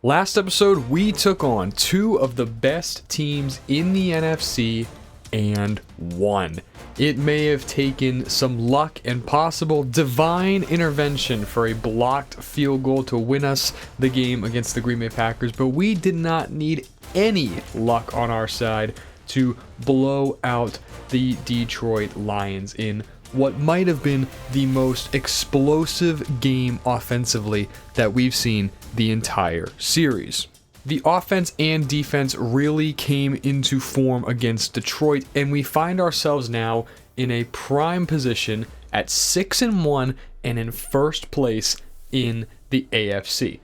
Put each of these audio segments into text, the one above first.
Last episode, we took on two of the best teams in the NFC and won. It may have taken some luck and possible divine intervention for a blocked field goal to win us the game against the Green Bay Packers, but we did not need any luck on our side to blow out the Detroit Lions in what might have been the most explosive game offensively that we've seen the entire series. The offense and defense really came into form against Detroit, and we find ourselves now in a prime position at 6-1 and in first place in the AFC.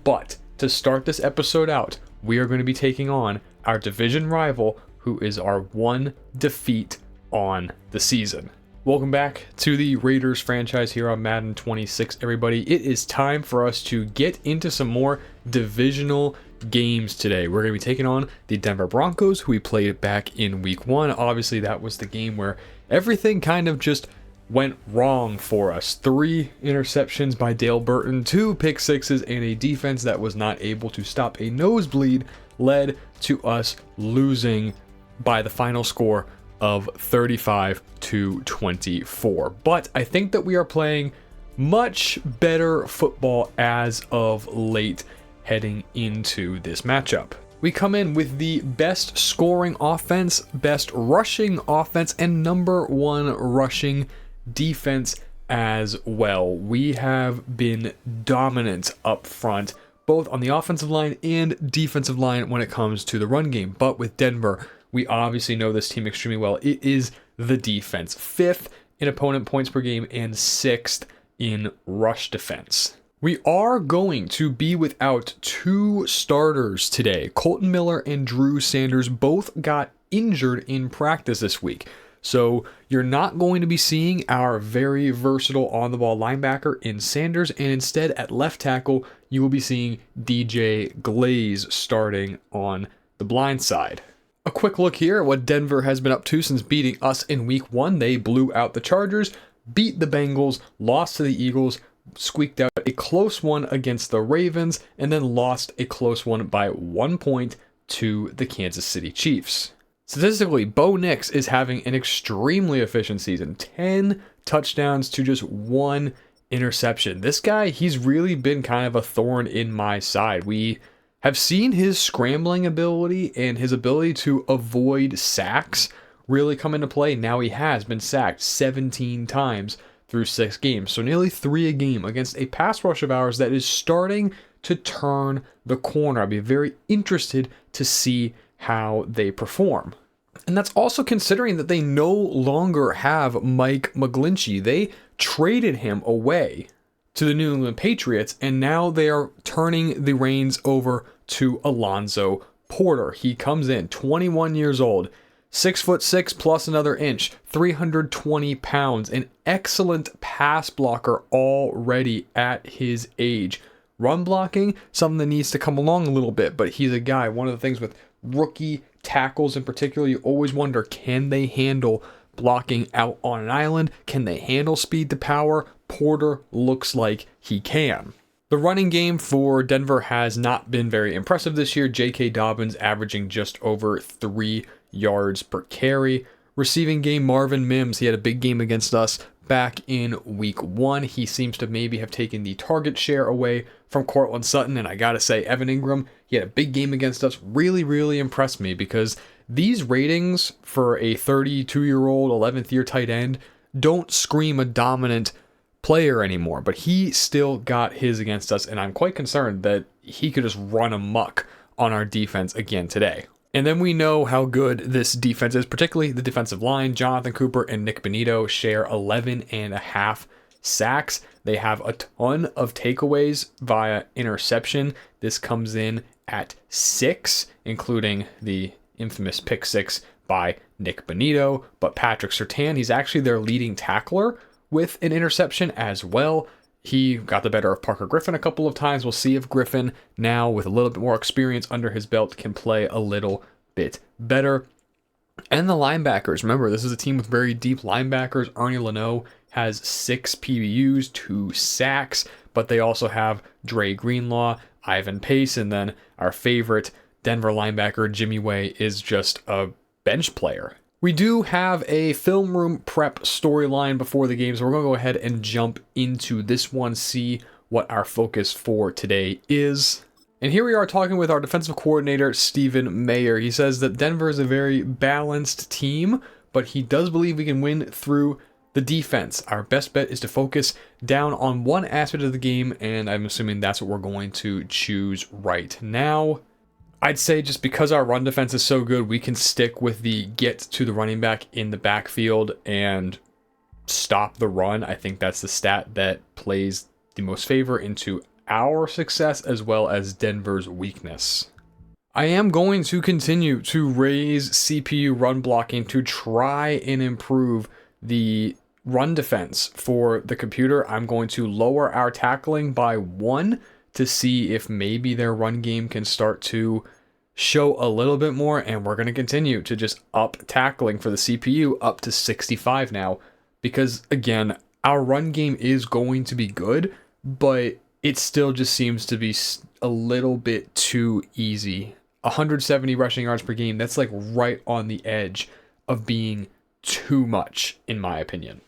But to start this episode out, we are going to be taking on our division rival, who is our one defeat on the season. Welcome back to the Raiders franchise here on Madden 26, everybody. It is time for us to get into some more divisional games today. We're going to be taking on the Denver Broncos, who we played back in week 1. Obviously, that was the game where everything kind of just went wrong for us. 3 interceptions by Dale Burton, 2 pick sixes, and a defense that was not able to stop a nosebleed led to us losing by the final score of 35-24. But I think that we are playing much better football as of late heading into this matchup. We come in with the best scoring offense, best rushing offense, and number 1 rushing defense as well. We have been dominant up front, both on the offensive line and defensive line when it comes to the run game. But with Denver, we obviously know this team extremely well. It is the defense. 5th in opponent points per game and 6th in rush defense. We are going to be without 2 starters today. Colton Miller and Drew Sanders both got injured in practice this week. So you're not going to be seeing our very versatile on-the-ball linebacker in Sanders, and instead at left tackle, you will be seeing DJ Glaze starting on the blind side. A quick look here at what Denver has been up to since beating us in week 1. They blew out the Chargers, beat the Bengals, lost to the Eagles, squeaked out a close one against the Ravens, and then lost a close one by 1 point to the Kansas City Chiefs. Statistically, Bo Nix is having an extremely efficient season. 10 touchdowns to just 1 interception. This guy, he's really been kind of a thorn in my side. We have seen his scrambling ability and his ability to avoid sacks really come into play. Now he has been sacked 17 times through 6 games, so nearly 3 a game against a pass rush of ours that is starting to turn the corner. I'd be very interested to see how they perform. And that's also considering that they no longer have Mike McGlinchey. They traded him away to the New England Patriots, and now they are turning the reins over to Alonzo Porter. He comes in 21 years old, 6'6" plus another inch, 320 pounds, an excellent pass blocker already at his age. Run blocking, something that needs to come along a little bit, but he's a guy. One of the things with rookie tackles in particular, you always wonder, can they handle blocking out on an island? Can they handle speed to power? Porter looks like he can. The running game for Denver has not been very impressive this year. J.K. Dobbins averaging just over 3 yards per carry. Receiving game, Marvin Mims, he had a big game against us back in week 1. He seems to maybe have taken the target share away from Courtland Sutton, and I gotta say, Evan Ingram, he had a big game against us. Really impressed me, because these ratings for a 32-year-old 11th year tight end don't scream a dominant player anymore, but he still got his against us, and I'm quite concerned that he could just run amok on our defense again today. And then we know how good this defense is, particularly the defensive line. Jonathan Cooper and Nick Bonito share 11.5 sacks. They have a ton of takeaways via interception. This comes in at 6, including the infamous pick 6 by Nick Bonito. But Patrick Surtain, he's actually their leading tackler with an interception as well. He got the better of Parker Griffin a couple of times. We'll see if Griffin, now with a little bit more experience under his belt, can play a little bit better. And the linebackers. Remember, this is a team with very deep linebackers. Arnie Leno has 6 PBUs, 2 sacks, but they also have Dre Greenlaw, Ivan Pace, and then our favorite Denver linebacker, Jimmy Way, is just a bench player. We do have a film room prep storyline before the game, so we're going to go ahead and jump into this one, see what our focus for today is. And here we are talking with our defensive coordinator, Stephen Mayer. He says that Denver is a very balanced team, but he does believe we can win through the defense. Our best bet is to focus down on one aspect of the game, and I'm assuming that's what we're going to choose right now. I'd say just because our run defense is so good, we can stick with the get to the running back in the backfield and stop the run. I think that's the stat that plays the most favor into our success as well as Denver's weakness. I am going to continue to raise CPU run blocking to try and improve the run defense for the computer. I'm going to lower our tackling by 1 to see if maybe their run game can start to show a little bit more, and we're going to continue to just up tackling for the CPU up to 65 now, because again, our run game is going to be good, but it still just seems to be a little bit too easy. 170 rushing yards per game, that's like right on the edge of being too much, in my opinion.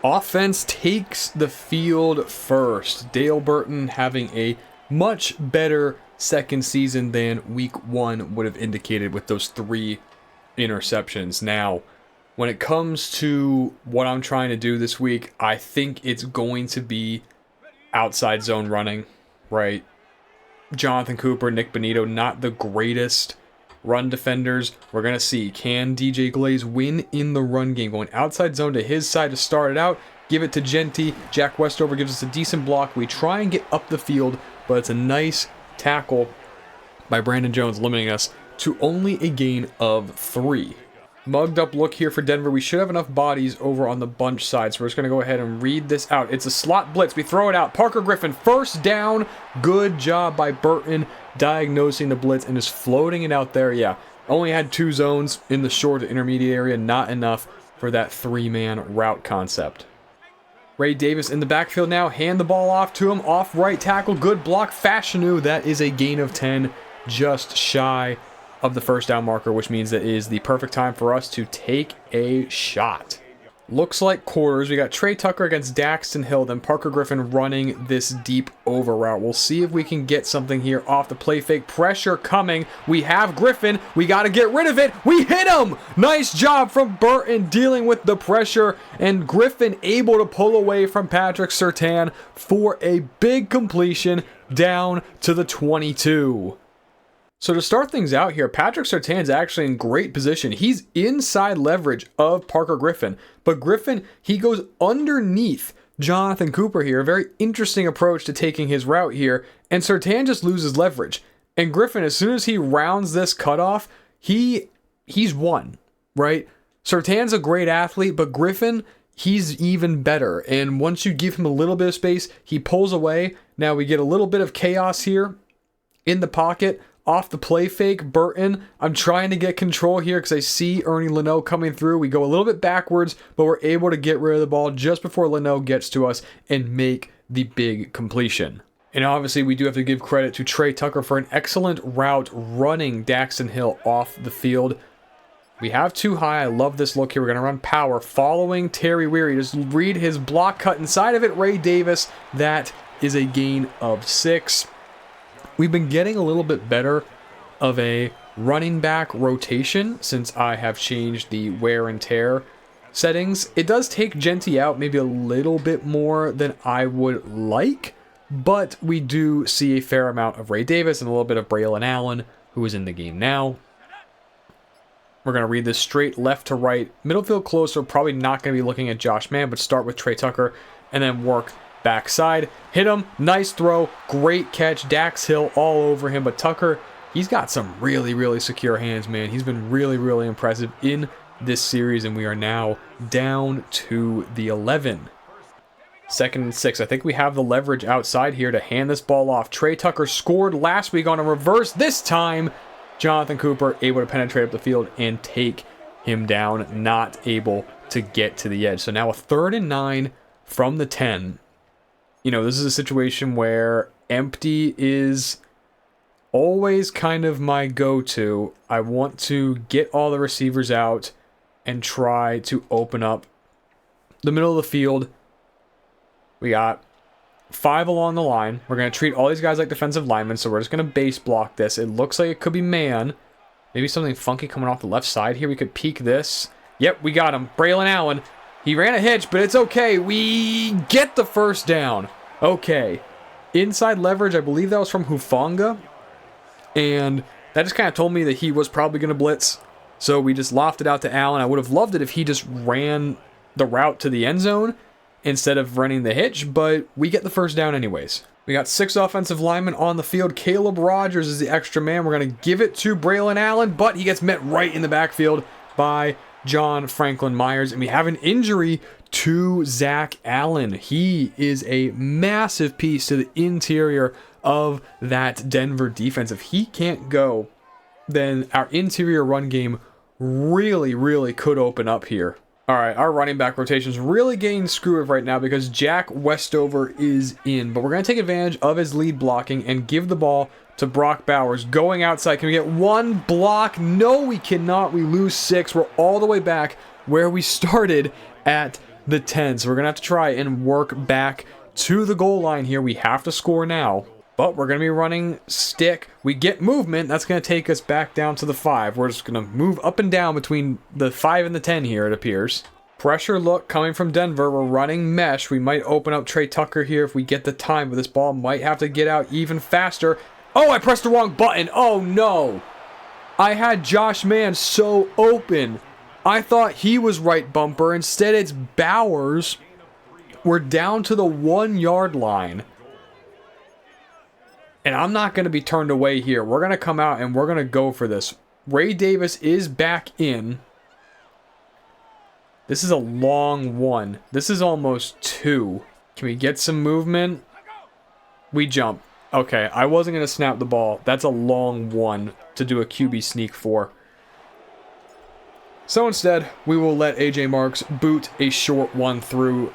Offense takes the field first. Dale Burton having a much better second season than week 1 would have indicated with those 3 interceptions. Now, when it comes to what I'm trying to do this week, I think it's going to be outside zone running, right? Jonathan Cooper, Nick Bonito, not the greatest run defenders. We're going to see, can DJ Glaze win in the run game? Going outside zone to his side to start it out. Give it to Genty. Jack Westover gives us a decent block. We try and get up the field, but it's a nice tackle by Brandon Jones, limiting us to only a gain of 3. Mugged up look here for Denver. We should have enough bodies over on the bunch side, so we're just going to go ahead and read this out. It's a slot blitz. We throw it out. Parker Griffin, first down. Good job by Burton diagnosing the blitz and just floating it out there. Yeah, only had 2 zones in the short to intermediate area. Not enough for that 3-man route concept. Ray Davis in the backfield now. Hand the ball off to him. Off right tackle. Good block. Fashanu. That is a gain of 10. Just shy of the first down marker, which means that it is the perfect time for us to take a shot. Looks like quarters. We got Trey Tucker against Daxton Hill, then Parker Griffin running this deep over route. We'll see if we can get something here off the play fake. Pressure coming. We have Griffin. We got to get rid of it. We hit him. Nice job from Burton dealing with the pressure, and Griffin able to pull away from Patrick Surtain for a big completion down to the 22. So to start things out here, Patrick Surtain's actually in great position. He's inside leverage of Parker Griffin, but Griffin, he goes underneath Jonathan Cooper here. A very interesting approach to taking his route here, and Surtain just loses leverage. And Griffin, as soon as he rounds this cutoff, he's won, right? Surtain's a great athlete, but Griffin, he's even better. And once you give him a little bit of space, he pulls away. Now we get a little bit of chaos here in the pocket. Off the play fake, Burton, I'm trying to get control here because I see Ernie Leno coming through. We go a little bit backwards, but we're able to get rid of the ball just before Leno gets to us and make the big completion. And obviously, we do have to give credit to Trey Tucker for an excellent route running Daxton Hill off the field. We have too high. I love this look here. We're going to run power following Terry Weary. Just read his block cut inside of it. Ray Davis, that is a gain of 6. We've been getting a little bit better of a running back rotation since I have changed the wear and tear settings. It does take Genty out maybe a little bit more than I would like, but we do see a fair amount of Ray Davis and a little bit of Braylon Allen, who is in the game now. We're going to read this straight left to right. Middle field closer, probably not going to be looking at Josh Mann, but start with Trey Tucker and then work backside. Hit him. Nice throw. Great catch. Dax Hill all over him. But Tucker, he's got some really, really secure hands, man. He's been really, really impressive in this series, and we are now down to the 11. 2nd and 6. I think we have the leverage outside here to hand this ball off. Trey Tucker scored last week on a reverse. This time, Jonathan Cooper able to penetrate up the field and take him down. Not able to get to the edge. So now a 3rd and 9 from the 10. You know, this is a situation where empty is always kind of my go-to. I want to get all the receivers out and try to open up the middle of the field. We got 5 along the line. We're going to treat all these guys like defensive linemen, so we're just going to base block this. It looks like it could be man. Maybe something funky coming off the left side here. We could peek this. Yep, we got him. Braylon Allen. He ran a hitch, but it's okay. We get the first down. Okay. Inside leverage, I believe that was from Hufanga. And that just kind of told me that he was probably going to blitz. So we just lofted out to Allen. I would have loved it if he just ran the route to the end zone instead of running the hitch, but we get the first down anyways. We got 6 offensive linemen on the field. Caleb Rogers is the extra man. We're going to give it to Braylon Allen, but he gets met right in the backfield by John Franklin Myers, and we have an injury to Zach Allen. He is a massive piece to the interior of that Denver defense. If he can't go, then our interior run game really could open up here. All right, our running back rotation is really getting screwed right now because Jack Westover is in, but we're going to take advantage of his lead blocking and give the ball to Brock Bowers. Going outside, can we get 1 block? No, we cannot. We lose 6. We're all the way back where we started at the 10. So we're going to have to try and work back to the goal line here. We have to score now, but we're going to be running stick. We get movement. That's going to take us back down to the 5. We're just going to move up and down between the 5 and the 10 here, it appears. Pressure look coming from Denver. We're running mesh. We might open up Trey Tucker here if we get the time, but this ball might have to get out even faster. Oh, I pressed the wrong button. Oh, no. I had Josh Mann so open. I thought he was right bumper. Instead, it's Bowers. We're down to the 1-yard line. And I'm not going to be turned away here. We're going to come out and we're going to go for this. Ray Davis is back in. This is a long one. This is almost 2. Can we get some movement? We jump. Okay, I wasn't going to snap the ball. That's a long one to do a QB sneak for. So instead, we will let AJ Marks boot a short one through.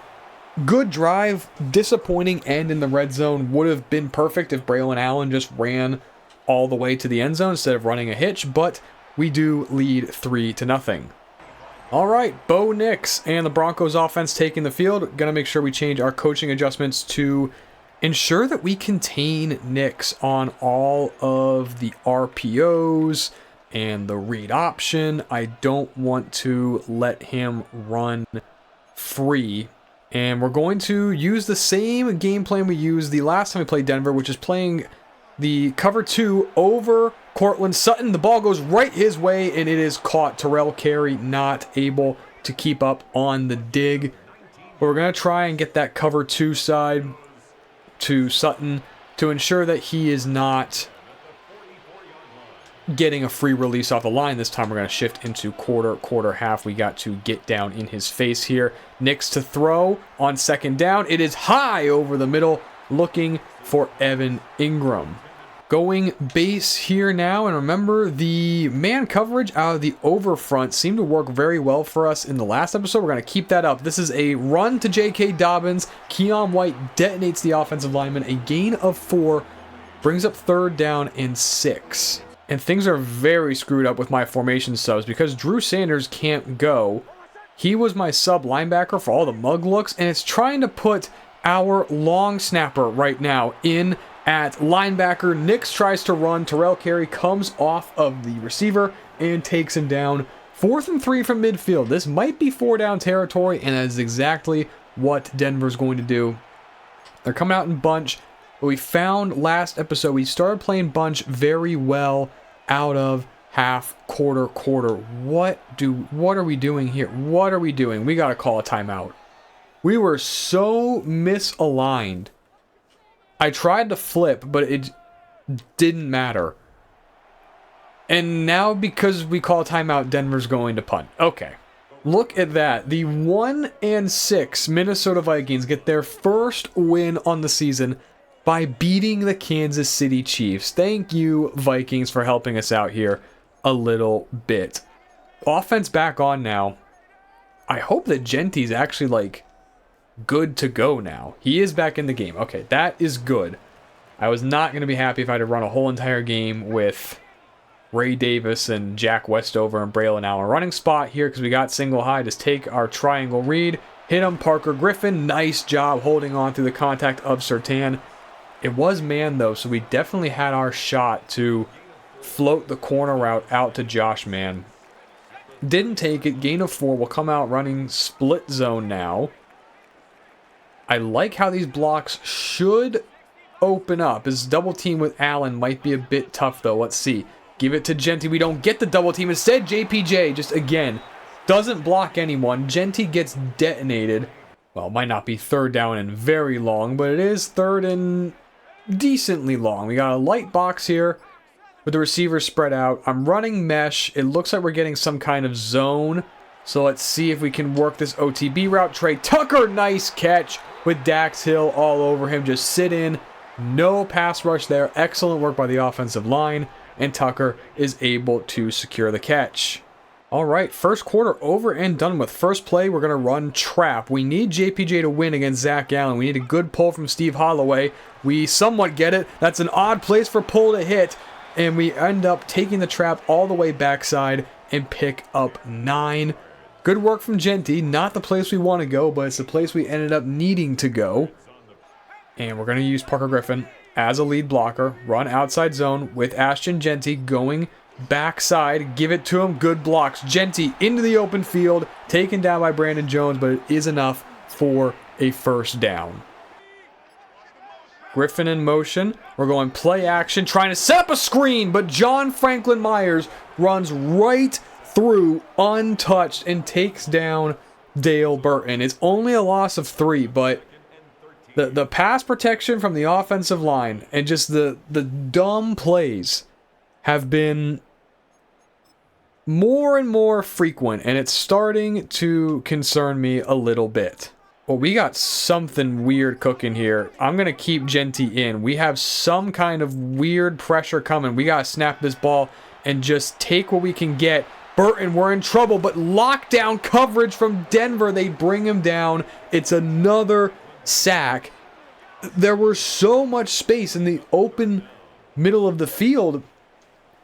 Good drive, disappointing end in the red zone. Would have been perfect if Braylon Allen just ran all the way to the end zone instead of running a hitch, but we do lead 3-0. All right, Bo Nix and the Broncos offense taking the field. Gonna make sure we change our coaching adjustments to ensure that we contain Nix on all of the RPOs and the read option. I don't want to let him run free. And we're going to use the same game plan we used the last time we played Denver, which is playing the cover 2 over Cortland Sutton. The ball goes right his way, and it is caught. Terrell Carey not able to keep up on the dig. But we're going to try and get that cover 2 side to Sutton to ensure that he is not getting a free release off the line. This time we're going to shift into quarter half. We got to get down in his face here. Nix to throw on 2nd down. It is high over the middle, looking for Evan Ingram. Going base here now, and remember the man coverage out of the over front seemed to work very well for us in the last episode. We're going to keep that up. This is a run to J.K. Dobbins. Keon White detonates the offensive lineman. A gain of 4 brings up 3rd down and 6. And things are very screwed up with my formation subs because Drew Sanders can't go. He was my sub linebacker for all the mug looks, and it's trying to put our long snapper right now in at linebacker. Nix tries to run. Terrell Carey comes off of the receiver and takes him down. 4th and 3 from midfield. This might be 4-down territory, and that is exactly what Denver's going to do. They're coming out in bunch. But we found last episode, we started playing bunch very well out of half, quarter. What are we doing here? What are we doing? We got to call a timeout. We were so misaligned. I tried to flip, but it didn't matter. And now because we call a timeout, Denver's going to punt. Okay. Look at that. The 1-6 Minnesota Vikings get their first win on the season by beating the Kansas City Chiefs. Thank you, Vikings, for helping us out here a little bit. Offense back on now. I hope that Genty's actually, good to go now. He is back in the game. Okay, that is good. I was not going to be happy if I had to run a whole entire game with Ray Davis and Jack Westover and Braylon Allen. Running spot here because we got single high. Just take our triangle read. Hit him, Parker Griffin. Nice job holding on through the contact of Surtain. It was man, though, so we definitely had our shot to float the corner route out to Josh Mann. Didn't take it. Gain of 4. Will come out running split zone now. I like how these blocks should open up. His double team with Allen might be a bit tough, though. Let's see. Give it to Genty. We don't get the double team. Instead, JPJ just, again, doesn't block anyone. Genty gets detonated. Well, it might not be third down and very long, but it is third and decently long. We got a light box here with the receivers spread out. I'm running mesh. It looks like we're getting some kind of zone. So let's see if we can work this OTB route. Trey Tucker, nice catch with Dax Hill all over him. Just sit in. No pass rush there. Excellent work by the offensive line. And Tucker is able to secure the catch. All right, first quarter over and done with. First play, we're going to run trap. We need JPJ to win against Zach Allen. We need a good pull from Steve Holloway. We somewhat get it. That's an odd place for pull to hit. And we end up taking the trap all the way backside and pick up 9. Good work from Genty. Not the place we want to go, but it's the place we ended up needing to go. And we're going to use Parker Griffin as a lead blocker. Run outside zone with Ashton Genty going backside. Give it to him. Good blocks. Genty into the open field. Taken down by Brandon Jones, but it is enough for a first down. Griffin in motion. We're going play action. Trying to set up a screen, but John Franklin Myers runs right through untouched and takes down Dale Burton. It's only a loss of 3, but the pass protection from the offensive line and just the dumb plays have been more and more frequent, and it's starting to concern me a little bit. Well, we got something weird cooking here. I'm going to keep Genty in. We have some kind of weird pressure coming. We got to snap this ball and just take what we can get. Burton, we're in trouble, but lockdown coverage from Denver. They bring him down. It's another sack. There was so much space in the open middle of the field,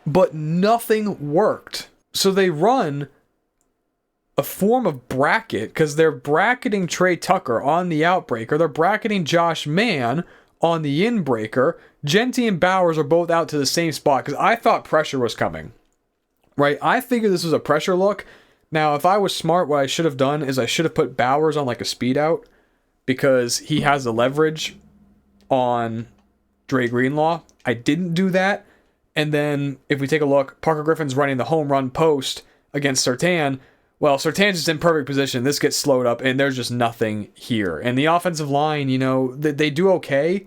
but nothing worked. So they run a form of bracket because they're bracketing Trey Tucker on the outbreaker. They're bracketing Josh Mann on the inbreaker. Genty and Bowers are both out to the same spot because I thought pressure was coming. Right? I figured this was a pressure look. Now, if I was smart, what I should have done is I should have put Bowers on like a speed out because he has the leverage on Dre Greenlaw. I didn't do that. And then if we take a look, Parker Griffin's running the home run post against Surtain. Well, Surtain's just in perfect position. This gets slowed up, and there's just nothing here. And the offensive line, you know, they do okay,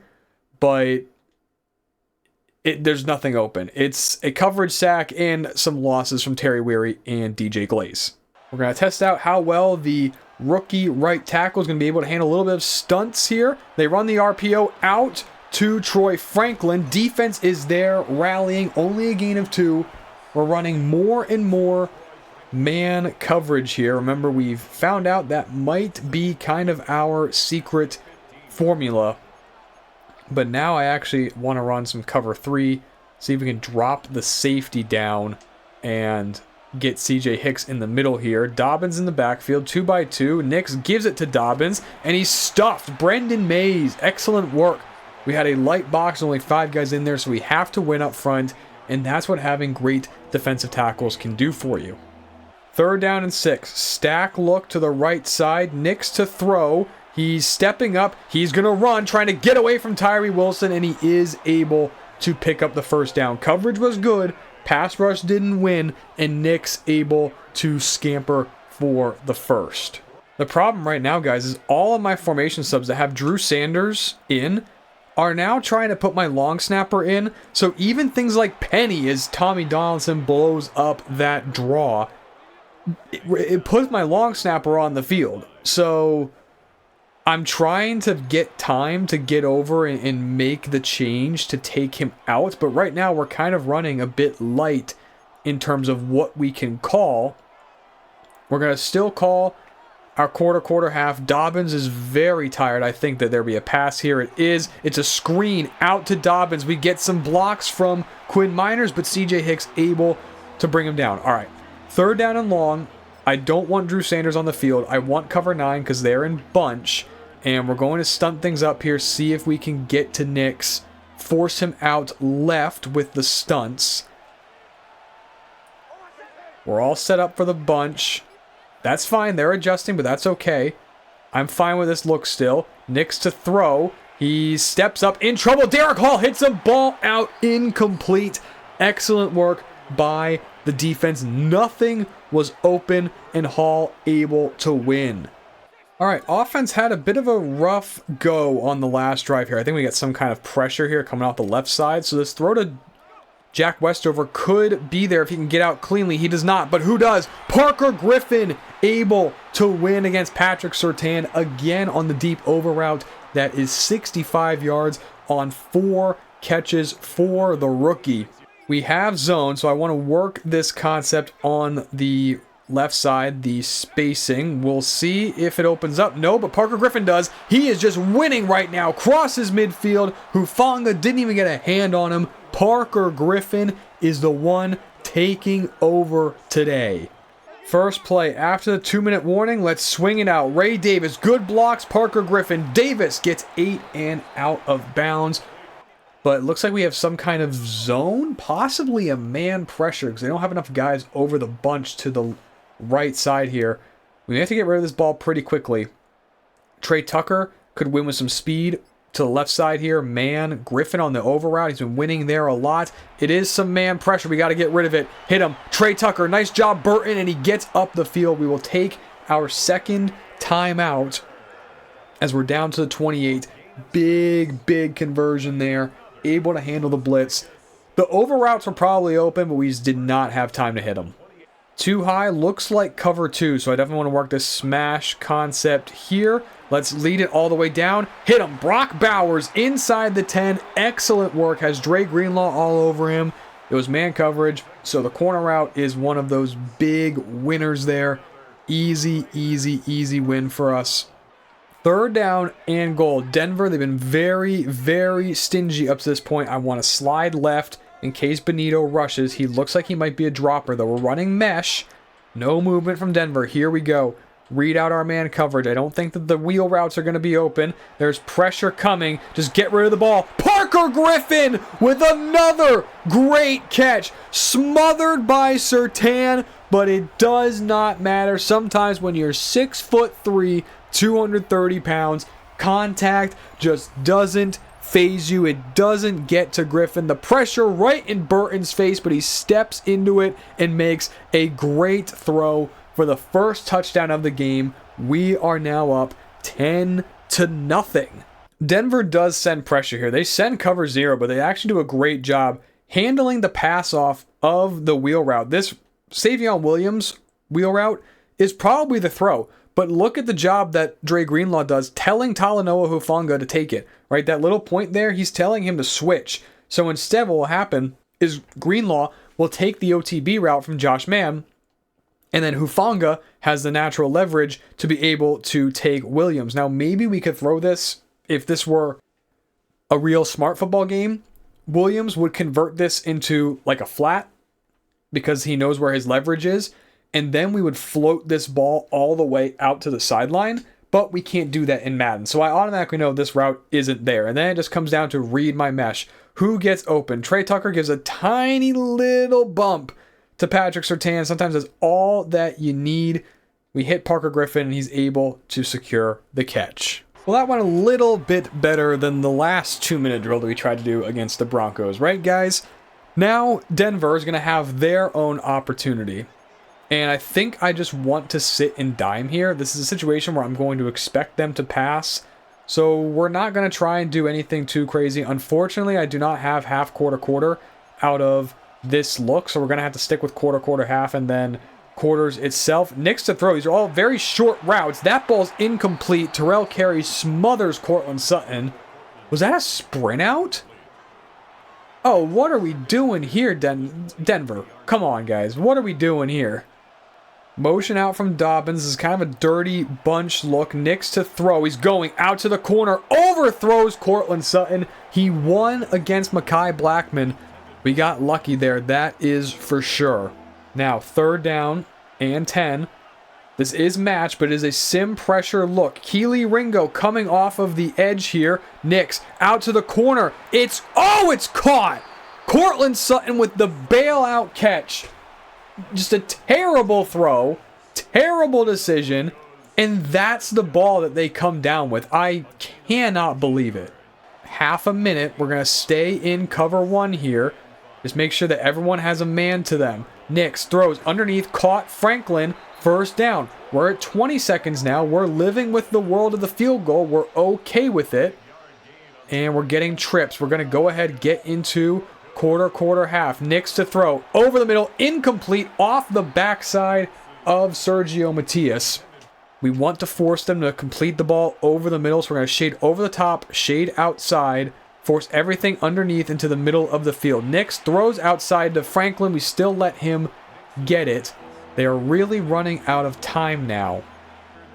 but there's nothing open. It's a coverage sack and some losses from Terry Weary and DJ Glaze. We're going to test out how well the rookie right tackle is going to be able to handle a little bit of stunts here. They run the RPO out to Troy Franklin. Defense is there, rallying, only a gain of 2. We're running more and more man coverage here. Remember, we've found out that might be kind of our secret formula. But now I actually want to run some cover 3, see if we can drop the safety down and get CJ Hicks in the middle here. Dobbins in the backfield, 2x2. Nix gives it to Dobbins, and he's stuffed. Brendan Mays, excellent work. We had a light box, only 5 guys in there, so we have to win up front, and that's what having great defensive tackles can do for you. Third down and 6. Stack look to the right side. Nix to throw. He's stepping up. He's going to run, trying to get away from Tyree Wilson, and he is able to pick up the first down. Coverage was good. Pass rush didn't win, and Nix able to scamper for the first. The problem right now, guys, is all of my formation subs that have Drew Sanders in are now trying to put my long snapper in. So even things like Penny, as Tommy Donaldson blows up that draw, it puts my long snapper on the field. So I'm trying to get time to get over and make the change to take him out. But right now we're kind of running a bit light in terms of what we can call. We're going to still call our quarter half. Dobbins is very tired. I think that there'll be a pass here. It is. It's a screen out to Dobbins. We get some blocks from Quinn Miners, but CJ Hicks able to bring him down. All right, 3rd down and long. I don't want Drew Sanders on the field. I want cover 9 because they're in bunch. And we're going to stunt things up here, see if we can get to Nix, force him out left with the stunts. We're all set up for the bunch. That's fine. They're adjusting, but that's okay. I'm fine with this look still. Nix to throw. He steps up in trouble. Derek Hall hits a ball out incomplete. Excellent work by the defense. Nothing was open and Hall able to win. All right, offense had a bit of a rough go on the last drive here. I think we got some kind of pressure here coming out the left side. So this throw to Jack Westover could be there if he can get out cleanly. He does not, but who does? Parker Griffin able to win against Patrick Surtain again on the deep over route. That is 65 yards on 4 catches for the rookie. We have zone, so I want to work this concept on the left side, the spacing. We'll see if it opens up. No, but Parker Griffin does. He is just winning right now. Crosses midfield. Hufanga didn't even get a hand on him. Parker Griffin is the one taking over today. First play after the 2-minute warning. Let's swing it out. Ray Davis, good blocks. Parker Griffin. Davis gets 8 and out of bounds. But it looks like we have some kind of zone, possibly a man pressure, because they don't have enough guys over the bunch to the right side here. We have to get rid of this ball pretty quickly. Trey Tucker could win with some speed to the left side here. Man, Griffin on the over route. He's been winning there a lot. It is some man pressure. We got to get rid of it. Hit him. Trey Tucker. Nice job, Burton, and he gets up the field. We will take our second timeout as we're down to the 28. Big conversion there. Able to handle the blitz. The over routes were probably open, but we just did not have time to hit them. Too high, looks like cover 2, so I definitely want to work this smash concept here. Let's lead it all the way down. Hit him. Brock Bowers inside the 10. Excellent work. Has Dre Greenlaw all over him. It was man coverage, so the corner route is one of those big winners there. Easy win for us. 3rd down and goal. Denver, they've been very stingy up to this point. I want to slide left in case Benito rushes. He looks like he might be a dropper, though. We're running mesh. No movement from Denver. Here we go. Read out our man coverage. I don't think that the wheel routes are going to be open. There's pressure coming. Just get rid of the ball. Parker Griffin with another great catch. Smothered by Surtain, but it does not matter. Sometimes when you're 6'3", 230 pounds, contact just doesn't phase you. It doesn't get to Griffin. The pressure right in Burton's face, but he steps into it and makes a great throw for the first touchdown of the game. We are now up 10-0. Denver does send pressure here. They send cover 0, but they actually do a great job handling the pass off of the wheel route. This Savion Williams wheel route is probably the throw. But look at the job that Dre Greenlaw does telling Talanoa Hufanga to take it. Right, that little point there, he's telling him to switch. So instead what will happen is Greenlaw will take the OTB route from Josh Mann, and then Hufanga has the natural leverage to be able to take Williams. Now maybe we could throw this, if this were a real smart football game, Williams would convert this into like a flat because he knows where his leverage is. And then we would float this ball all the way out to the sideline, but we can't do that in Madden. So I automatically know this route isn't there. And then it just comes down to read my mesh. Who gets open? Trey Tucker gives a tiny little bump to Patrick Surtain. Sometimes that's all that you need. We hit Parker Griffin, and he's able to secure the catch. Well, that went a little bit better than the last 2-minute drill that we tried to do against the Broncos, right, guys? Now Denver is going to have their own opportunity. And I think I just want to sit and dime here. This is a situation where I'm going to expect them to pass. So we're not going to try and do anything too crazy. Unfortunately, I do not have half quarter out of this look. So we're going to have to stick with quarter half, and then quarters itself. Nix to throw. These are all very short routes. That ball's incomplete. Terrell Carey smothers Cortland Sutton. Was that a sprint out? Oh, what are we doing here, Denver? Come on, guys. What are we doing here? Motion out from Dobbins. This is kind of a dirty bunch look. Nix to throw. He's going out to the corner. Overthrows Cortland Sutton. He won against Mekhi Blackman. We got lucky there. That is for sure. Now, 3rd down and 10. This is match, but it is a sim pressure look. Keely Ringo coming off of the edge here. Nix out to the corner. It's caught! Cortland Sutton with the bailout catch. Just a terrible throw, terrible decision, and that's the ball that they come down with. I cannot believe it. Half a minute, we're going to stay in cover 1 here. Just make sure that everyone has a man to them. Nix throws underneath, caught Franklin, 1st down. We're at 20 seconds now. We're living with the world of the field goal. We're okay with it. And we're getting trips. We're going to go ahead, get into quarter, half. Nix to throw. Over the middle, incomplete, off the backside of Sergio Matias. We want to force them to complete the ball over the middle, so we're going to shade over the top, shade outside, force everything underneath into the middle of the field. Nix throws outside to Franklin. We still let him get it. They are really running out of time now.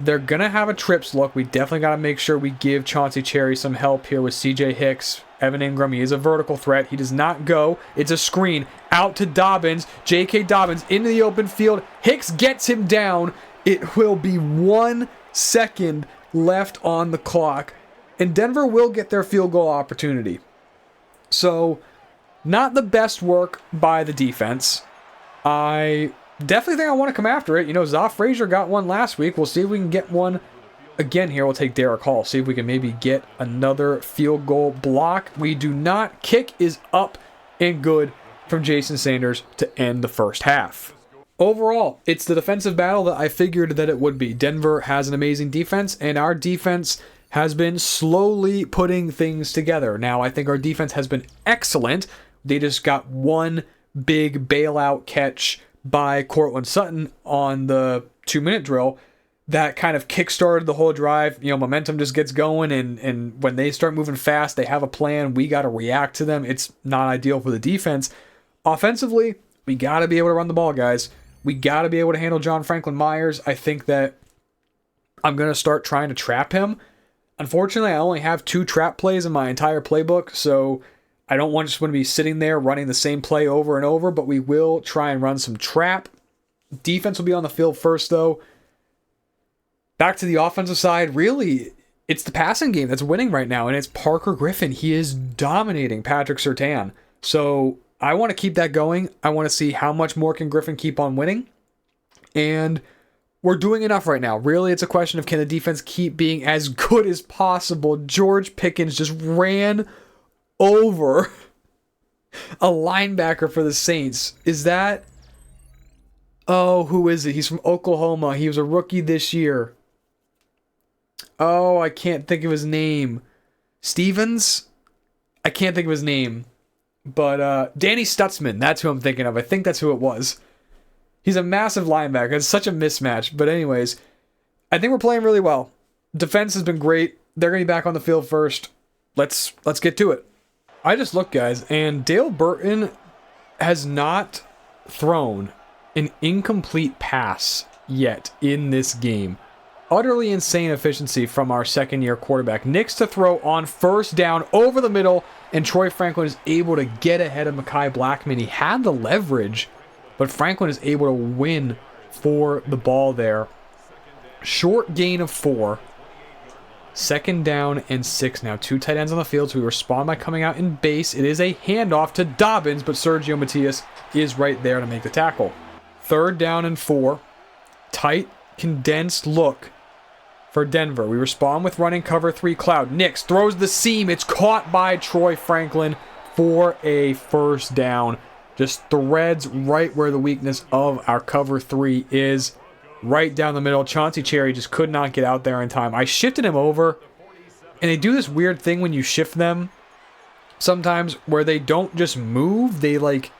They're going to have a trips look. We definitely got to make sure we give Chauncey Cherry some help here with CJ Hicks. Evan Ingram, he is a vertical threat. He does not go. It's a screen. Out to Dobbins. J.K. Dobbins into the open field. Hicks gets him down. It will be 1 second left on the clock. And Denver will get their field goal opportunity. So, not the best work by the defense. I definitely think I want to come after it. You know, Zoff Frazier got one last week. We'll see if we can get one again here. We'll take Derek Hall. See if we can maybe get another field goal block. We do not. Kick is up and good from Jason Sanders to end the first half. Overall, it's the defensive battle that I figured that it would be. Denver has an amazing defense, and our defense has been slowly putting things together. Now, I think our defense has been excellent. They just got one big bailout catch by Cortland Sutton on the 2-minute drill that kind of kickstarted the whole drive. You know, momentum just gets going, and when they start moving fast, they have a plan. We got to react to them. It's not ideal for the defense. Offensively, we got to be able to run the ball, guys. We got to be able to handle John Franklin Myers. I think that I'm going to start trying to trap him. Unfortunately, I only have 2 trap plays in my entire playbook, so I don't just want to be sitting there running the same play over and over, but we will try and run some trap. Defense will be on the field first, though. Back to the offensive side, really, it's the passing game that's winning right now, and it's Parker Griffin. He is dominating Patrick Surtain. So I want to keep that going. I want to see how much more can Griffin keep on winning. And we're doing enough right now. Really, it's a question of can the defense keep being as good as possible. George Pickens just ran over a linebacker for the Saints. Is that... Oh, who is it? He's from Oklahoma. He was a rookie this year. Oh, I can't think of his name. Stevens? I can't think of his name. But Danny Stutzman, that's who I'm thinking of. I think that's who it was. He's a massive linebacker. It's such a mismatch. But anyways, I think we're playing really well. Defense has been great. They're going to be back on the field first. Let's get to it. I just looked, guys, and Dale Burton has not thrown an incomplete pass yet in this game. Utterly insane efficiency from our second-year quarterback. Nix to throw on 1st down over the middle, and Troy Franklin is able to get ahead of Mekhi Blackman. He had the leverage, but Franklin is able to win for the ball there. Short gain of 4. 2nd down and 6 now. 2 tight ends on the field, so we respond by coming out in base. It is a handoff to Dobbins, but Sergio Matias is right there to make the tackle. 3rd down and 4. Tight, condensed look for Denver. We respond with running cover 3 cloud. Nix throws the seam. It's caught by Troy Franklin for a 1st down. Just threads right where the weakness of our cover 3 is. Right down the middle. Chauncey Cherry just could not get out there in time. I shifted him over, and they do this weird thing when you shift them sometimes where they don't just move. They like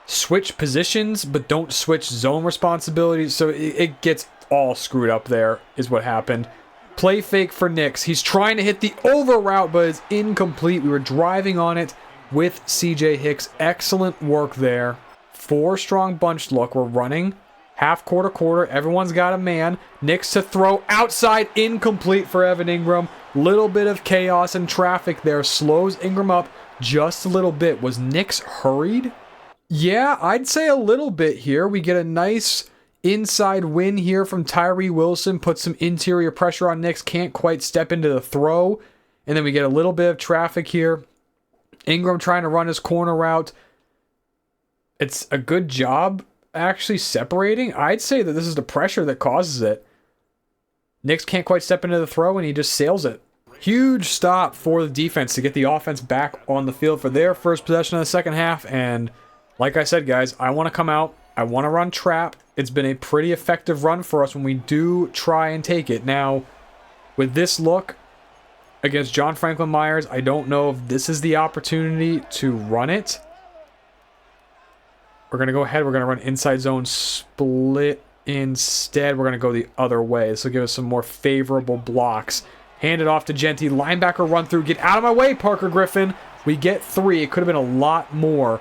switch positions but don't switch zone responsibilities. So it gets all screwed up there is what happened. Play fake for Nix. He's trying to hit the over route, but it's incomplete. We were driving on it with CJ Hicks. Excellent work there. 4 strong bunch look. We're running Half quarter. Everyone's got a man. Nix to throw outside, incomplete for Evan Ingram. Little bit of chaos and traffic there. Slows Ingram up just a little bit. Was Nix hurried? Yeah, I'd say a little bit here. We get a nice inside win here from Tyree Wilson. Put some interior pressure on Nix. Can't quite step into the throw. And then we get a little bit of traffic here. Ingram trying to run his corner route. It's a good job actually separating. I'd say that this is the pressure that causes it. Nix can't quite step into the throw, and he just sails it. Huge stop for the defense to get the offense back on the field for their first possession of the second half. And like I said, guys, I want to come out. I want to run trap. It's been a pretty effective run for us when we do try and take it. Now, with this look against John Franklin Myers, I don't know if this is the opportunity to run it. We're going to go ahead. We're going to run inside zone split instead. We're going to go the other way. This will give us some more favorable blocks. Hand it off to Genty. Linebacker run through. Get out of my way, Parker Griffin. We get 3. It could have been a lot more,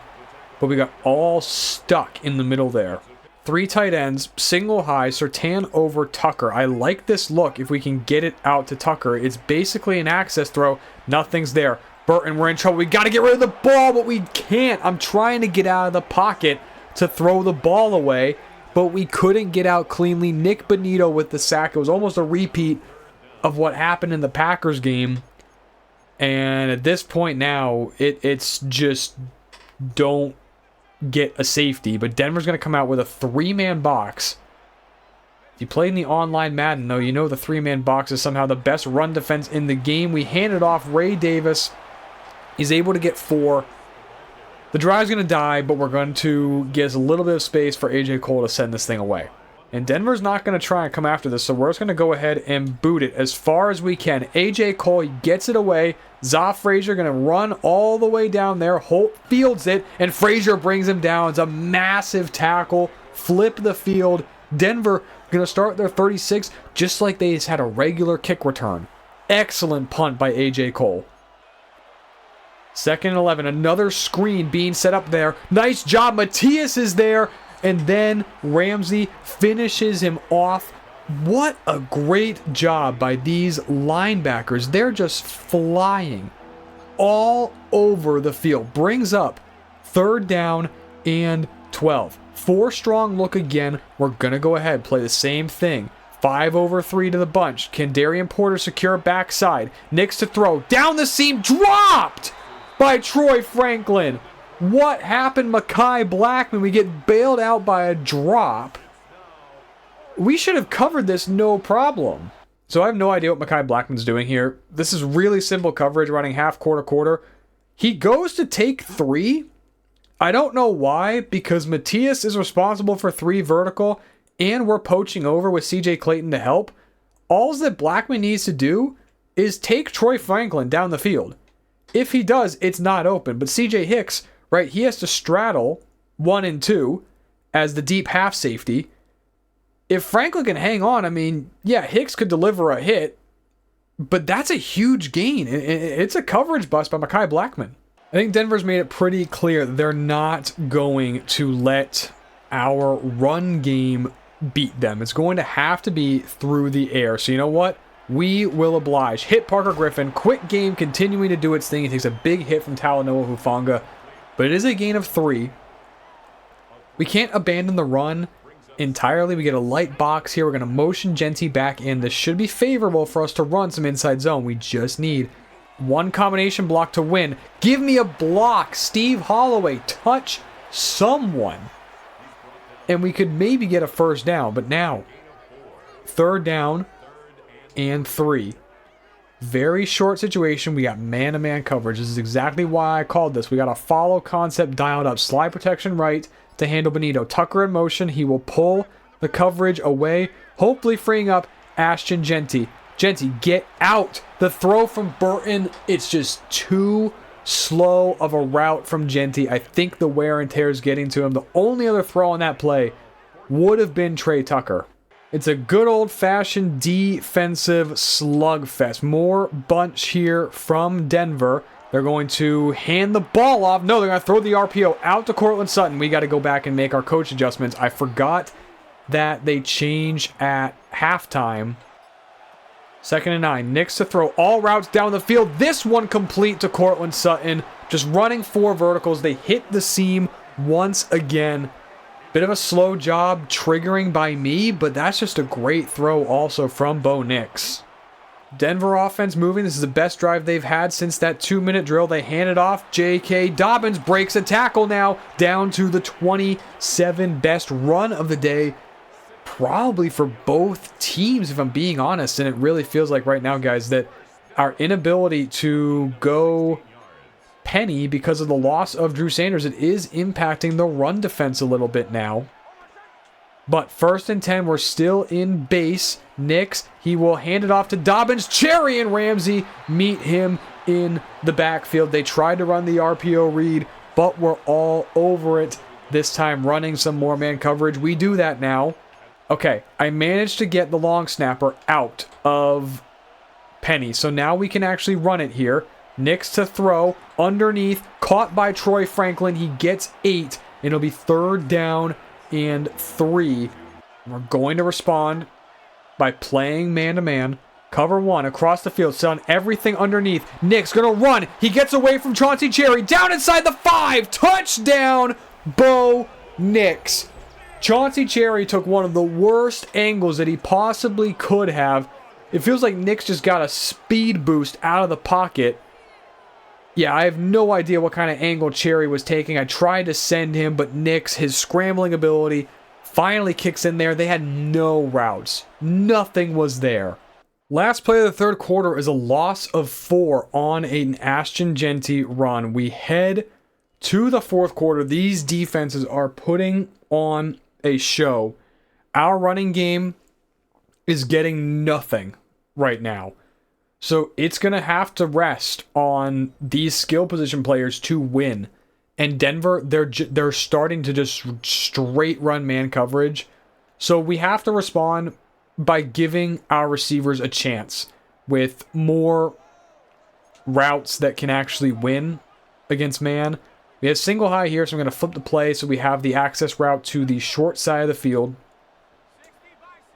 but we got all stuck in the middle there. 3 tight ends, single high, Surtain over Tucker. I like this look if we can get it out to Tucker. It's basically an access throw. Nothing's there. Burton, we're in trouble. We got to get rid of the ball, but we can't. I'm trying to get out of the pocket to throw the ball away, but we couldn't get out cleanly. Nick Bonito with the sack. It was almost a repeat of what happened in the Packers game. And at this point now, it's just don't get a safety. But Denver's going to come out with a 3-man box. If you play in the online Madden, though, you know the 3-man box is somehow the best run defense in the game. We hand it off. Ray Davis. He's able to get 4. The drive's going to die, but we're going to get us a little bit of space for A.J. Cole to send this thing away. And Denver's not going to try and come after this, so we're just going to go ahead and boot it as far as we can. A.J. Cole gets it away. Zoff Frazier going to run all the way down there. Holt fields it, and Frazier brings him down. It's a massive tackle. Flip the field. Denver going to start their 36 just like they just had a regular kick return. Excellent punt by A.J. Cole. 2nd and 11. Another screen being set up there. Nice job. Matias is there. And then Ramsey finishes him off. What a great job by these linebackers. They're just flying all over the field. Brings up 3rd down and 12. 4 strong look again. We're going to go ahead, play the same thing. 5 over 3 to the bunch. Can Darian Porter secure backside? Nix to throw. Down the seam. Dropped by Troy Franklin. What happened, Mekhi Blackman? We get bailed out by a drop. We should have covered this no problem. So I have no idea what Mekhi Blackman's doing here. This is really simple coverage, running half quarter. He goes to take 3. I don't know why, because Matias is responsible for 3 vertical, and we're poaching over with CJ Clayton to help. All that Blackman needs to do is take Troy Franklin down the field. If he does, it's not open. But CJ Hicks, right, he has to straddle 1 and 2 as the deep half safety. If Franklin can hang on, I mean, yeah, Hicks could deliver a hit, but that's a huge gain. It's a coverage bust by Mekhi Blackman. I think Denver's made it pretty clear they're not going to let our run game beat them. It's going to have to be through the air. So you know what? We will oblige. Hit Parker Griffin. Quick game continuing to do its thing. He takes a big hit from Talanoa Hufanga, but it is a gain of 3. We can't abandon the run entirely. We get a light box here. We're going to motion Genty back in. This should be favorable for us to run some inside zone. We just need 1 combination block to win. Give me a block. Steve Holloway, touch someone. And we could maybe get a 1st down. But now, 3rd down and 3. Very short situation. We got man-to-man coverage. This is exactly why I called this. We got a follow concept dialed up. Slide protection right to handle Bonito. Tucker in motion. He will pull the coverage away, hopefully freeing up Ashton Genty. Genty, get out. The throw from Burton, it's just too slow of a route from Genty. I think the wear and tear is getting to him. The only other throw on that play would have been Trey Tucker. It's a good old-fashioned defensive slugfest. More bunch here from Denver. They're going to hand the ball off. No, they're going to throw the RPO out to Cortland Sutton. We got to go back and make our coach adjustments. I forgot that they change at halftime. 2nd and 9. Nix to throw all routes down the field. This one complete to Cortland Sutton. Just running 4 verticals. They hit the seam once again. Bit of a slow job triggering by me, but that's just a great throw also from Bo Nix. Denver offense moving. This is the best drive they've had since that 2-minute drill. They hand it off. J.K. Dobbins breaks a tackle now. Down to the 27. Best run of the day. Probably for both teams, if I'm being honest. And it really feels like right now, guys, that our inability to go penny because of the loss of Drew Sanders, it is impacting the run defense a little bit now. But 1st and 10, we're still in base. Nix, he will hand it off to Dobbins. Cherry and Ramsey meet him in the backfield. They tried to run the RPO read, but we're all over it this time, running some more man coverage. We do that now. Okay, I managed to get the long snapper out of Penny, so now we can actually run it here. Nix to throw, underneath, caught by Troy Franklin. He gets 8, and it'll be 3rd down and 3. We're going to respond by playing man-to-man. Cover 1 across the field, selling everything underneath. Nix gonna run. He gets away from Chauncey Cherry. Down inside the 5. Touchdown, Bo Nix. Chauncey Cherry took one of the worst angles that he possibly could have. It feels like Nix just got a speed boost out of the pocket. Yeah, I have no idea what kind of angle Cherry was taking. I tried to send him, but Nix, his scrambling ability, finally kicks in there. They had no routes. Nothing was there. Last play of the 3rd quarter is a loss of 4 on an Ashton Jeanty run. We head to the 4th quarter. These defenses are putting on a show. Our running game is getting nothing right now. So it's going to have to rest on these skill position players to win. And Denver, they're starting to just straight run man coverage. So we have to respond by giving our receivers a chance with more routes that can actually win against man. We have single high here, so I'm going to flip the play so we have the access route to the short side of the field.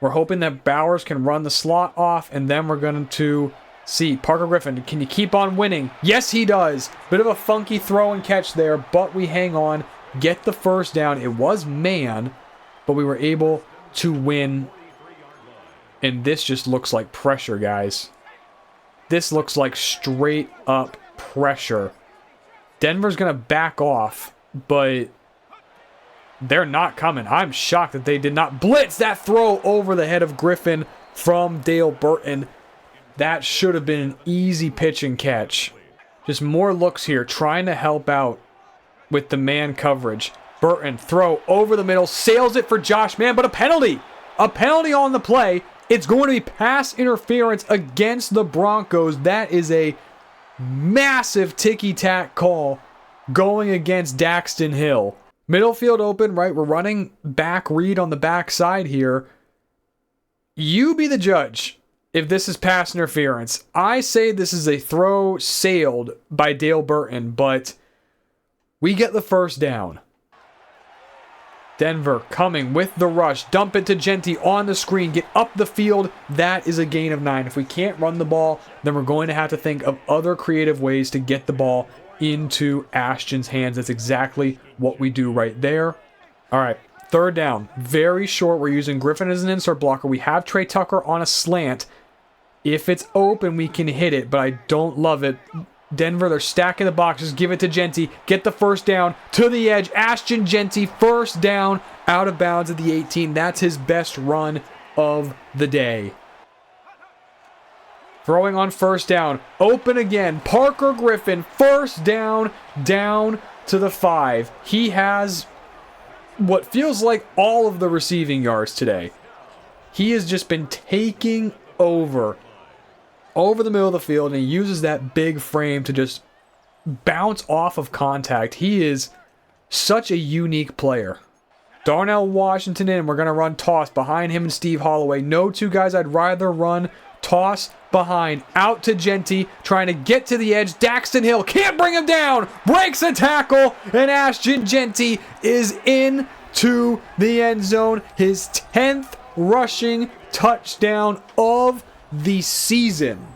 We're hoping that Bowers can run the slot off, and then we're going to see Parker Griffin. Can you keep on winning? Yes, he does. Bit of a funky throw and catch there, but we hang on, get the 1st down. It was man, but we were able to win. And this just looks like pressure, guys. This looks like straight up pressure. Denver's going to back off, but they're not coming. I'm shocked that they did not blitz that throw over the head of Griffin from Dale Burton. That should have been an easy pitch and catch. Just more looks here, trying to help out with the man coverage. Burton, throw over the middle, sails it for Josh Mann, but a penalty. A penalty on the play. It's going to be pass interference against the Broncos. That is a massive ticky-tack call going against Daxton Hill. Middle field open, right? We're running back read on the back side here. You be the judge if this is pass interference. I say this is a throw sailed by Dale Burton, but we get the 1st down. Denver coming with the rush. Dump it to Jeanty on the screen. Get up the field. That is a gain of 9. If we can't run the ball, then we're going to have to think of other creative ways to get the ball into Ashton's hands. That's exactly what we do right there. All right, 3rd down. Very short. We're using Griffin as an insert blocker. We have Trey Tucker on a slant. If it's open, we can hit it, but I don't love it. Denver, they're stacking the boxes. Give it to Jeanty. Get the 1st down to the edge. Ashton Jeanty, 1st down, out of bounds at the 18. That's his best run of the day. Throwing on 1st down. Open again. Parker Griffin, 1st down, down to the 5. He has what feels like all of the receiving yards today. He has just been taking over the middle of the field, and he uses that big frame to just bounce off of contact. He is such a unique player. Darnell Washington in. We're going to run toss behind him and Steve Holloway. No 2 guys I'd rather run. Toss behind. Out to Jeanty. Trying to get to the edge. Daxton Hill can't bring him down. Breaks a tackle. And Ashton Jeanty is in to the end zone. His 10th rushing touchdown of the season.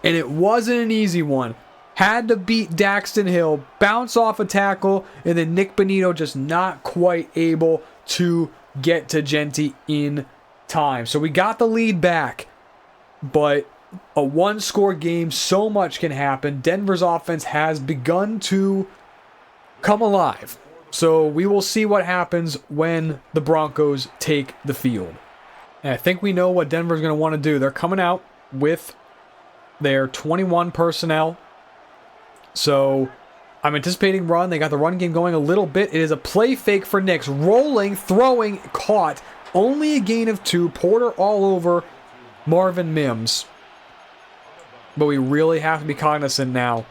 And it wasn't an easy one. Had to beat Daxton Hill, bounce off a tackle, and then Nick Bonito just not quite able to get to Genty in time. So we got the lead back, but a one-score game, so much can happen. Denver's offense has begun to come alive. So we will see what happens when the Broncos take the field. And I think we know what Denver's going to want to do. They're coming out with their 21 personnel. So I'm anticipating run. They got the run game going a little bit. It is a play fake for Nix. Rolling, throwing, caught. Only a gain of 2. Porter all over Marvin Mims. But we really have to be cognizant now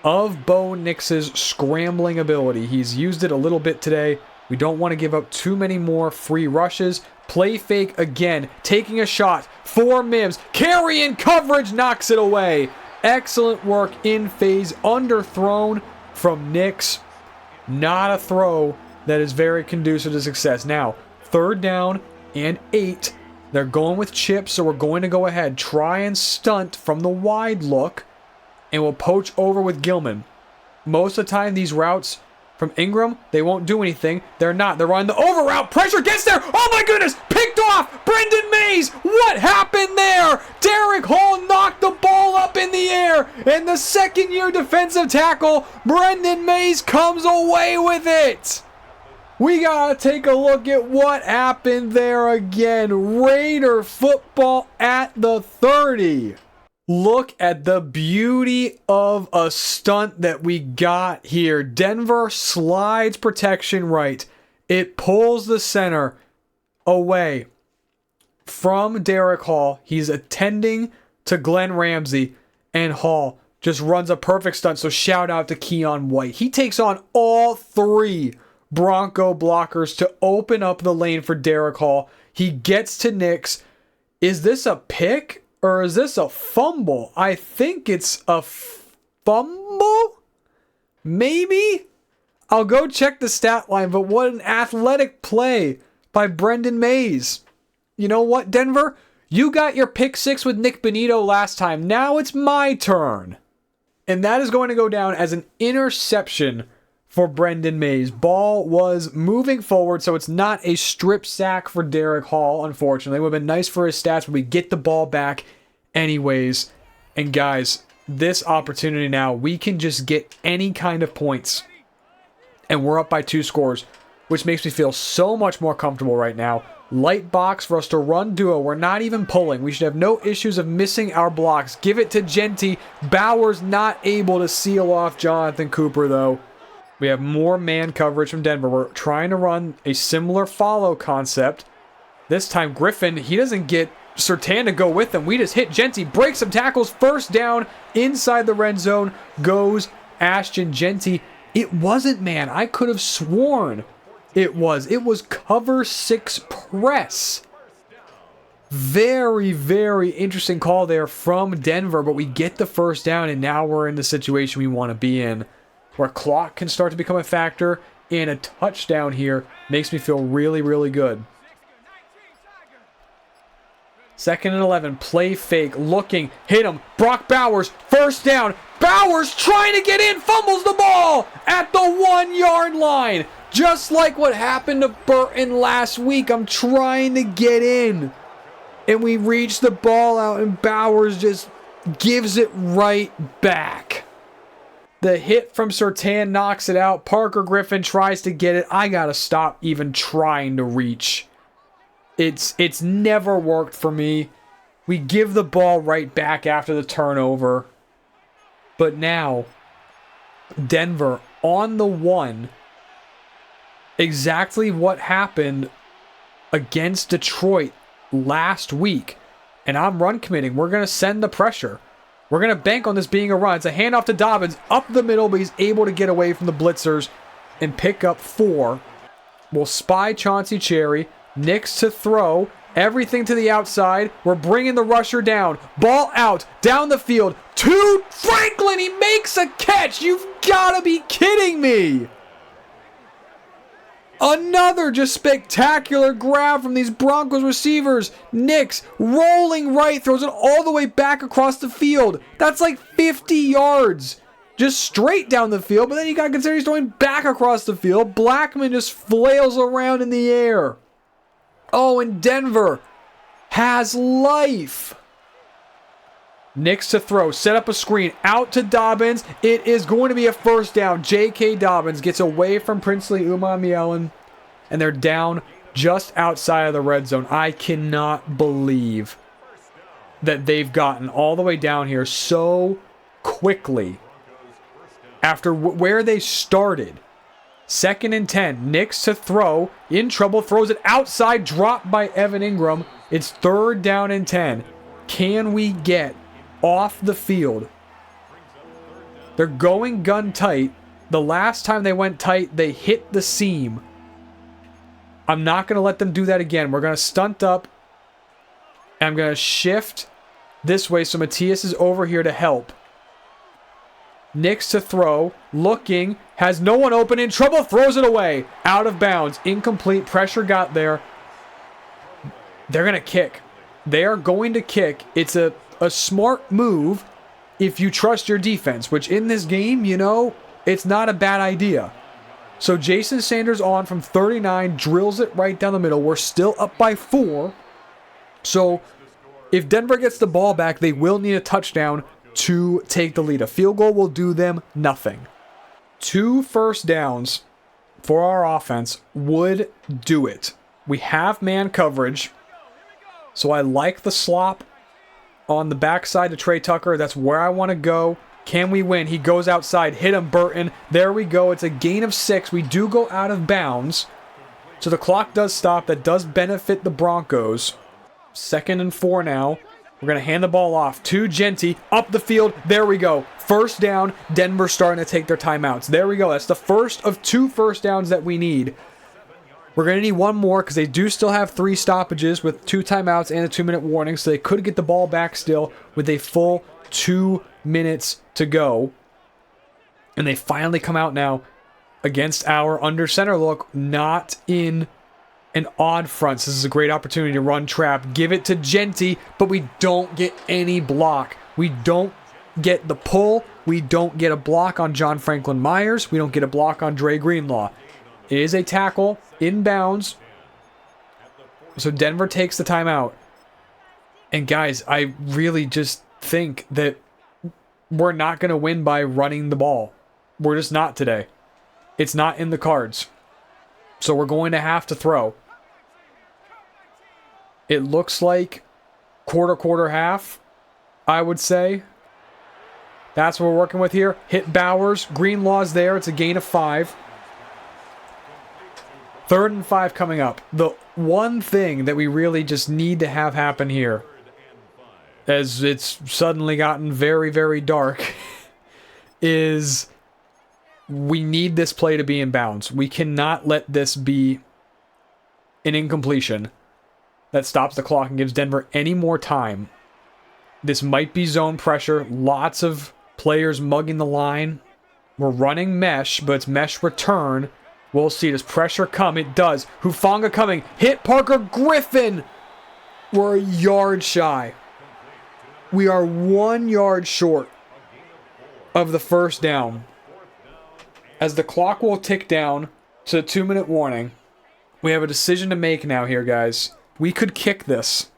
of Bo Nix's scrambling ability. He's used it a little bit today. We don't want to give up too many more free rushes. Play fake again. Taking a shot for Mims. Carrying coverage, knocks it away. Excellent work in phase. Underthrown from Nix. Not a throw that is very conducive to success. Now, 3rd down and 8. They're going with chips, so we're going to go ahead. Try and stunt from the wide look. And we'll poach over with Gilman. Most of the time, these routes from Ingram, they won't do anything. They're not. They're running the over route. Pressure gets there. Oh my goodness. Picked off. Brendan Mays. What happened there? Derek Hall knocked the ball up in the air. And the second-year defensive tackle, Brendan Mays, comes away with it. We gotta take a look at what happened there again. Raider football at the 30. Look at the beauty of a stunt that we got here. Denver slides protection right. It pulls the center away from Derek Hall. He's attending to Glenn Ramsey, and Hall just runs a perfect stunt. So shout out to Keon White. He takes on all 3 Bronco blockers to open up the lane for Derek Hall. He gets to Nix. Is this a pick? Or is this a fumble? I think it's a fumble? Maybe? I'll go check the stat line, but what an athletic play by Brendan Mays. You know what, Denver? You got your pick 6 with Nick Bonito last time. Now it's my turn. And that is going to go down as an interception for Brendan Mays. Ball was moving forward, so it's not a strip sack for Derek Hall, unfortunately. It would have been nice for his stats, but we get the ball back anyways. And guys, this opportunity now, we can just get any kind of points. And we're up by 2 scores, which makes me feel so much more comfortable right now. Light box for us to run duo. We're not even pulling. We should have no issues of missing our blocks. Give it to Genty. Bowers not able to seal off Jonathan Cooper, though. We have more man coverage from Denver. We're trying to run a similar follow concept. This time, Griffin, he doesn't get Surtain to go with him. We just hit Genty, breaks some tackles, 1st down, inside the red zone goes Ashton Genty. It wasn't man. I could have sworn it was. It was cover 6 press. Very, very interesting call there from Denver, but we get the 1st down, and now we're in the situation we want to be in, where clock can start to become a factor, and a touchdown here makes me feel really, really good. 2nd and 11, play fake, looking, hit him, Brock Bowers, 1st down, Bowers trying to get in, fumbles the ball at the 1-yard line. Just like what happened to Burton last week, I'm trying to get in. And we reach the ball out, and Bowers just gives it right back. The hit from Surtain knocks it out. Parker Griffin tries to get it. I gotta stop even trying to reach. It's never worked for me. We give the ball right back after the turnover. But now, Denver on the 1. Exactly what happened against Detroit last week. And I'm run committing. We're going to send the pressure. We're going to bank on this being a run. It's a handoff to Dobbins up the middle, but he's able to get away from the blitzers and pick up 4. We'll spy Chauncey Cherry. Nix to throw. Everything to the outside. We're bringing the rusher down. Ball out. Down the field. To Franklin. He makes a catch. You've got to be kidding me. Another just spectacular grab from these Broncos receivers. Nix rolling right, throws it all the way back across the field. That's like 50 yards. Just straight down the field, but then you got to consider he's throwing back across the field. Blackman just flails around in the air. Oh, and Denver has life. Nix to throw, set up a screen, out to Dobbins. It is going to be a first down. J.K. Dobbins gets away from Princely Umanmielen, and they're down just outside of the red zone. I cannot believe that they've gotten all the way down here so quickly after where they started. 2nd and 10. Nix to throw, in trouble, throws it outside, dropped by Evan Ingram. It's 3rd down and 10. Can we get off the field? They're going gun tight. The last time they went tight, they hit the seam. I'm not going to let them do that again. We're going to stunt up. And I'm going to shift this way so Matthias is over here to help. Nix to throw, looking, has no one open, in trouble, throws it away. Out of bounds, incomplete, pressure got there. They're going to kick. They are going to kick. It's a smart move if you trust your defense, which in this game, you know, it's not a bad idea. So Jason Sanders on from 39, drills it right down the middle. We're still up by 4. So if Denver gets the ball back, they will need a touchdown to take the lead. A field goal will do them nothing. 2 first downs for our offense would do it. We have man coverage, so I like the slop on the backside to Trey Tucker. That's where I want to go. Can we win? He goes outside. Hit him, Burton. There we go. It's a gain of 6. We do go out of bounds, so the clock does stop. That does benefit the Broncos. 2nd and 4 now. We're going to hand the ball off to Genty. Up the field. There we go. First down. Denver starting to take their timeouts. There we go. That's the first of 2 first downs that we need. We're going to need one more because they do still have 3 stoppages with 2 timeouts and a 2-minute warning. So they could get the ball back still with a full 2 minutes to go. And they finally come out now against our under center look, not in an odd front. So this is a great opportunity to run trap. Give it to Genty, but we don't get any block. We don't get the pull. We don't get a block on John Franklin Myers. We don't get a block on Dre Greenlaw. It is a tackle inbounds. So Denver takes the timeout. And guys, I really just think that we're not going to win by running the ball. We're just not today. It's not in the cards. So we're going to have to throw. It looks like quarter, half, I would say. That's what we're working with here. Hit Bowers. Greenlaw's there. It's a gain of 5. 3rd and 5 coming up. The one thing that we really just need to have happen here, as it's suddenly gotten very, very dark, is we need this play to be in bounds. We cannot let this be an incompletion that stops the clock and gives Denver any more time. This might be zone pressure. Lots of players mugging the line. We're running mesh, but it's mesh return. We'll see. Does pressure come? It does. Hufanga coming. Hit Parker Griffin. We're a yard shy. We are 1 yard short of the first down. As the clock will tick down to the 2-minute warning, we have a decision to make now here, guys. We could kick this.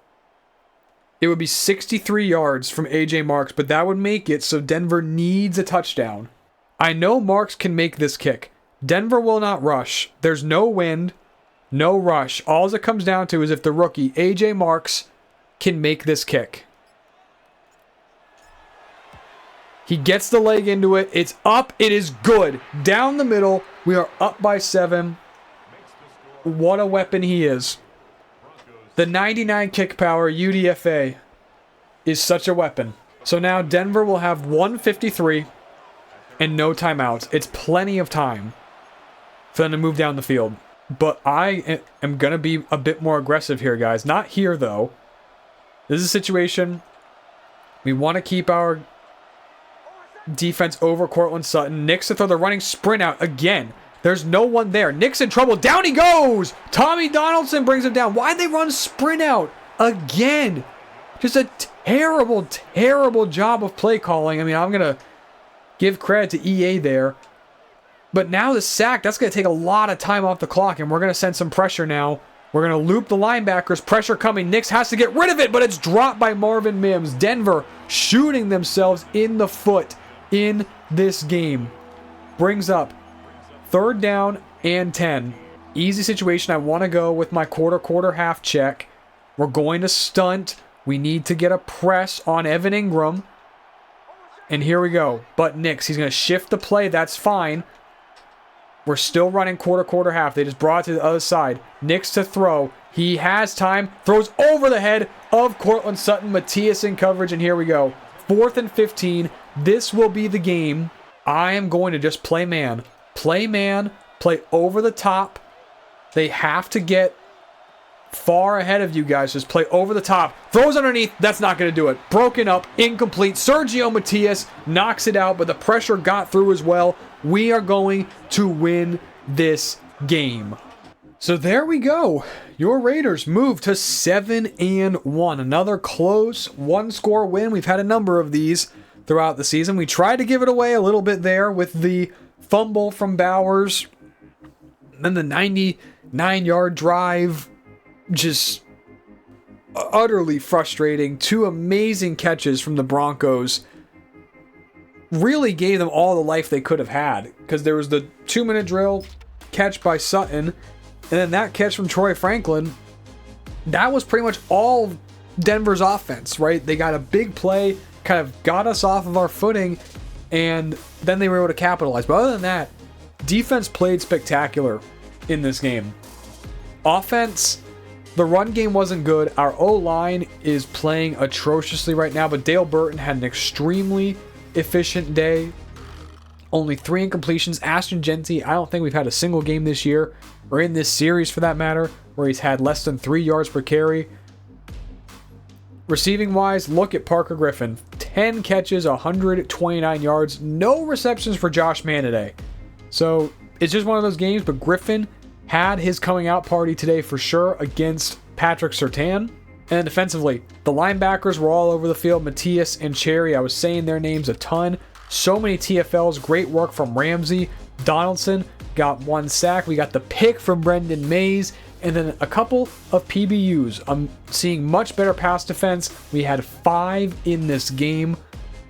It would be 63 yards from A.J. Marks, but that would make it so Denver needs a touchdown. I know Marks can make this kick. Denver will not rush. There's no wind, no rush. All it comes down to is if the rookie, A.J. Marks, can make this kick. He gets the leg into it. It's up. It is good. Down the middle. We are up by 7. What a weapon he is. The 99 kick power UDFA is such a weapon. So now Denver will have 1:53 and no timeouts. It's plenty of time for them to move down the field. But I am going to be a bit more aggressive here, guys. Not here, though. This is a situation we want to keep our defense over Cortland Sutton. Nix to throw the running sprint out again. There's no one there. Nick's in trouble. Down he goes. Tommy Donaldson brings him down. Why'd they run sprint out again? Just a terrible, terrible job of play calling. I mean, I'm going to give credit to EA there. But now the sack, that's going to take a lot of time off the clock, and we're going to send some pressure now. We're going to loop the linebackers. Pressure coming. Nix has to get rid of it, but it's dropped by Marvin Mims. Denver shooting themselves in the foot in this game. Brings up 3rd down and 10. Easy situation. I want to go with my quarter half check. We're going to stunt. We need to get a press on Evan Ingram. And here we go. But Nix, he's going to shift the play. That's fine. We're still running quarter half. They just brought it to the other side. Nix to throw. He has time. Throws over the head of Cortland Sutton. Matthias in coverage, and here we go. 4th and 15. This will be the game. I am going to just play man. Play man. Play over the top. They have to get far ahead of you guys. Just play over the top. Throws underneath. That's not going to do it. Broken up. Incomplete. Sergio Matthias knocks it out, but the pressure got through as well. We are going to win this game. So there we go. Your Raiders move to 7-1. Another close 1-score win. We've had a number of these throughout the season. We tried to give it away a little bit there with the fumble from Bowers. Then the 99-yard drive. Just utterly frustrating. 2 amazing catches from the Broncos. Really gave them all the life they could have had. Because there was the 2-minute drill catch by Sutton. And then that catch from Troy Franklin. That was pretty much all Denver's offense, right? They got a big play. Kind of got us off of our footing. And then they were able to capitalize. But other than that, defense played spectacular in this game. Offense, the run game wasn't good. Our O-line is playing atrociously right now. But Dale Burton had an extremely efficient day. Only 3 incompletions. Ashton Jeanty, I don't think we've had a single game this year, or in this series for that matter, where he's had less than 3 yards per carry. Receiving wise, look at Parker Griffin. 10 catches, 129 yards. No receptions for Josh Mann today. So it's just one of those games, but Griffin had his coming out party today for sure against Patrick Surtain. And defensively, the linebackers were all over the field. Matthias and Cherry, I was saying their names a ton. So many TFLs. Great work from Ramsey. Donaldson got 1 sack. We got the pick from Brendan Mays. And then a couple of PBUs. I'm seeing much better pass defense. We had 5 in this game.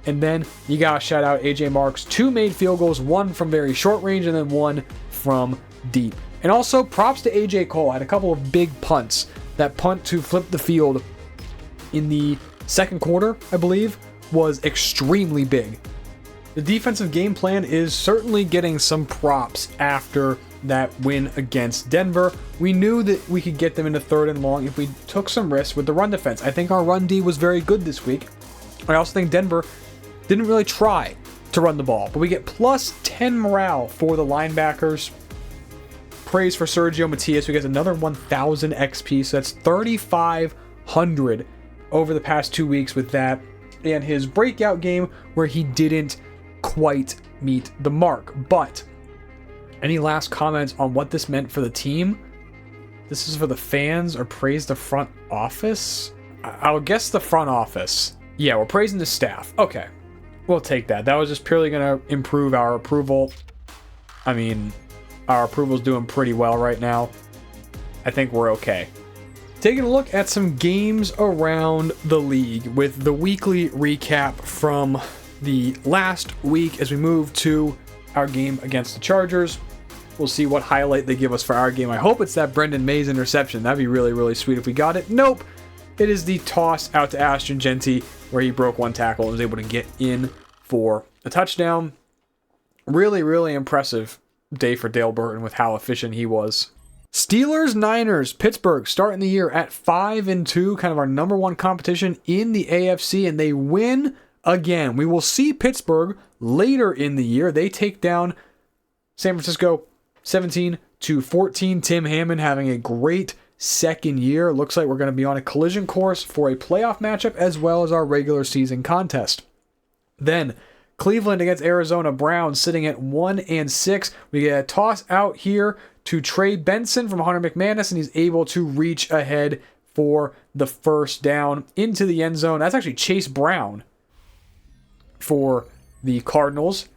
And then you got to shout out AJ Marks. 2 made field goals. 1 from very short range and then 1 from deep. And also props to AJ Cole. Had a couple of big punts. That punt to flip the field in the second quarter, I believe, was extremely big. The defensive game plan is certainly getting some props after that win against Denver. We knew that we could get them into 3rd and long if we took some risks with the run defense. I think our run D was very good this week. I also think Denver didn't really try to run the ball, but we get plus 10 morale for the linebackers. Praise for Sergio Matthias, who gets another 1,000 XP, so that's 3,500 over the past 2 weeks with that. And his breakout game where he didn't quite meet the mark. But any last comments on what this meant for the team? This is for the fans, or praise the front office? I'll guess the front office. Yeah, we're praising the staff. Okay, we'll take that. That was just purely going to improve our approval. I mean, our approval's doing pretty well right now. I think we're okay. Taking a look at some games around the league with the weekly recap from the last week as we move to our game against the Chargers. We'll see what highlight they give us for our game. I hope it's that Brendan Mays interception. That'd be really, really sweet if we got it. Nope. It is the toss out to Ashton Jeanty where he broke 1 tackle and was able to get in for a touchdown. Really, really impressive day for Dale Burton with how efficient he was. Steelers, Niners, Pittsburgh starting the year at 5-2, kind of our number 1 competition in the AFC, and they win again. We will see Pittsburgh later in the year. They take down San Francisco 17-14. Tim Hammond having a great second year. Looks like we're going to be on a collision course for a playoff matchup as well as our regular season contest. Then Cleveland against Arizona. Browns sitting at 1-6. We get a toss out here to Trey Benson from Hunter McManus, and he's able to reach ahead for the first down into the end zone. That's actually Chase Brown for the Cardinals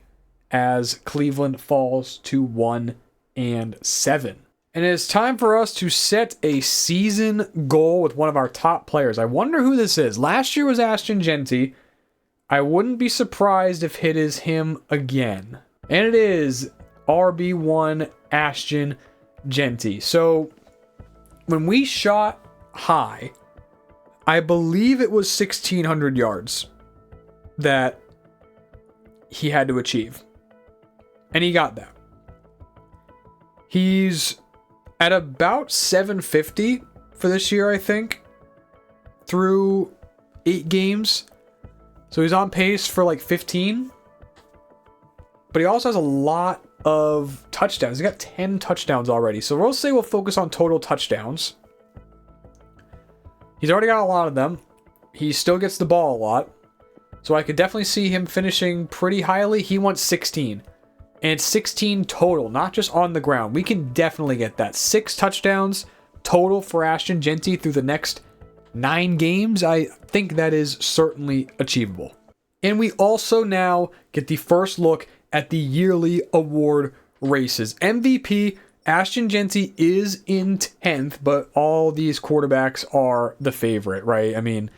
as Cleveland falls to 1-7. And it's time for us to set a season goal with one of our top players. I wonder who this is. Last year was Ashton Jeanty. I wouldn't be surprised if it is him again. And it is RB1 Ashton Jeanty. So when we shot high, I believe it was 1,600 yards that he had to achieve. And he got that. He's at about 750 for this year, I think, through 8 games. So he's on pace for like 15. But he also has a lot of touchdowns. He's got 10 touchdowns already. So we'll say we'll focus on total touchdowns. He's already got a lot of them. He still gets the ball a lot. So I could definitely see him finishing pretty highly. He wants 16. And it's 16 total, not just on the ground. We can definitely get that. 6 touchdowns total for Ashton Jeanty through the next 9 games. I think that is certainly achievable. And we also now get the first look at the yearly award races. MVP, Ashton Jeanty is in 10th, but all these quarterbacks are the favorite, right? I mean,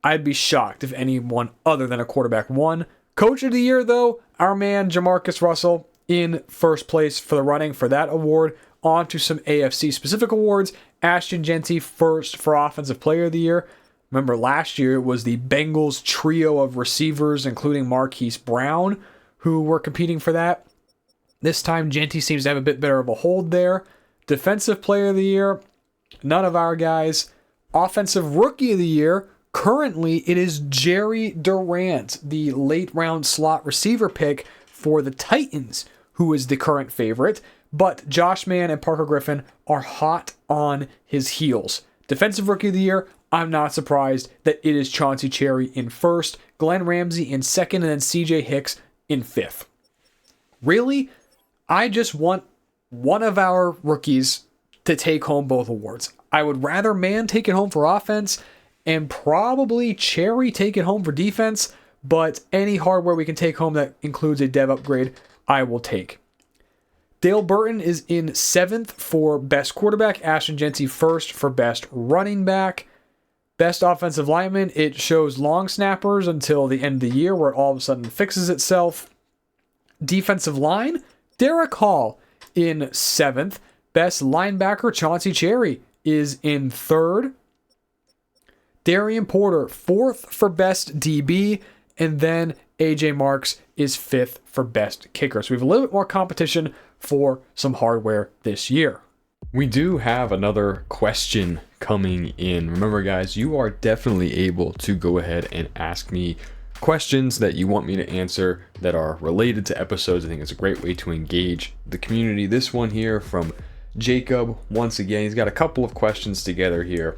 I'd be shocked if anyone other than a quarterback won. Coach of the year, though, our man Jamarcus Russell in first place for the running for that award. On to some AFC specific awards. Ashton Jeanty first for Offensive Player of the Year. Remember last year it was the Bengals trio of receivers, including Marquise Brown, who were competing for that. This time Jeanty seems to have a bit better of a hold there. Defensive Player of the Year, none of our guys. Offensive Rookie of the Year, currently it is Jerry Durant, the late round slot receiver pick for the Titans, who is the current favorite. But Josh Mann and Parker Griffin are hot on his heels. Defensive Rookie of the Year, I'm not surprised that it is Chauncey Cherry in first, Glenn Ramsey in second, and then CJ Hicks in 5th. Really, I just want one of our rookies to take home both awards. I would rather Mann take it home for offense and probably Cherry take it home for defense, but any hardware we can take home that includes a dev upgrade, I will take. Dale Burton is in 7th for best quarterback, Ashton Jeanty first for best running back. Best offensive lineman, it shows long snappers until the end of the year where it all of a sudden fixes itself. Defensive line, Derek Hall in 7th. Best linebacker, Chauncey Cherry is in 3rd. Darian Porter, 4th for best DB. And then AJ Marks is 5th for best kicker. So we have a little bit more competition for some hardware this year. We do have another question coming in. Remember, guys, you are definitely able to go ahead and ask me questions that you want me to answer that are related to episodes. I think it's a great way to engage the community. This one here from Jacob, once again, he's got a couple of questions together here.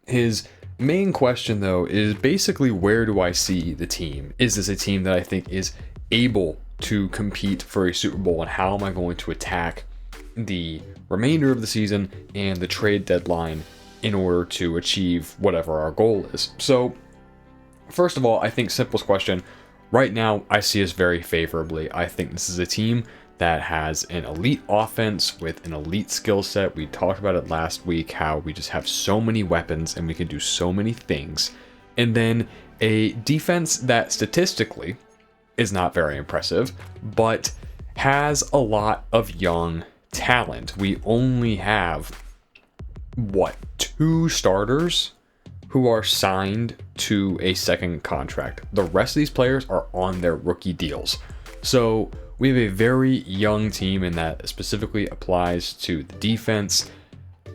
His main question, though, is basically where do I see the team? Is this a team that I think is able to compete for a Super Bowl, and how am I going to attack the remainder of the season and the trade deadline in order to achieve whatever our goal is? So first of all, I think simplest question, right now I see us very favorably. I think this is a team that has an elite offense with an elite skill set. We talked about it last week, how we just have so many weapons and we can do so many things. And then a defense that statistically is not very impressive, but has a lot of young talent. We only have, 2 starters who are signed to a second contract. The rest of these players are on their rookie deals. So we have a very young team, and that specifically applies to the defense.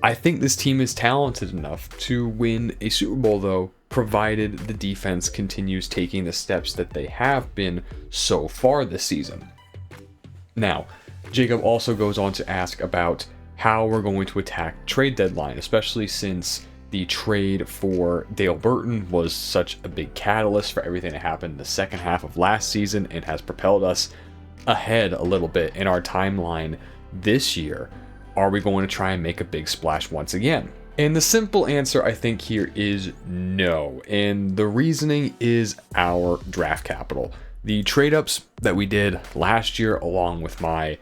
I think this team is talented enough to win a Super Bowl, though, provided the defense continues taking the steps that they have been so far this season. Now, Jacob also goes on to ask about how we're going to attack trade deadline, especially since the trade for Dale Burton was such a big catalyst for everything that happened in the second half of last season and has propelled us ahead a little bit in our timeline this year. Are we going to try and make a big splash once again? And the simple answer, I think, here is no. And the reasoning is our draft capital. The trade-ups that we did last year, along with my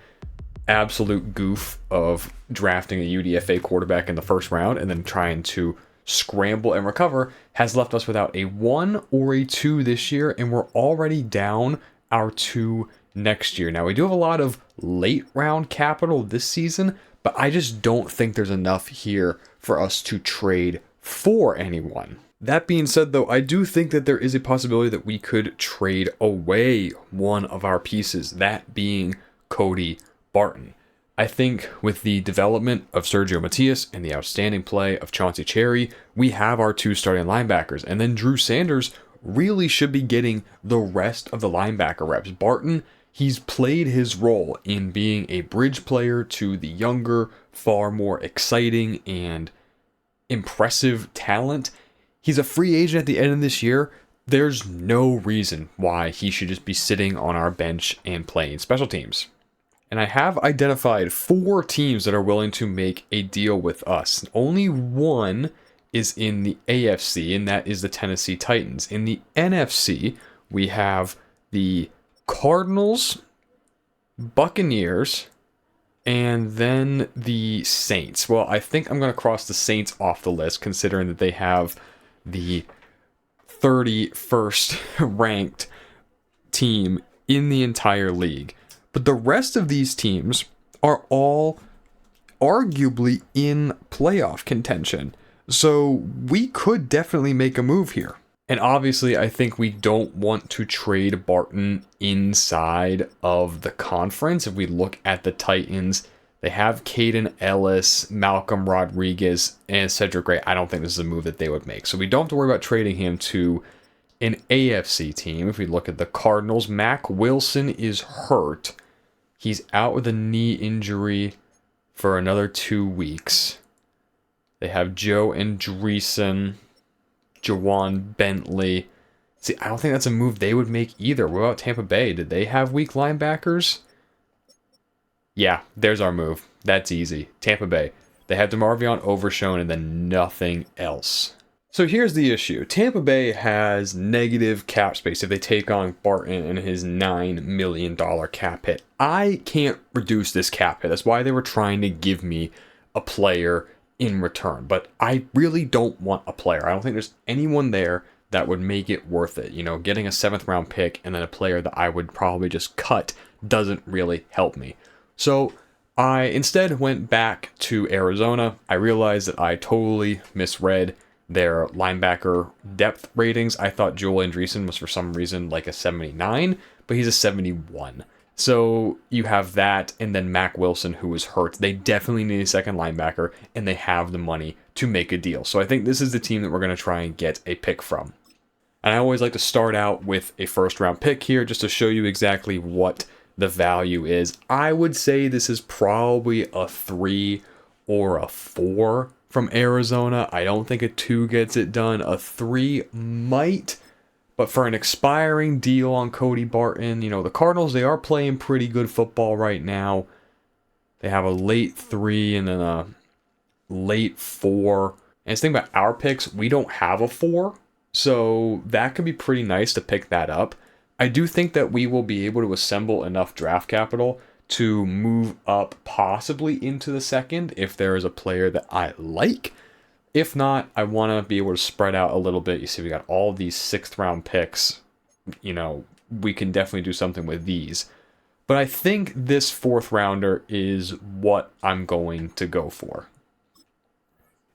absolute goof of drafting a UDFA quarterback in the first round and then trying to scramble and recover, has left us without a 1 or a 2 this year, and we're already down our 2 next year. Now, we do have a lot of late round capital this season, but I just don't think there's enough here for us to trade for anyone. That being said, though, I do think that there is a possibility that we could trade away one of our pieces, that being Cody Barton. I think with the development of Sergio Matias and the outstanding play of Chauncey Cherry, we have our 2 starting linebackers, and then Drew Sanders really should be getting the rest of the linebacker reps. Barton, he's played his role in being a bridge player to the younger, far more exciting and impressive talent. He's a free agent at the end of this year. There's no reason why he should just be sitting on our bench and playing special teams. And I have identified 4 teams that are willing to make a deal with us. Only one is in the AFC, and that is the Tennessee Titans. In the NFC, we have the Cardinals, Buccaneers, and then the Saints. Well, I think I'm going to cross the Saints off the list, considering that they have the 31st ranked team in the entire league. But the rest of these teams are all arguably in playoff contention. So we could definitely make a move here. And obviously, I think we don't want to trade Barton inside of the conference. If we look at the Titans, they have Caden Ellis, Malcolm Rodriguez, and Cedric Gray. I don't think this is a move that they would make. So we don't have to worry about trading him to an AFC team. If we look at the Cardinals, Mac Wilson is hurt. He's out with a knee injury for another 2 weeks. They have Joe Andreessen, Jawan Bentley. See, I don't think that's a move they would make either. What about Tampa Bay? Did they have weak linebackers? Yeah, there's our move. That's easy. Tampa Bay. They have DeMarvion Overshown and then nothing else. So here's the issue. Tampa Bay has negative cap space if they take on Barton and his $9 million cap hit. I can't reduce this cap hit. That's why they were trying to give me a player in return. But I really don't want a player. I don't think there's anyone there that would make it worth it. You know, getting a 7th round pick and then a player that I would probably just cut doesn't really help me. So I instead went back to Arizona. I realized that I totally misread their linebacker depth ratings. I thought Joel Andreessen was for some reason like a 79, but he's a 71. So you have that, and then Mac Wilson, who is hurt. They definitely need a second linebacker, and they have the money to make a deal. So I think this is the team that we're going to try and get a pick from. And I always like to start out with a 1st round pick here just to show you exactly what the value is. I would say this is probably a 3 or a 4 from Arizona. I don't think a 2 gets it done. A 3 might, but for an expiring deal on Cody Barton, you know, the Cardinals, they are playing pretty good football right now. They have a late 3 and then a late 4. And the thing about our picks, we don't have a 4, so that could be pretty nice to pick that up. I do think that we will be able to assemble enough draft capital to move up possibly into the 2nd if there is a player that I like. If not, I want to be able to spread out a little bit. You see, we got all these 6th round picks. You know, we can definitely do something with these. But I think this 4th rounder is what I'm going to go for.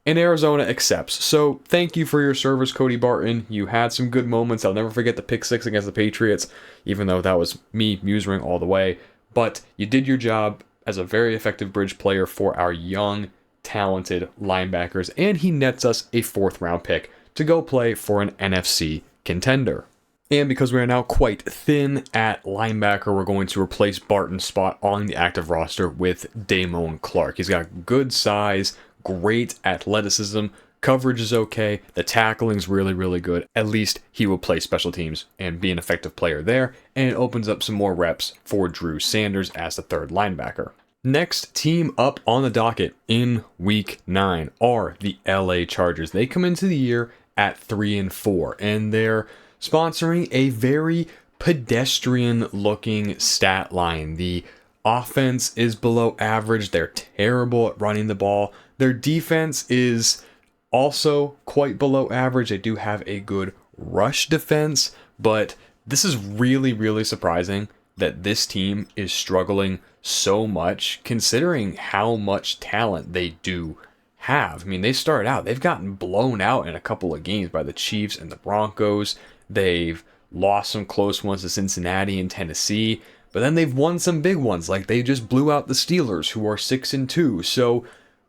And Arizona accepts. So thank you for your service, Cody Barton. You had some good moments. I'll never forget the pick 6 against the Patriots, even though that was me musering all the way. But you did your job as a very effective bridge player for our young, talented linebackers. And he nets us a 4th round pick to go play for an NFC contender. And because we are now quite thin at linebacker, we're going to replace Barton's spot on the active roster with Damone Clark. He's got good size, great athleticism, Coverage is okay. The tackling's really, really good. At least he will play special teams and be an effective player there, and it opens up some more reps for Drew Sanders as the third linebacker. Next team up on the docket in week 9 are the LA Chargers. They come into the year at 3-4, and they're sponsoring a very pedestrian looking stat line. The offense is below average. They're terrible at running the ball. Their defense is also quite below average. They do have a good rush defense, but this is really, really surprising that this team is struggling so much considering how much talent they do have. I mean, they started out, they've gotten blown out in a couple of games by the Chiefs and the Broncos. They've lost some close ones to Cincinnati and Tennessee, but then they've won some big ones, like they just blew out the Steelers, who are 6-2. So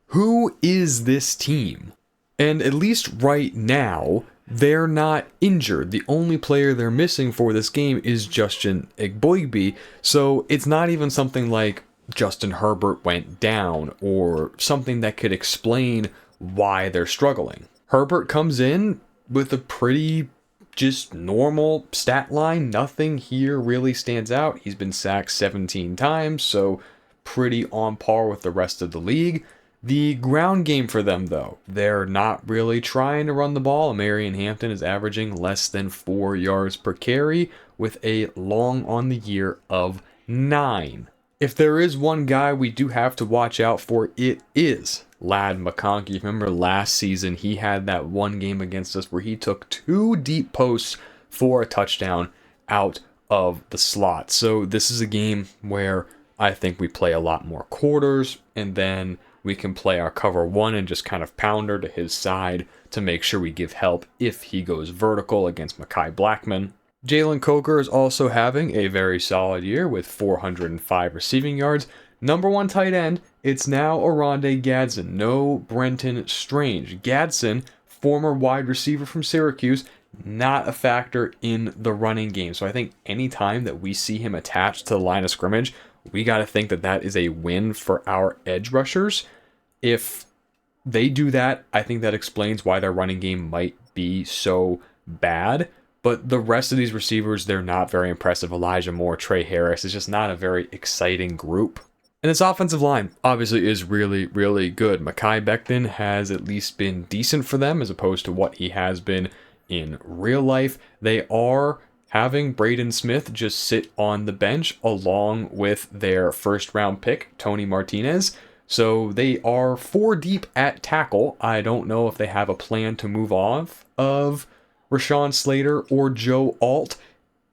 who is this team? And at least right now, they're not injured. The only player they're missing for this game is Justin Egboigbe. So it's not even something like Justin Herbert went down or something that could explain why they're struggling. Herbert comes in with a pretty just normal stat line. Nothing here really stands out. He's been sacked 17 times, so pretty on par with the rest of the league. The ground game for them, though, they're not really trying to run the ball. Marion Hampton is averaging less than 4 yards per carry with a long on the year of 9. If there is one guy we do have to watch out for, it is Ladd McConkey. Remember last season, he had that one game against us where he took 2 deep posts for a touchdown out of the slot. So this is a game where I think we play a lot more quarters, and then we can play our cover 1 and just kind of pounder to his side to make sure we give help if he goes vertical against Mekhi Blackmon. Jalen Coker is also having a very solid year with 405 receiving yards. Number 1 tight end, it's now Oronde Gadsden, no Brenton Strange. Gadsden, former wide receiver from Syracuse, not a factor in the running game. So I think anytime that we see him attached to the line of scrimmage, we got to think that that is a win for our edge rushers. If they do that, I think that explains why their running game might be so bad. But the rest of these receivers, they're not very impressive. Elijah Moore, Trey Harris is just not a very exciting group. And this offensive line obviously is really, really good. Mekhi Becton has at least been decent for them as opposed to what he has been in real life. They are having Braden Smith just sit on the bench along with their first round pick, Tony Martinez. So they are 4 deep at tackle. I don't know if they have a plan to move off of Rashawn Slater or Joe Alt.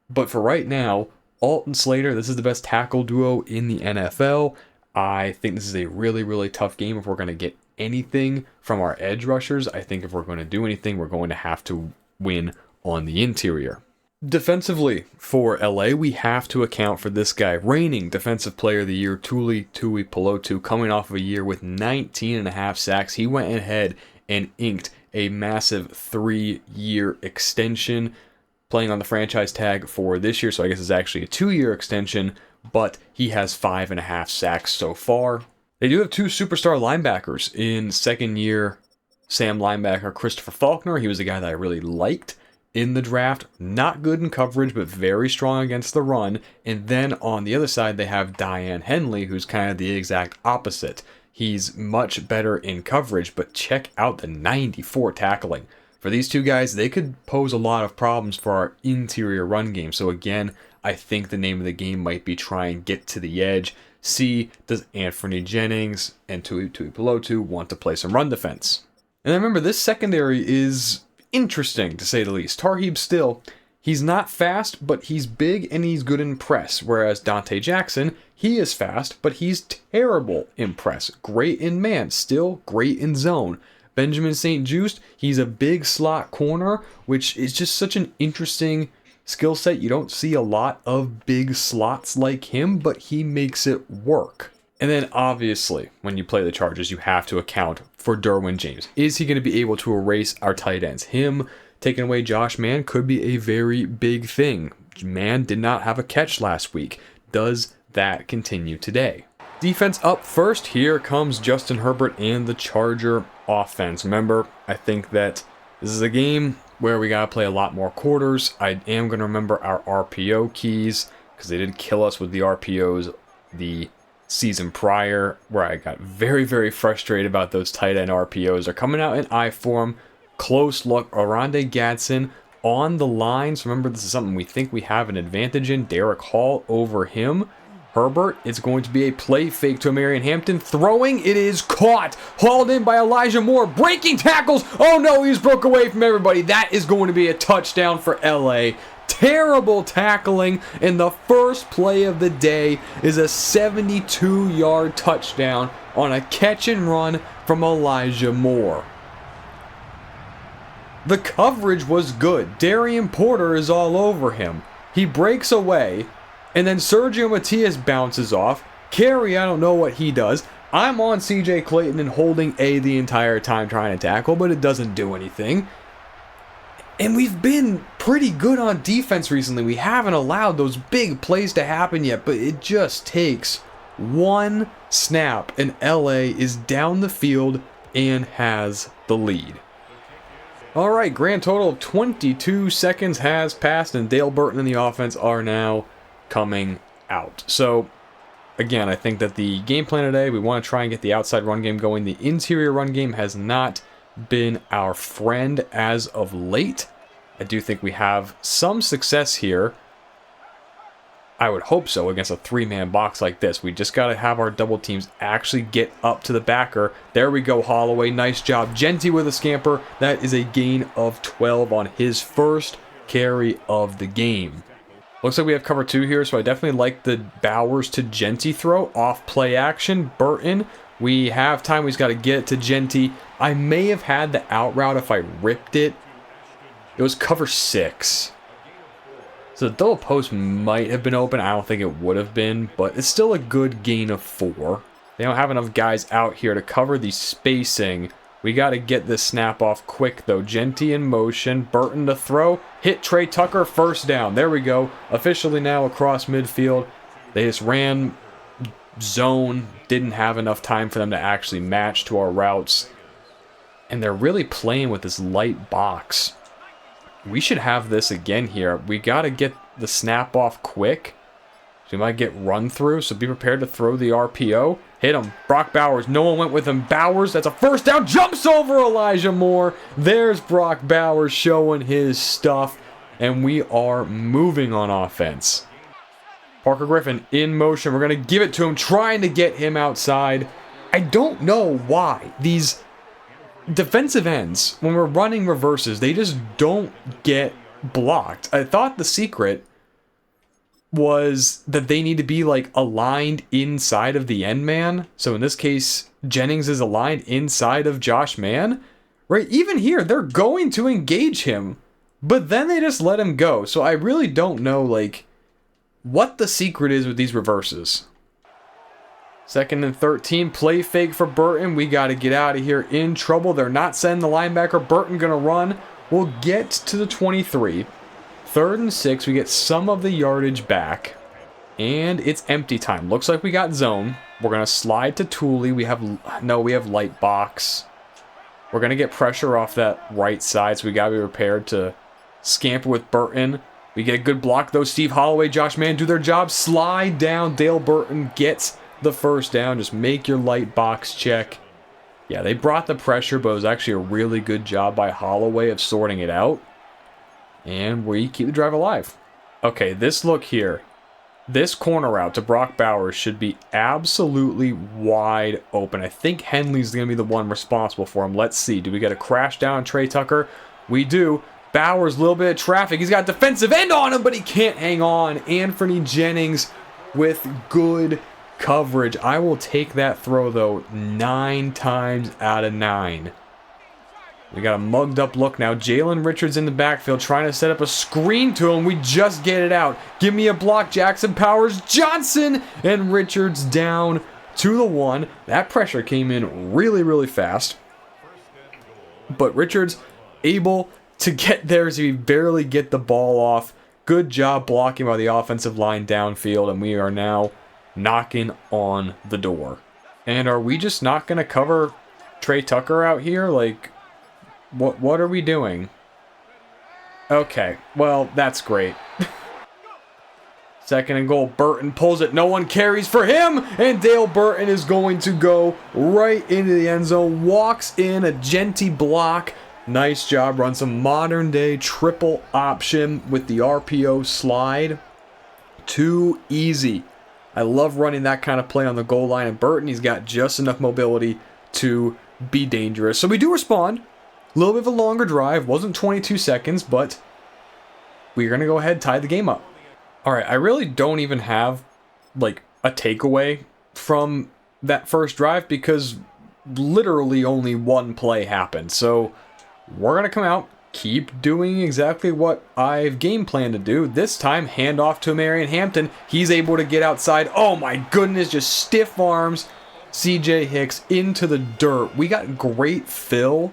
But for right now, Alt and Slater, this is the best tackle duo in the NFL. I think this is a really, really tough game if we're going to get anything from our edge rushers. I think if we're going to do anything, we're going to have to win on the interior. Defensively, for LA, we have to account for this guy, reigning Defensive Player of the Year, Tuli Tuipulotu, coming off of a year with 19.5 sacks. He went ahead and inked a massive 3-year extension, playing on the franchise tag for this year, so I guess it's actually a 2-year extension, but he has 5.5 sacks so far. They do have 2 superstar linebackers in second-year Sam linebacker Christopher Faulkner. He was a guy that I really liked in the draft. Not good in coverage, but very strong against the run. And then on the other side, they have Diane Henley, who's kind of the exact opposite. He's much better in coverage, but check out the 94 tackling. For these 2 guys, they could pose a lot of problems for our interior run game. So again, I think the name of the game might be try and get to the edge. See, does Anthony Jennings and Tuipulotu want to play some run defense? And then remember, this secondary is interesting, to say the least. Tarheeb Still, he's not fast, but he's big and he's good in press. Whereas Dante Jackson, he is fast, but he's terrible in press. Great in man, still great in zone. Benjamin St. Juste, he's a big slot corner, which is just such an interesting skill set. You don't see a lot of big slots like him, but he makes it work. And then obviously, when you play the Chargers, you have to account for Derwin James. Is he going to be able to erase our tight ends? Him taking away Josh Mann could be a very big thing. Mann did not have a catch last week. Does that continue today? Defense up first. Here comes Justin Herbert and the Charger offense. Remember, I think that this is a game where we got to play a lot more quarters. I am going to remember our RPO keys because they did kill us with the RPOs the season prior, where I got very, very frustrated about those tight end RPOs. They're coming out in I form. Close look. Oronde Gadsden on the lines. Remember, this is something we think we have an advantage in. Derek Hall over him. Herbert, it's going to be a play fake to Marion Hampton. Throwing, it is caught. Hauled in by Elijah Moore. Breaking tackles. Oh no, he's broke away from everybody. That is going to be a touchdown for LA. Terrible tackling, and the first play of the day is a 72-yard touchdown on a catch and run from Elijah Moore. The coverage was good. Darian Porter is all over him. He breaks away, and then Sergio Matias bounces off. Carey, I don't know what he does. I'm on CJ Clayton and holding A the entire time trying to tackle, but it doesn't do anything. And we've been pretty good on defense recently. We haven't allowed those big plays to happen yet, but it just takes one snap and LA is down the field and has the lead. All right, grand total of 22 seconds has passed, and Dale Burton and the offense are now coming out. So, again, I think that the game plan today, we want to try and get the outside run game going. The interior run game has not been our friend as of late. I do think we have some success here. I would hope so against a three-man box like this. We just got to have our double teams actually get up to the backer. There we go, Holloway. Nice job. Genty with a scamper. That is a gain of 12 on his first carry of the game. Looks like we have cover 2 here, so I definitely like the Bowers to Genty throw. Off play action. Burton. We have time. We've got to get it to Genty. I may have had the out route if I ripped it. It was cover 6. So the double post might have been open. I don't think it would have been, but it's still a good gain of 4. They don't have enough guys out here to cover the spacing. We got to get this snap off quick, though. Genty in motion. Burton to throw. Hit Trey Tucker. First down. There we go. Officially now across midfield. They just ran zone. Didn't have enough time for them to actually match to our routes. And they're really playing with this light box. We should have this again here. We got to get the snap off quick. So we might get run through. So be prepared to throw the RPO. Hit him. Brock Bowers. No one went with him. Bowers, that's a first down. Jumps over Elijah Moore. There's Brock Bowers showing his stuff. And we are moving on offense. Parker Griffin in motion. We're going to give it to him. Trying to get him outside. I don't know why these defensive ends, when we're running reverses, they just don't get blocked. I thought the secret was that they need to be like aligned inside of the end man. So in this case, Jennings is aligned inside of Josh Mann, right? Even here, they're going to engage him, but then they just let him go. So I really don't know like what the secret is with these reverses. 2nd and 13, play fake for Burton. We got to get out of here in trouble. They're not sending the linebacker. Burton going to run. We'll get to the 23. 3rd and 6, we get some of the yardage back. And it's empty time. Looks like we got zone. We're going to slide to Tooley. We have light box. We're going to get pressure off that right side, so we got to be prepared to scamper with Burton. We get a good block, though. Steve Holloway, Josh Mann do their job. Slide down. Dale Burton gets the first down. Just make your light box check. Yeah, they brought the pressure, but it was actually a really good job by Holloway of sorting it out. And we keep the drive alive. Okay, this look here. This corner route to Brock Bowers should be absolutely wide open. I think Henley's going to be the one responsible for him. Let's see. Do we get a crash down on Trey Tucker? We do. Bowers, a little bit of traffic. He's got defensive end on him, but he can't hang on. Anthony Jennings with good coverage. I will take that throw, though, 9 times out of 9. We got a mugged up look now. Jalen Richards in the backfield trying to set up a screen to him. We just get it out. Give me a block, Jackson Powers Johnson, and Richards down to the 1. That pressure came in really, really fast. But Richards able to get there as he barely get the ball off. Good job blocking by the offensive line downfield, and we are now knocking on the door. And are we just not going to cover Trey Tucker out here? Like, what are we doing? Okay, well, that's great. Second and goal, Burton pulls it, no one carries for him, and Dale Burton is going to go right into the end zone, walks in a Genty block. Nice job, run some modern day triple option with the RPO slide. Too easy. I love running that kind of play on the goal line, and Burton, he's got just enough mobility to be dangerous. So we do respond. A little bit of a longer drive, wasn't 22 seconds, but we're going to go ahead and tie the game up. All right, I really don't even have like a takeaway from that first drive because literally only one play happened. So we're going to come out, keep doing exactly what I've game planned to do. This time, hand off to Marion Hampton. He's able to get outside. Oh my goodness, just stiff arms CJ Hicks into the dirt. We got great fill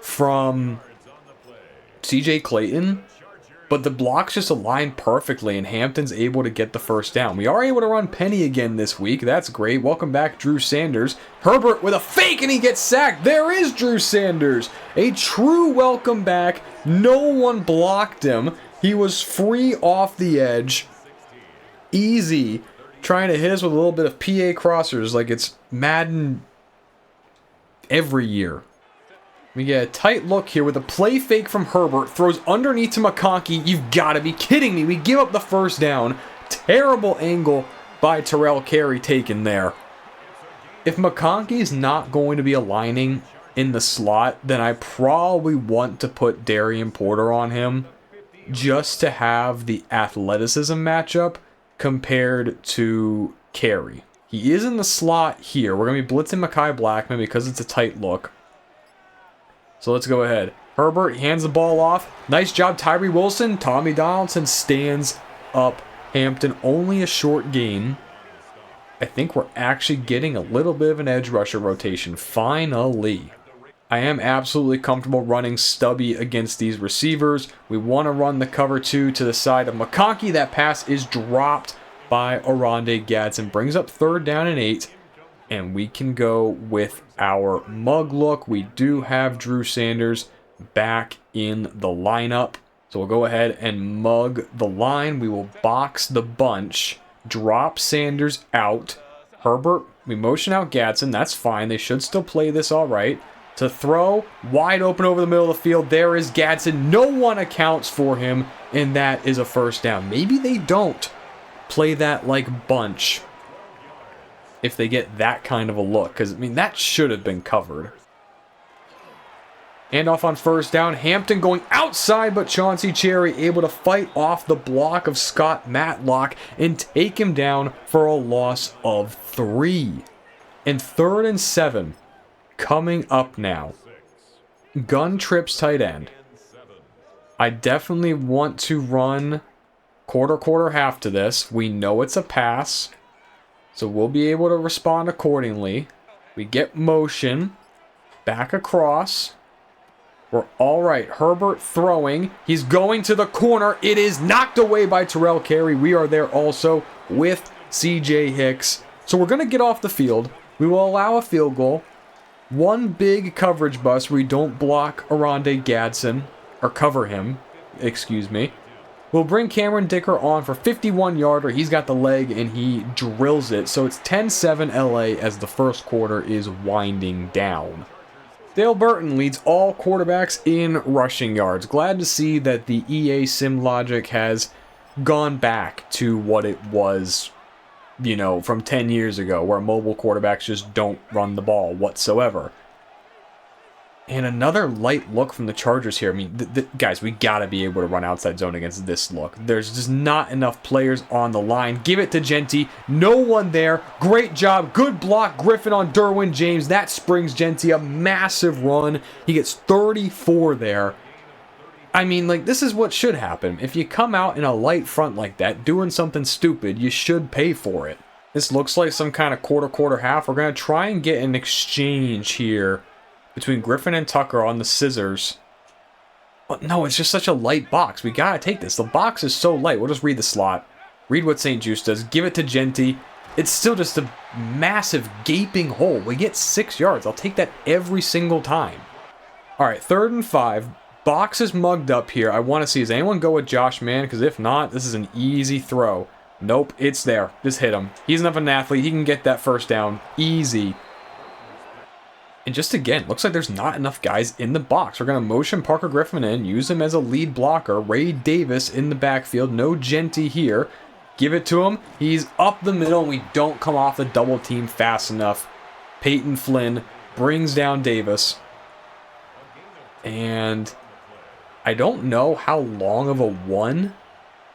from CJ Clayton, but the blocks just align perfectly, and Hampton's able to get the first down. We are able to run Penny again this week. That's great. Welcome back, Drew Sanders. Herbert with a fake, and he gets sacked. There is Drew Sanders. A true welcome back. No one blocked him. He was free off the edge. Easy. Trying to hit us with a little bit of PA crossers like it's Madden every year. We get a tight look here with a play fake from Herbert. Throws underneath to McConkey. You've got to be kidding me. We give up the first down. Terrible angle by Terrell Carey taken there. If McConkey's not going to be aligning in the slot, then I probably want to put Darian Porter on him just to have the athleticism matchup compared to Carey. He is in the slot here. We're going to be blitzing Mekhi Blackman because it's a tight look. So let's go ahead. Herbert hands the ball off. Nice job, Tyree Wilson. Tommy Donaldson stands up Hampton. Only a short gain. I think we're actually getting a little bit of an edge rusher rotation. Finally. I am absolutely comfortable running Stubby against these receivers. We want to run the cover 2 to the side of McConkey. That pass is dropped by Oronde Gadsden. Brings up 3rd down and 8. And we can go with our mug look. We do have Drew Sanders back in the lineup. So we'll go ahead and mug the line. We will box the bunch. Drop Sanders out. Herbert, we motion out Gadsden. That's fine. They should still play this all right. To throw, wide open over the middle of the field. There is Gadsden. No one accounts for him, and that is a first down. Maybe they don't play that like bunch if they get that kind of a look, because, I mean, that should have been covered. Handoff on first down. Hampton going outside, but Chauncey Cherry able to fight off the block of Scott Matlock and take him down for a loss of 3. And 3rd and 7 coming up now. Gun trips tight end. I definitely want to run quarter, half to this. We know it's a pass, so we'll be able to respond accordingly. We get motion. Back across. We're all right. Herbert throwing. He's going to the corner. It is knocked away by Terrell Carey. We are there also with CJ Hicks. So we're going to get off the field. We will allow a field goal. One big coverage bust where we don't block Oronde Gadsden, or cover him, excuse me. We'll bring Cameron Dicker on for 51-yarder. He's got the leg, and he drills it. So it's 10-7 LA as the first quarter is winding down. Dale Burton leads all quarterbacks in rushing yards. Glad to see that the EA sim logic has gone back to what it was, you know, from 10 years ago, where mobile quarterbacks just don't run the ball whatsoever. And another light look from the Chargers here. I mean, guys, we got to be able to run outside zone against this look. There's just not enough players on the line. Give it to Genty. No one there. Great job. Good block. Griffin on Derwin James. That springs Genty a massive run. He gets 34 there. I mean, like, this is what should happen. If you come out in a light front like that, doing something stupid, you should pay for it. This looks like some kind of quarter, half. We're going to try and get an exchange here between Griffin and Tucker on the scissors. But no, it's just such a light box. We got to take this. The box is so light. We'll just read the slot. Read what St. Juice does. Give it to Genty. it's still just a massive gaping hole. We get 6 yards. I'll take that every single time. All right, 3rd and 5. Box is mugged up here. I want to see, does anyone go with Josh Mann? Because if not, this is an easy throw. Nope, it's there. Just hit him. He's enough of an athlete. He can get that first down. Easy. And just again, looks like there's not enough guys in the box. We're going to motion Parker Griffin in, use him as a lead blocker. Ray Davis in the backfield. No Genty here. Give it to him. He's up the middle, and we don't come off the double team fast enough. Peyton Flynn brings down Davis. And I don't know how long of a one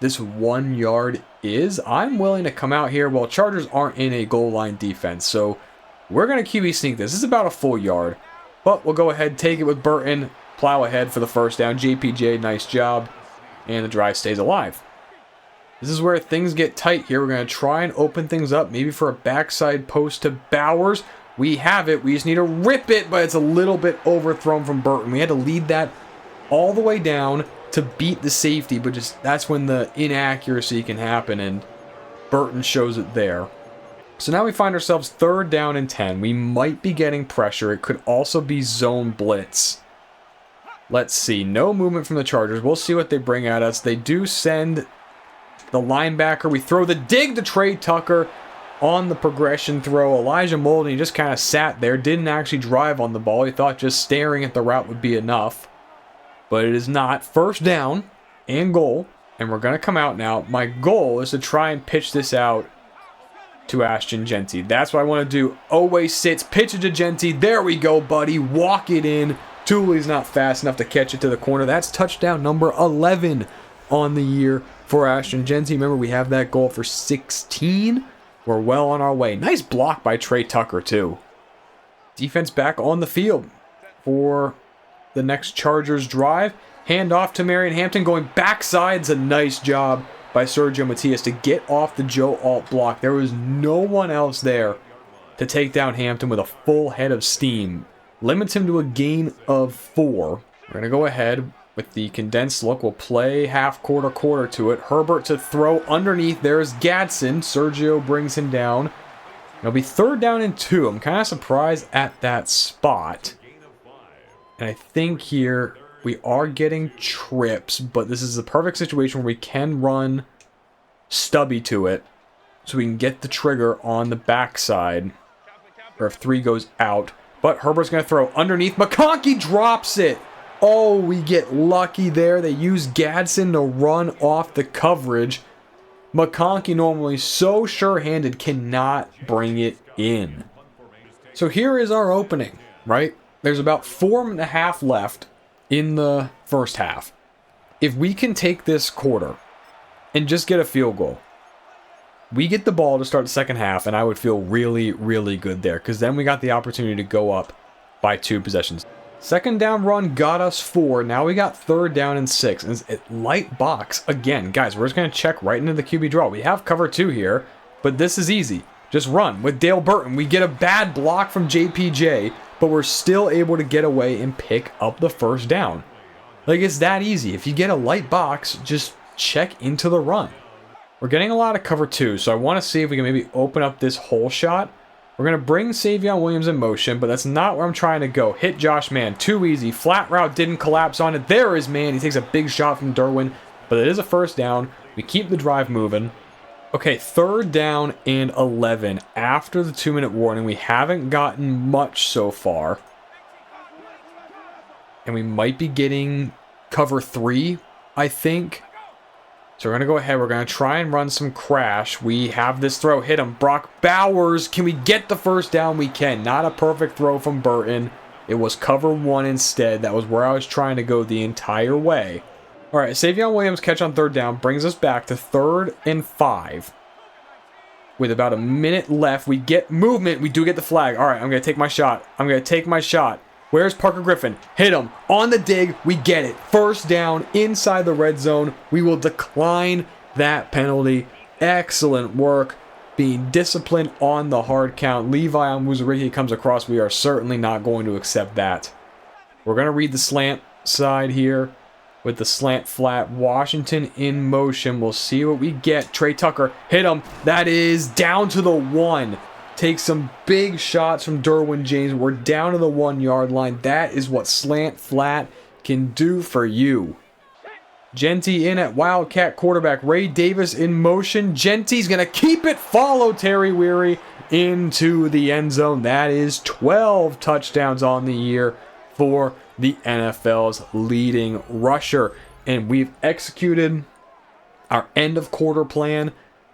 this 1 yard is. I'm willing to come out here. Well, Chargers aren't in a goal line defense, so we're going to QB sneak this. This is about a full yard, but we'll go ahead, take it with Burton, plow ahead for the first down. JPJ, nice job, and the drive stays alive. This is where things get tight here. We're going to try and open things up, maybe for a backside post to Bowers. We have it. We just need to rip it, but it's a little bit overthrown from Burton. We had to lead that all the way down to beat the safety, but just that's when the inaccuracy can happen, and Burton shows it there. So now we find ourselves 3rd down and 10. We might be getting pressure. It could also be zone blitz. Let's see. No movement from the Chargers. We'll see what they bring at us. They do send the linebacker. We throw the dig to Trey Tucker on the progression throw. Elijah Molden, he just kind of sat there. Didn't actually drive on the ball. He thought just staring at the route would be enough. But it is not. 1st down and goal. And we're going to come out now. My goal is to try and pitch this out to Ashton Genty. That's what I want to do. Always sits. Pitch it to Genty. There we go, buddy. Walk it in. Tooley's not fast enough to catch it to the corner. That's touchdown number 11 on the year for Ashton Genty. Remember, we have that goal for 16. We're well on our way. Nice block by Trey Tucker, too. Defense back on the field for the next Chargers drive. Hand off to Marion Hampton. Going backside. It's a nice job by Sergio Matias to get off the Joe Alt block. There was no one else there to take down Hampton with a full head of steam. Limits him to a gain of 4. We're going to go ahead with the condensed look. We'll play half quarter to it. Herbert to throw underneath. There's Gadsden. Sergio brings him down. It'll be 3rd down and 2. I'm kind of surprised at that spot. And I think here we are getting trips, but this is the perfect situation where we can run stubby to it so we can get the trigger on the backside, or if 3 goes out. But Herbert's going to throw underneath. McConkey drops it. Oh, we get lucky there. They use Gadsden to run off the coverage. McConkey, normally so sure-handed, cannot bring it in. So here is our opening, right? There's about 4.5 left in the first half. If we can take this quarter and just get a field goal, we get the ball to start the second half, and I would feel really, really good there, because then we got the opportunity to go up by 2 possessions. 2nd down run got us 4. Now we got 3rd down and 6. And it's a light box. Again, guys, we're just going to check right into the QB draw. We have cover 2 here, but this is easy. Just run with Dale Burton. We get a bad block from JPJ, but we're still able to get away and pick up the 1st down. Like, it's that easy. If you get a light box, just check into the run. We're getting a lot of cover 2, so I want to see if we can maybe open up this hole shot. We're going to bring Savion Williams in motion, but that's not where I'm trying to go. Hit Josh Mann. Too easy. Flat route didn't collapse on it. There is Mann. He takes a big shot from Derwin, but it is a 1st down. We keep the drive moving. Okay, 3rd down and 11 after the 2-minute warning. We haven't gotten much so far. And we might be getting cover 3, I think. So we're going to go ahead. We're going to try and run some crash. We have this throw. Hit him. Brock Bowers. Can we get the 1st down? We can. Not a perfect throw from Burton. It was cover 1 instead. That was where I was trying to go the entire way. All right, Savion Williams catch on 3rd down brings us back to 3rd and 5. With about a minute left, we get movement. We do get the flag. All right, I'm going to take my shot. Where's Parker Griffin? Hit him. On the dig, we get it. 1st down inside the red zone. We will decline that penalty. Excellent work. Being disciplined on the hard count. Levi on Muzariki comes across. We are certainly not going to accept that. We're going to read the slant side here. with the slant flat. Washington in motion. We'll see what we get. Trey Tucker hit him. That is down to the 1. Take some big shots from Derwin James. We're down to the 1 yard line. That is what slant flat can do for you. Genty in at Wildcat quarterback. Ray Davis in motion. Genty's going to keep it. Follow Terry Weary into the end zone. That is 12 touchdowns on the year for the NFL's leading rusher. And we've executed our end of quarter plan,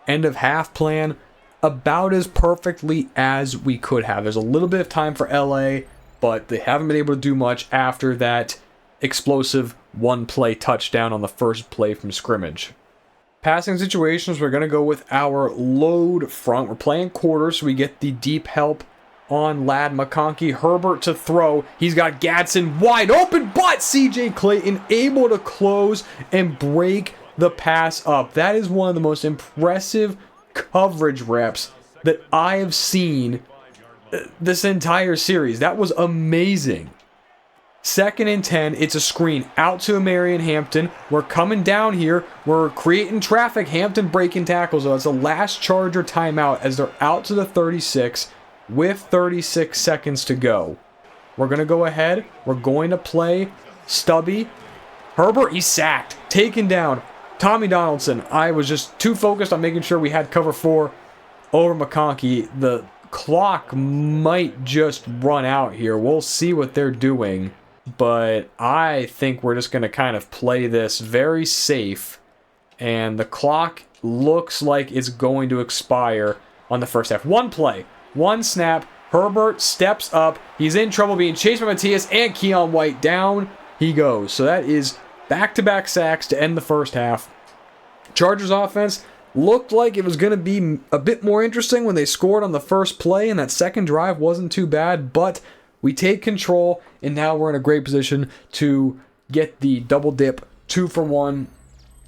end of half plan, about as perfectly as we could have. There's a little bit of time for LA, but they haven't been able to do much after that explosive one-play touchdown on the first play from scrimmage. Passing situations, we're going to go with our load front. We're playing quarters, so we get the deep help on Ladd McConkey. Herbert to throw. He's got Gadsden wide open, but CJ Clayton able to close and break the pass up. That is one of the most impressive coverage reps that I have seen this entire series. That was amazing. 2nd and 10, it's a screen out to Marion Hampton. We're coming down here. We're creating traffic. Hampton breaking tackles. So it's the last Charger timeout as they're out to the 36 with 36 seconds to go. We're going to go ahead. We're going to play Stubby. Herbert, he's sacked. Taken down. Tommy Donaldson. I was just too focused on making sure we had cover 4 over McConkey. The clock might just run out here. We'll see what they're doing. But I think we're just going to kind of play this very safe. And the clock looks like it's going to expire on the first half. 1 play, 1 snap. Herbert steps up. He's in trouble being chased by Matthias and Keon White. Down he goes. So that is back-to-back sacks to end the first half. Chargers offense looked like it was going to be a bit more interesting when they scored on the first play, and that second drive wasn't too bad, but we take control, and now we're in a great position to get the double dip 2 for 1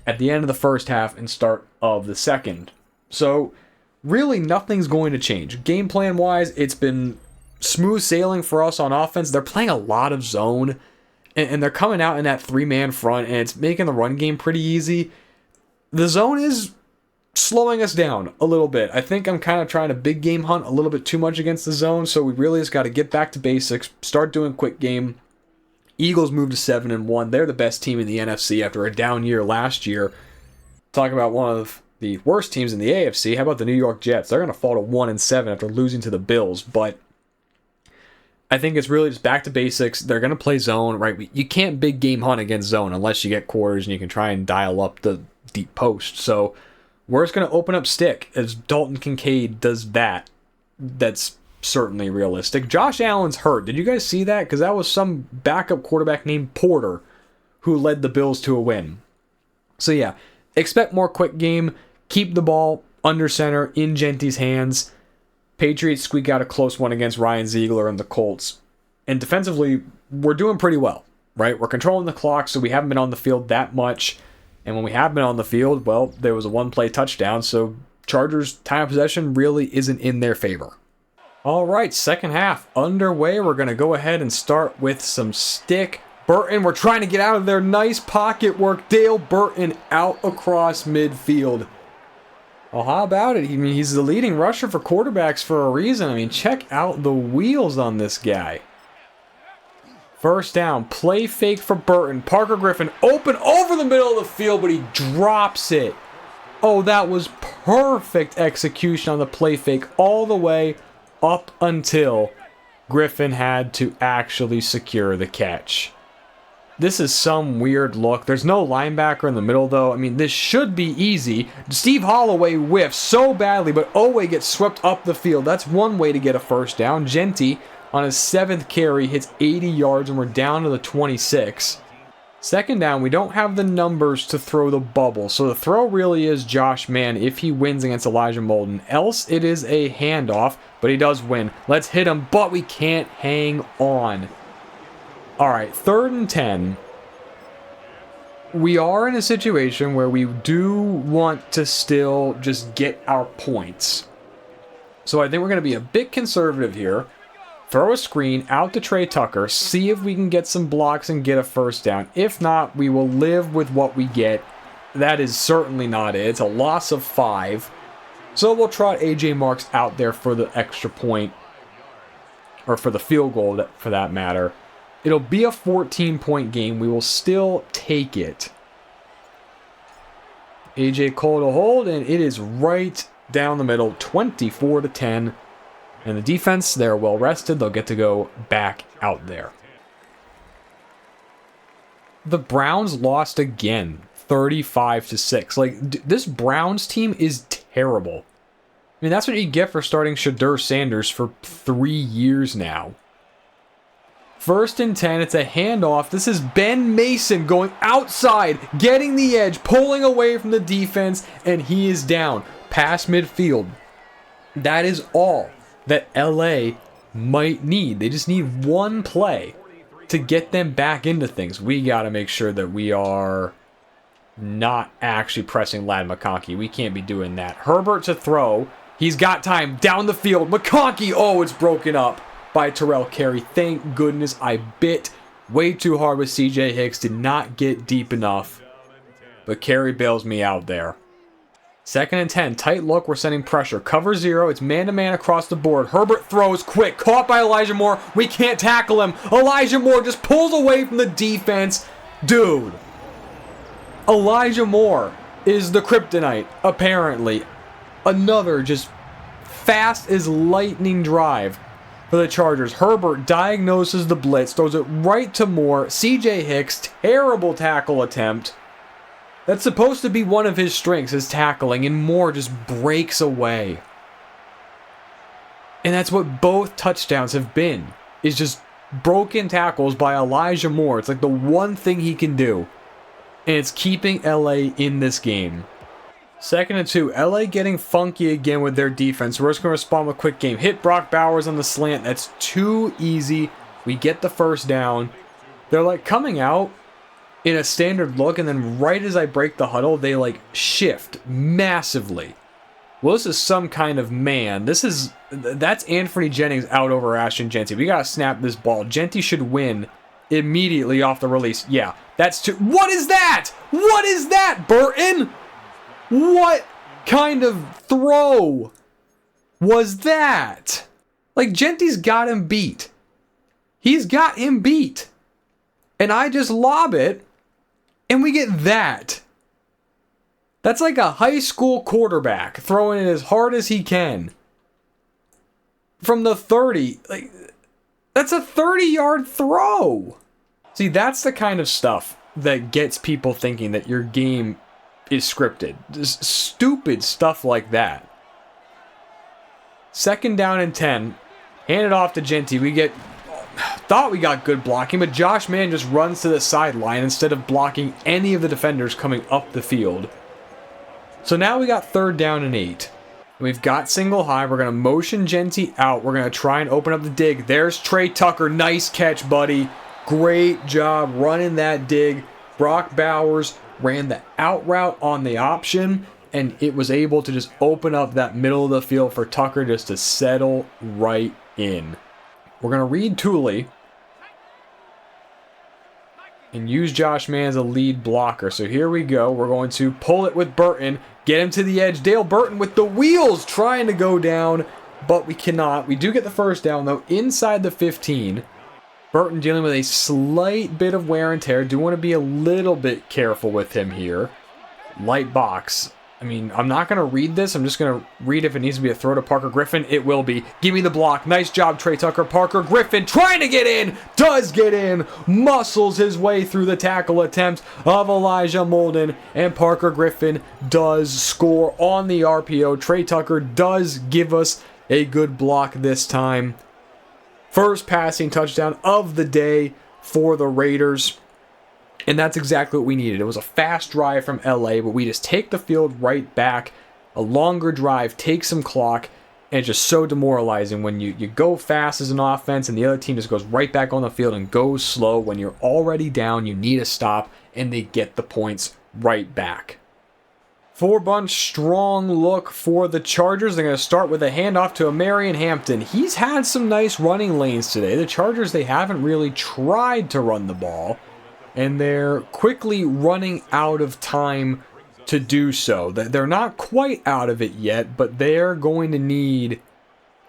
at the end of the first half and start of the second. So really nothing's going to change. Game plan wise, it's been smooth sailing for us on offense. They're playing a lot of zone, and they're coming out in that 3-man front, and it's making the run game pretty easy. The zone is slowing us down a little bit. I think I'm kind of trying to big game hunt a little bit too much against the zone, so we really just got to get back to basics, start doing quick game. Eagles moved to 7-1. They're the best team in the NFC after a down year last year. Talk about one of the worst teams in the AFC. How about the New York Jets? They're going to fall to 1-7 after losing to the Bills, but I think it's really just back to basics. They're going to play zone, right? You can't big game hunt against zone unless you get quarters and you can try and dial up the deep post. So we're just going to open up stick as Dalton Kincaid does that. That's certainly realistic. Josh Allen's hurt. Did you guys see that? Because that was some backup quarterback named Porter who led the Bills to a win. So yeah, expect more quick game. Keep the ball under center in Genty's hands. Patriots squeak out a close one against Ryan Ziegler and the Colts. And defensively, we're doing pretty well, right? We're controlling the clock, so we haven't been on the field that much. And when we have been on the field, well, there was a 1-play touchdown, so Chargers' time of possession really isn't in their favor. All right, second half underway. We're going to go ahead and start with some stick. Burton, we're trying to get out of there. Nice pocket work. Dale Burton out across midfield. Well, how about it? I mean, he's the leading rusher for quarterbacks for a reason. I mean, check out the wheels on this guy. First down, play fake for Burton. Parker Griffin open over the middle of the field, but he drops it. Oh, that was perfect execution on the play fake all the way up until Griffin had to actually secure the catch. This is some weird look. There's no linebacker in the middle, though. I mean, this should be easy. Steve Holloway whiffs so badly, but Owe gets swept up the field. That's one way to get a first down. Genty, on his 7th carry, hits 80 yards, and we're down to the 26. Second down, we don't have the numbers to throw the bubble, so the throw really is Josh Mann if he wins against Elijah Molden. Else, it is a handoff, but he does win. Let's hit him, but we can't hang on. All right, 3rd and 10. We are in a situation where we do want to still just get our points. So I think we're going to be a bit conservative here. throw a screen out to Trey Tucker, see if we can get some blocks and get a first down. If not, we will live with what we get. That is certainly not it. It's a loss of 5. So we'll trot AJ Marks out there for the extra point, or for the field goal for that matter. It'll be a 14-point game. We will still take it. AJ Cole to hold, and it is right down the middle, 24-10. And the defense, they're well rested. They'll get to go back out there. The Browns lost again, 35-6. Like, this Browns team is terrible. I mean, that's what you get for starting Shadur Sanders for 3 years now. 1st and 10, it's a handoff. This is Ben Mason going outside, getting the edge, pulling away from the defense, and he is down past midfield. That is all that LA might need. They just need one play to get them back into things. We got to make sure that we are not actually pressing Ladd McConkey. We can't be doing that. Herbert to throw. He's got time down the field. McConkey, oh, it's broken up by Terrell Carey. Thank goodness I bit way too hard with CJ Hicks. Did not get deep enough. But Carey bails me out there. 2nd and 10. Tight look. We're sending pressure. Cover 0. It's man-to-man across the board. Herbert throws quick. Caught by Elijah Moore. We can't tackle him. Elijah Moore just pulls away from the defense. Dude. Elijah Moore is the kryptonite, apparently. Another just fast as lightning drive for the Chargers. Herbert diagnoses the blitz, throws it right to Moore. CJ Hicks, terrible tackle attempt. That's supposed to be one of his strengths, is tackling, and Moore just breaks away. And that's what both touchdowns have been, is just broken tackles by Elijah Moore. It's like the one thing he can do, and it's keeping LA in this game. 2nd and 2. LA getting funky again with their defense. We're just going to respond with a quick game. Hit Brock Bowers on the slant. That's too easy. We get the first down. They're like coming out in a standard look, and then right as I break the huddle, they like shift massively. Well, this is some kind of man. That's Anthony Jennings out over Ashton Jeanty. We got to snap this ball. Jeanty should win immediately off the release. Yeah, that's too... What is that? What is that, Burton? What kind of throw was that? Like, Genty's got him beat. He's got him beat. And I just lob it, and we get that. That's like a high school quarterback throwing it as hard as he can. From the 30. Like, that's a 30-yard throw. See, that's the kind of stuff that gets people thinking that your game is scripted. Just stupid stuff like that. 2nd down and 10. Hand it off to Jeanty. Thought we got good blocking, but Josh Mann just runs to the sideline instead of blocking any of the defenders coming up the field. So now we got 3rd down and 8. We've got single high. We're going to motion Jeanty out. We're going to try and open up the dig. There's Trey Tucker. Nice catch, buddy. Great job running that dig. Brock Bowers ran the out route on the option, and it was able to just open up that middle of the field for Tucker just to settle right in. We're going to read Thule and use Josh Mann as a lead blocker. So here we go. We're going to pull it with Burton, get him to the edge. Dale Burton with the wheels trying to go down, but we cannot. We do get the first down, though, inside the 15. Burton dealing with a slight bit of wear and tear. Do want to be a little bit careful with him here. Light box. I mean, I'm not going to read this. I'm just going to read if it needs to be a throw to Parker Griffin. It will be. Give me the block. Nice job, Trey Tucker. Parker Griffin trying to get in. Does get in. Muscles his way through the tackle attempt of Elijah Molden. And Parker Griffin does score on the RPO. Trey Tucker does give us a good block this time. First passing touchdown of the day for the Raiders. And that's exactly what we needed. It was a fast drive from LA, but we just take the field right back. A longer drive, take some clock, and it's just so demoralizing when you go fast as an offense and the other team just goes right back on the field and goes slow. When you're already down, you need a stop, and they get the points right back. Four-bunch strong look for the Chargers. They're going to start with a handoff to Marion Hampton. He's had some nice running lanes today. The Chargers, they haven't really tried to run the ball, and they're quickly running out of time to do so. They're not quite out of it yet, but they're going to need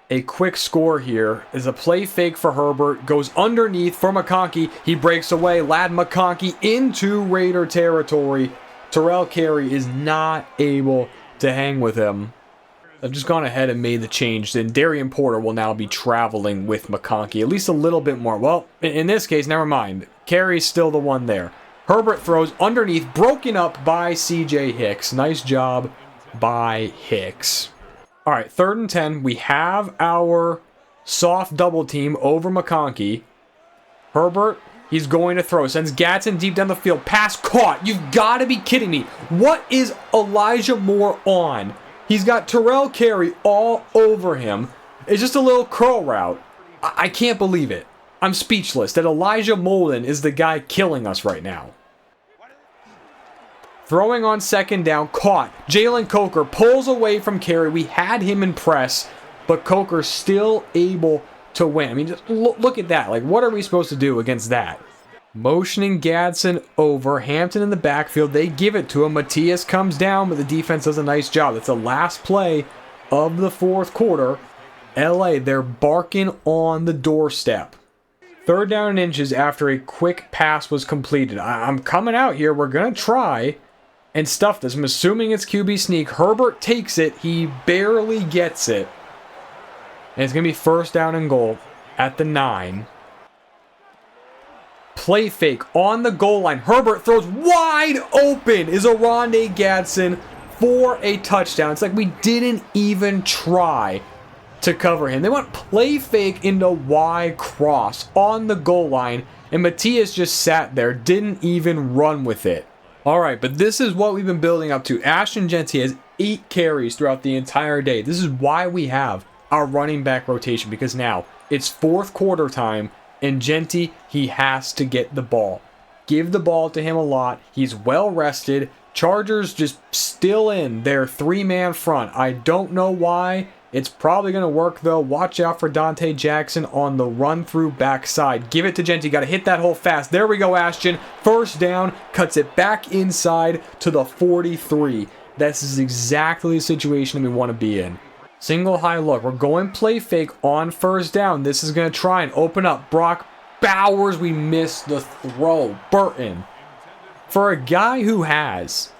a quick score here. Is a play fake for Herbert, goes underneath for McConkey. He breaks away. Lad McConkey into Raider territory. Terrell Carey is not able to hang with him. I've just gone ahead and made the change. Then Darian Porter will now be traveling with McConkey, at least a little bit more. Well, in this case, never mind. Carey's still the one there. Herbert throws underneath, broken up by C.J. Hicks. Nice job by Hicks. All right, 3rd and 10. We have our soft double team over McConkey. Herbert, he's going to throw. Sends Gatson deep down the field. Pass caught. You've got to be kidding me. What is Elijah Moore on? He's got Terrell Carey all over him. It's just a little curl route. I can't believe it. I'm speechless that Elijah Molden is the guy killing us right now. Throwing on 2nd down, caught. Jalen Coker pulls away from Carey. We had him in press, but Coker still able to win. I mean, just look at that. Like, what are we supposed to do against that? Motioning Gadsden over. Hampton in the backfield. They give it to him. Matias comes down, but the defense does a nice job. That's the last play of the 4th quarter. LA, they're barking on the doorstep. 3rd down and inches after a quick pass was completed. I'm coming out here. We're going to try and stuff this. I'm assuming it's QB sneak. Herbert takes it. He barely gets it. And it's going to be 1st down and goal at the 9. Play fake on the goal line. Herbert throws wide open. Is Oronde Gadsden for a touchdown. It's like we didn't even try to cover him. They went play fake into Y cross on the goal line, and Matias just sat there, didn't even run with it. All right, but this is what we've been building up to. Ashton Jeanty has 8 carries throughout the entire day. This is why we have our running back rotation, because now it's 4th quarter time, and Jeanty, he has to get the ball. Give the ball to him a lot. He's well rested. Chargers just still in their 3-man front. I don't know why. It's probably going to work, though. Watch out for Dante Jackson on the run-through backside. Give it to Jeanty. Got to hit that hole fast. There we go, Ashton. 1st down. Cuts it back inside to the 43. This is exactly the situation we want to be in. Single high look. We're going play fake on 1st down. This is going to try and open up. Brock Bowers. We missed the throw. Burton. For a guy who has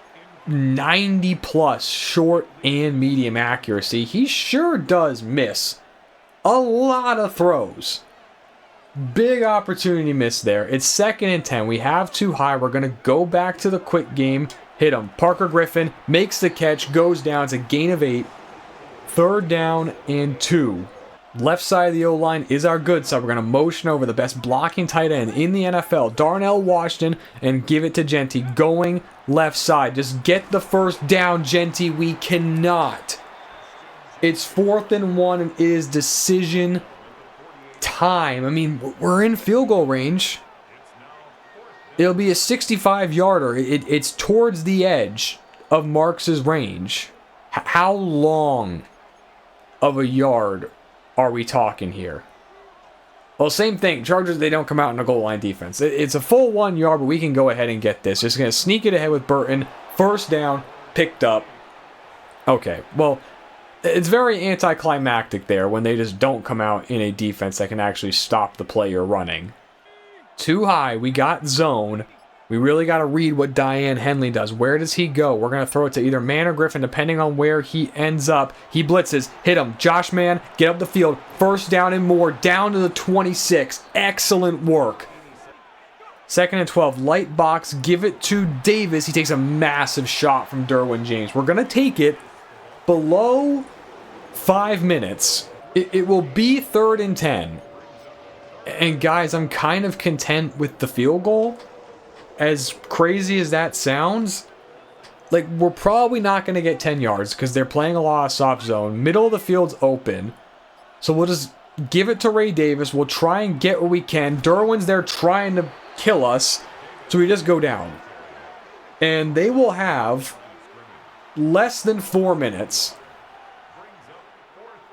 90 plus short and medium accuracy, he sure does miss a lot of throws. Big opportunity missed there. It's 2nd and 10. We have too high. We're going to go back to the quick game. Hit him. Parker Griffin makes the catch, goes down. It's a gain of 8. 3rd down and 2. Left side of the O-line is our good side. We're going to motion over the best blocking tight end in the NFL, Darnell Washington, and give it to Jeanty. Going left side. Just get the 1st down, Jeanty. We cannot. It's 4th and 1, and it is decision time. I mean, we're in field goal range. It'll be a 65-yarder. It's towards the edge of Marks' range. How long of a yard are we talking here? Well, same thing. Chargers, they don't come out in a goal line defense. It's a full 1 yard, but we can go ahead and get this. Just going to sneak it ahead with Burton. 1st down, picked up. Okay, well, it's very anticlimactic there when they just don't come out in a defense that can actually stop the play you're running. Too high. We got zone. We really got to read what Diane Henley does. Where does he go? We're going to throw it to either Mann or Griffin, depending on where he ends up. He blitzes. Hit him. Josh Mann, get up the field. 1st down and more. Down to the 26. Excellent work. 2nd and 12. Light box. Give it to Davis. He takes a massive shot from Derwin James. We're going to take it below 5 minutes. It will be 3rd and 10. And guys, I'm kind of content with the field goal. As crazy as that sounds, like, we're probably not going to get 10 yards because they're playing a lot of soft zone. Middle of the field's open. So we'll just give it to Ray Davis. We'll try and get what we can. Derwin's there trying to kill us. So we just go down. And they will have less than 4 minutes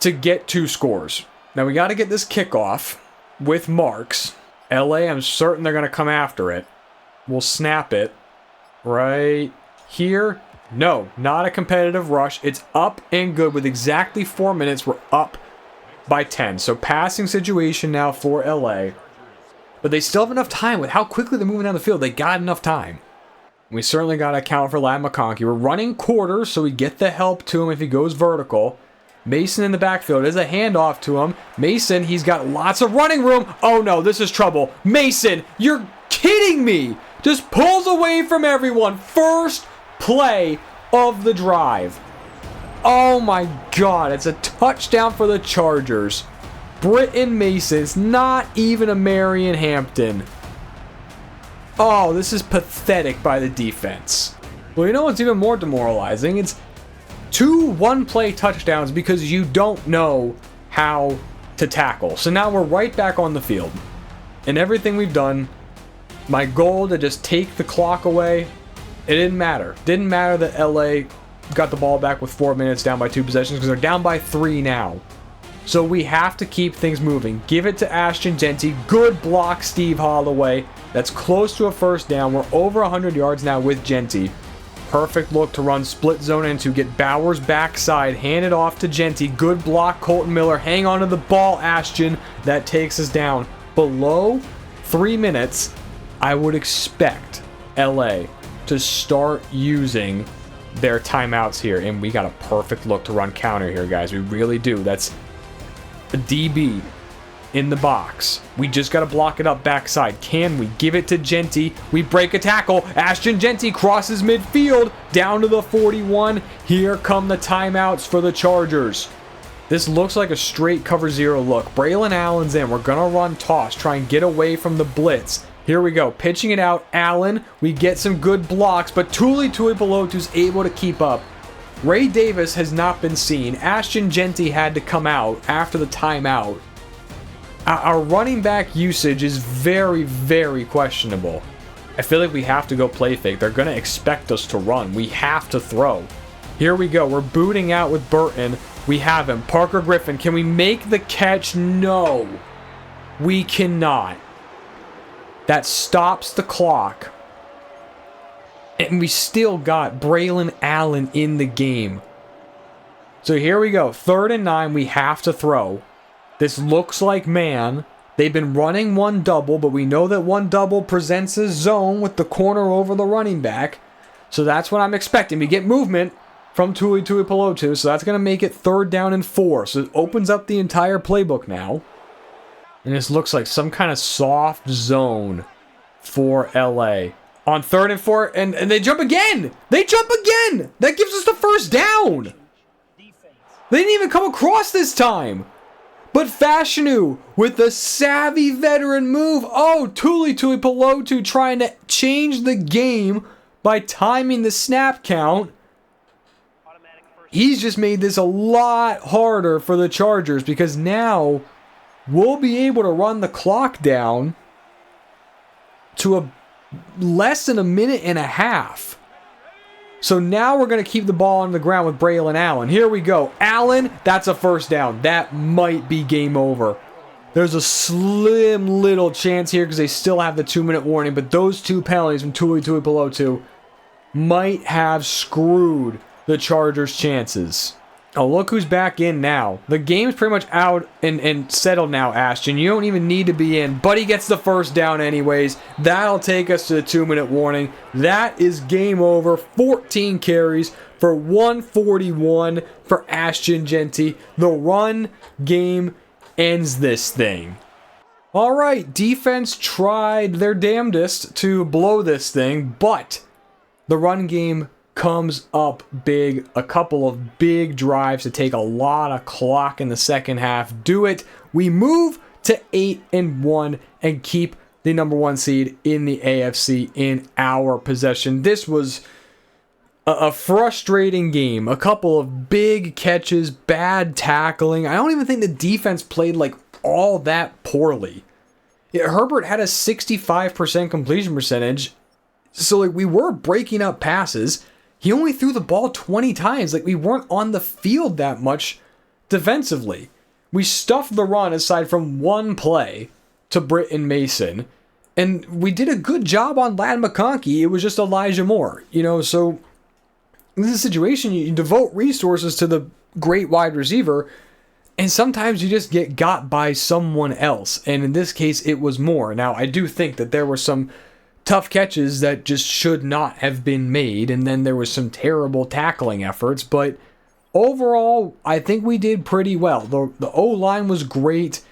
to get 2 scores. Now we got to get this kickoff with marks. LA, I'm certain they're going to come after it. We'll snap it right here. No, not a competitive rush. It's up and good with exactly 4 minutes. We're up by 10. So passing situation now for LA. But they still have enough time with how quickly they're moving down the field. They got enough time. We certainly got to account for Ladd McConkey. We're running quarters, so we get the help to him if he goes vertical. Mason in the backfield. There's a handoff to him. Mason, he's got lots of running room. Oh no, this is trouble. Mason, you're kidding me. Just pulls away from everyone. First play of the drive. Oh my God, it's a touchdown for the Chargers. Britton Mason, it's not even a Marion Hampton. Oh, this is pathetic by the defense. Well, you know what's even more demoralizing? It's 2 one-play touchdowns because you don't know how to tackle. So now we're right back on the field. And everything we've done, my goal to just take the clock away, it didn't matter. Didn't matter that LA got the ball back with 4 minutes down by 2 possessions because they're down by 3 now. So we have to keep things moving. Give it to Ashton Jeanty. Good block, Steve Holloway. That's close to a first down. We're over 100 yards now with Jeanty. Perfect look to run split zone into, get Bowers backside, hand it off to Jeanty. Good block, Colton Miller. Hang on to the ball, Ashton. That takes us down. Below 3 minutes, I would expect LA to start using their timeouts here. And we got a perfect look to run counter here, guys. We really do. That's a DB in the box. We just got to block it up backside. Can we give it to Jeanty? We break a tackle. Ashton Jeanty crosses midfield down to the 41. Here come the timeouts for the Chargers. This looks like a straight cover 0 look. Braylon Allen's in. We're going to run toss. Try and get away from the blitz. Here we go. Pitching it out. Allen. We get some good blocks, but Tuli Tuipulotu's able to keep up. Ray Davis has not been seen. Ashton Jeanty had to come out after the timeout. Our running back usage is very, very questionable. I feel like we have to go play fake. They're going to expect us to run. We have to throw. Here we go. We're booting out with Burton. We have him. Parker Griffin. Can we make the catch? No. We cannot. That stops the clock. And we still got Braylon Allen in the game. So here we go. 3rd and 9. We have to throw. This looks like man. They've been running 1 double, but we know that 1 double presents a zone with the corner over the running back. So that's what I'm expecting. We get movement from Tuli Tuipulotu, so that's going to make it 3rd down and 4. So it opens up the entire playbook now. And this looks like some kind of soft zone for LA. On 3rd and 4, and they jump again! They jump again! That gives us the first down! They didn't even come across this time! But Fashanu with the savvy veteran move. Oh, Tuli Tuipulotu trying to change the game by timing the snap count. He's just made this a lot harder for the Chargers because now we'll be able to run the clock down to less than a minute and a half. So now we're going to keep the ball on the ground with Braylon Allen. Here we go. Allen, that's a first down. That might be game over. There's a slim little chance here because they still have the 2-minute warning, but those 2 penalties from Tuli Tuipulotu might have screwed the Chargers' chances. Oh, look who's back in now. The game's pretty much out and settled now, Ashton. You don't even need to be in, but he gets the first down anyways. That'll take us to the 2-minute warning. That is game over. 14 carries for 141 for Ashton Jeanty. The run game ends this thing. All right, defense tried their damnedest to blow this thing, but the run game comes up big. A couple of big drives to take a lot of clock in the second half. Do it. We move to 8-1 and keep the number 1 seed in the AFC in our possession. This was a frustrating game. A couple of big catches, bad tackling. I don't even think the defense played like all that poorly. Herbert had a 65% completion percentage. So like we were breaking up passes. He only threw the ball 20 times. Like, we weren't on the field that much defensively. We stuffed the run aside from one play to Britton Mason. And we did a good job on Ladd McConkey. It was just Elijah Moore. So in this situation, you devote resources to the great wide receiver, and sometimes you just get got by someone else. And in this case, it was Moore. Now, I do think that there were some tough catches that just should not have been made, and then there was some terrible tackling efforts, but overall, I think we did pretty well. The O-line was great.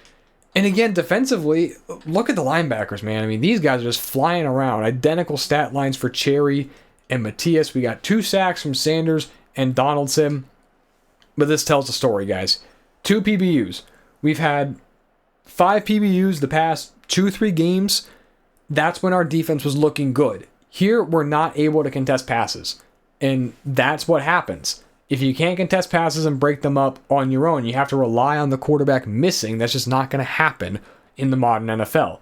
And again, defensively, look at the linebackers, man. I mean, these guys are just flying around. Identical stat lines for Cherry and Matthias. We got 2 sacks from Sanders and Donaldson. But this tells the story, guys. 2 PBUs. We've had 5 PBUs the past 2-3 games. That's when our defense was looking good. Here, we're not able to contest passes. And that's what happens. If you can't contest passes and break them up on your own, you have to rely on the quarterback missing. That's just not going to happen in the modern NFL.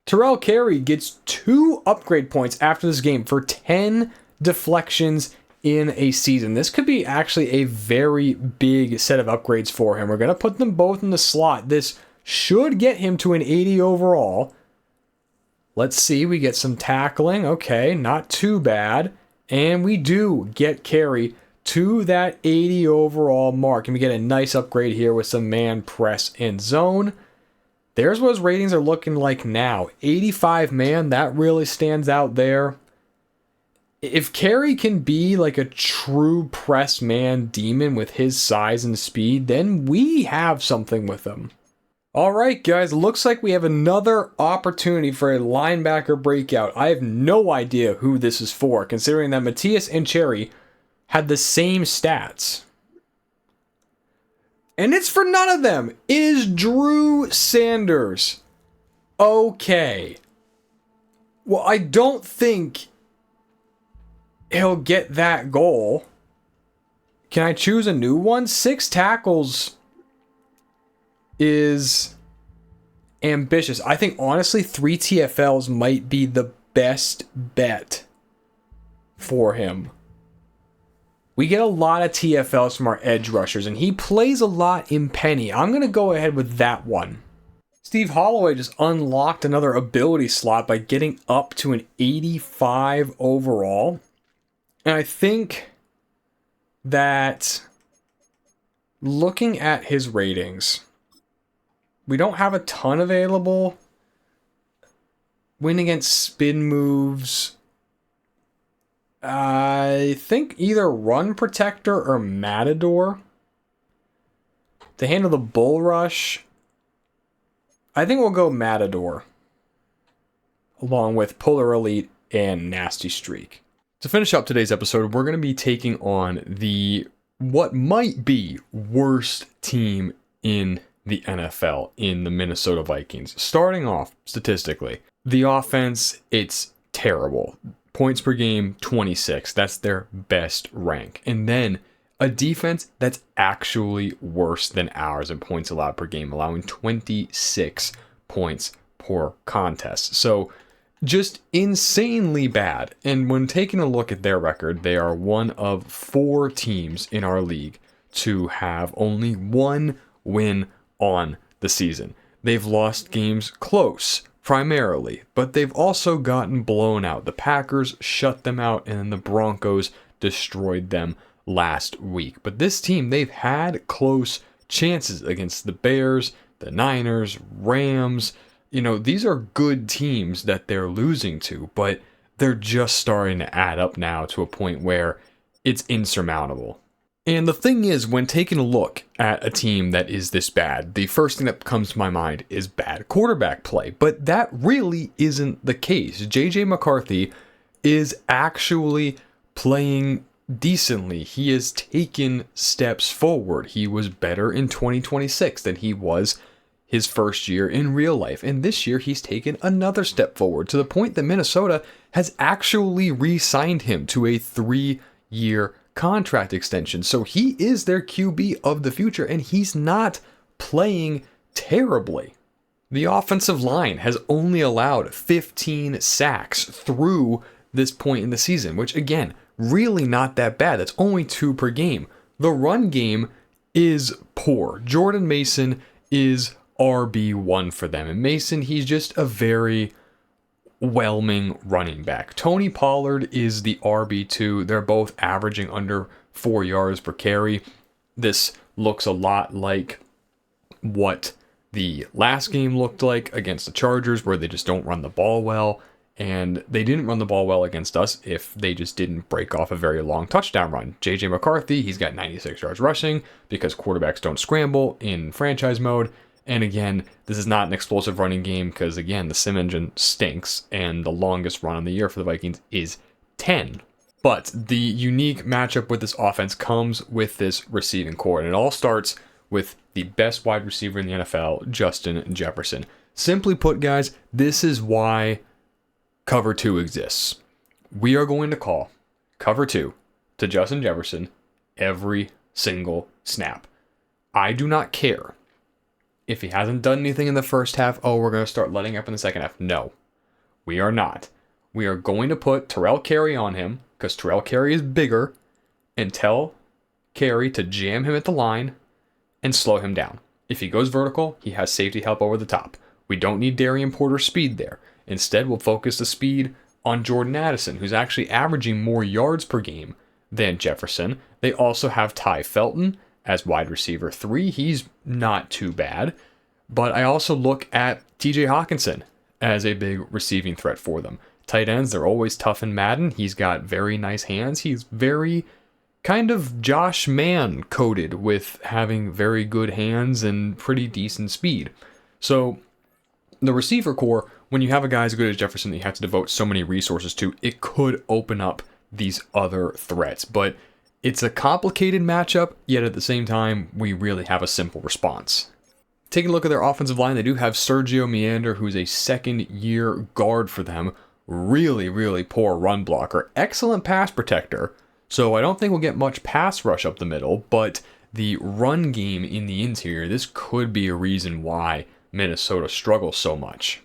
Terrell Carey gets 2 upgrade points after this game for 10 deflections in a season. This could be actually a very big set of upgrades for him. We're going to put them both in the slot. This should get him to an 80 overall. Let's see, we get some tackling. Okay, not too bad. And we do get Carey to that 80 overall mark. And we get a nice upgrade here with some man press and zone. There's what his ratings are looking like now. 85 man, that really stands out there. If Carey can be like a true press man demon with his size and speed, then we have something with him. All right, guys, looks like we have another opportunity for a linebacker breakout. I have no idea who this is for, considering that Matthias and Cherry had the same stats. And it's for none of them. It is Drew Sanders. Okay. Well, I don't think he'll get that goal. Can I choose a new one? 6 tackles is ambitious. I think, honestly, 3 TFLs might be the best bet for him. We get a lot of TFLs from our edge rushers, and he plays a lot in penny. I'm going to go ahead with that one. Steve Holloway just unlocked another ability slot by getting up to an 85 overall. And I think that looking at his ratings, we don't have a ton available. Win against spin moves. I think either Run Protector or Matador. To handle the Bull Rush, I think we'll go Matador, along with Polar Elite and Nasty Streak. To finish up today's episode, we're going to be taking on the what might be worst team in the NFL in the Minnesota Vikings. Starting off statistically, the offense, it's terrible. Points per game, 26. That's their best rank. And then a defense that's actually worse than ours in points allowed per game, allowing 26 points per contest. So just insanely bad. And when taking a look at their record, they are one of 4 teams in our league to have only 1 win on the season. They've lost games close, primarily, but they've also gotten blown out. The Packers shut them out, and then the Broncos destroyed them last week. But this team, they've had close chances against the Bears, the Niners, Rams. These are good teams that they're losing to, but they're just starting to add up now to a point where it's insurmountable. And the thing is, when taking a look at a team that is this bad, the first thing that comes to my mind is bad quarterback play. But that really isn't the case. JJ McCarthy is actually playing decently. He has taken steps forward. He was better in 2026 than he was his first year in real life. And this year, he's taken another step forward to the point that Minnesota has actually re-signed him to a 3-year contract extension. So he is their QB of the future, and he's not playing terribly. The offensive line has only allowed 15 sacks through this point in the season, which again, really not that bad. That's only 2 per game. The run game is poor. Jordan Mason is RB1 for them. And Mason, he's just a very whelming running back. Tony Pollard is the RB2. They're both averaging under 4 yards per carry. This looks a lot like what the last game looked like against the Chargers, where they just don't run the ball well. And they didn't run the ball well against us if they just didn't break off a very long touchdown run. JJ McCarthy, he's got 96 yards rushing because quarterbacks don't scramble in franchise mode. And again, this is not an explosive running game because, again, the sim engine stinks, and the longest run on the year for the Vikings is 10. But the unique matchup with this offense comes with this receiving core, and it all starts with the best wide receiver in the NFL, Justin Jefferson. Simply put, guys, this is why Cover 2 exists. We are going to call Cover 2 to Justin Jefferson every single snap. I do not care if he hasn't done anything in the first half. Oh, we're going to start letting up in the second half. No, we are not. We are going to put Terrell Carey on him because Terrell Carey is bigger, and tell Carey to jam him at the line and slow him down. If he goes vertical, he has safety help over the top. We don't need Darian Porter's speed there. Instead, we'll focus the speed on Jordan Addison, who's actually averaging more yards per game than Jefferson. They also have Ty Felton as wide receiver 3. He's not too bad. But I also look at TJ Hawkinson as a big receiving threat for them. Tight ends, they're always tough in Madden. He's got very nice hands. He's very kind of Josh Mann coded with having very good hands and pretty decent speed. So the receiver core, when you have a guy as good as Jefferson that you have to devote so many resources to, it could open up these other threats. But it's a complicated matchup, yet at the same time, we really have a simple response. Taking a look at their offensive line, they do have Sergio Meander, who's a second-year guard for them. Really, really poor run blocker. Excellent pass protector. So I don't think we'll get much pass rush up the middle, but the run game in the interior, this could be a reason why Minnesota struggles so much.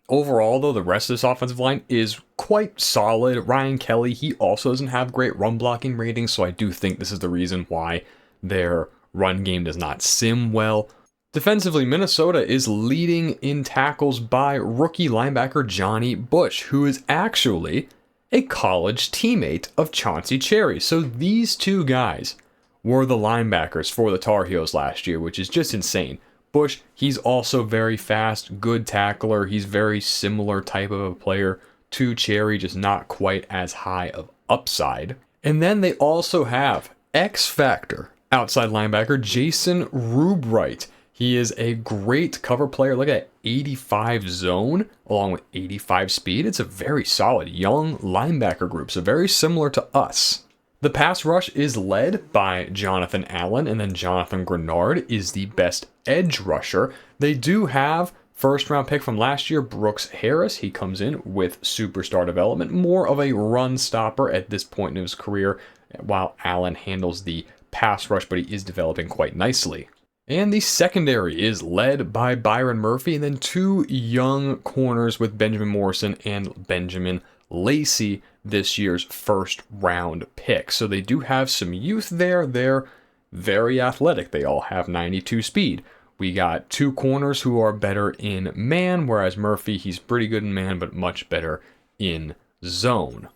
Overall, though, the rest of this offensive line is quite solid. Ryan Kelly, he also doesn't have great run blocking ratings, so I do think this is the reason why their run game does not sim well. Defensively, Minnesota is leading in tackles by rookie linebacker Johnny Bush, who is actually a college teammate of Chauncey Cherry. So these two guys were the linebackers for the Tar Heels last year, which is just insane. Bush, he's also very fast, good tackler. He's very similar type of a player to Cherry, just not quite as high of upside. And then they also have X Factor outside linebacker Jason Rubright. He is a great cover player. Look at 85 zone along with 85 speed. It's a very solid young linebacker group, so very similar to us. The pass rush is led by Jonathan Allen, and then Jonathan Grenard is the best edge rusher. They do have first-round pick from last year, Brooks Harris. He comes in with superstar development, more of a run stopper at this point in his career, while Allen handles the pass rush, but he is developing quite nicely. And the secondary is led by Byron Murphy, and then two young corners with Benjamin Morrison and Benjamin Lacey, this year's first round pick. So they do have some youth there. They're very athletic. They all have 92 speed. We got two corners who are better in man, whereas Murphy, he's pretty good in man, but much better in zone.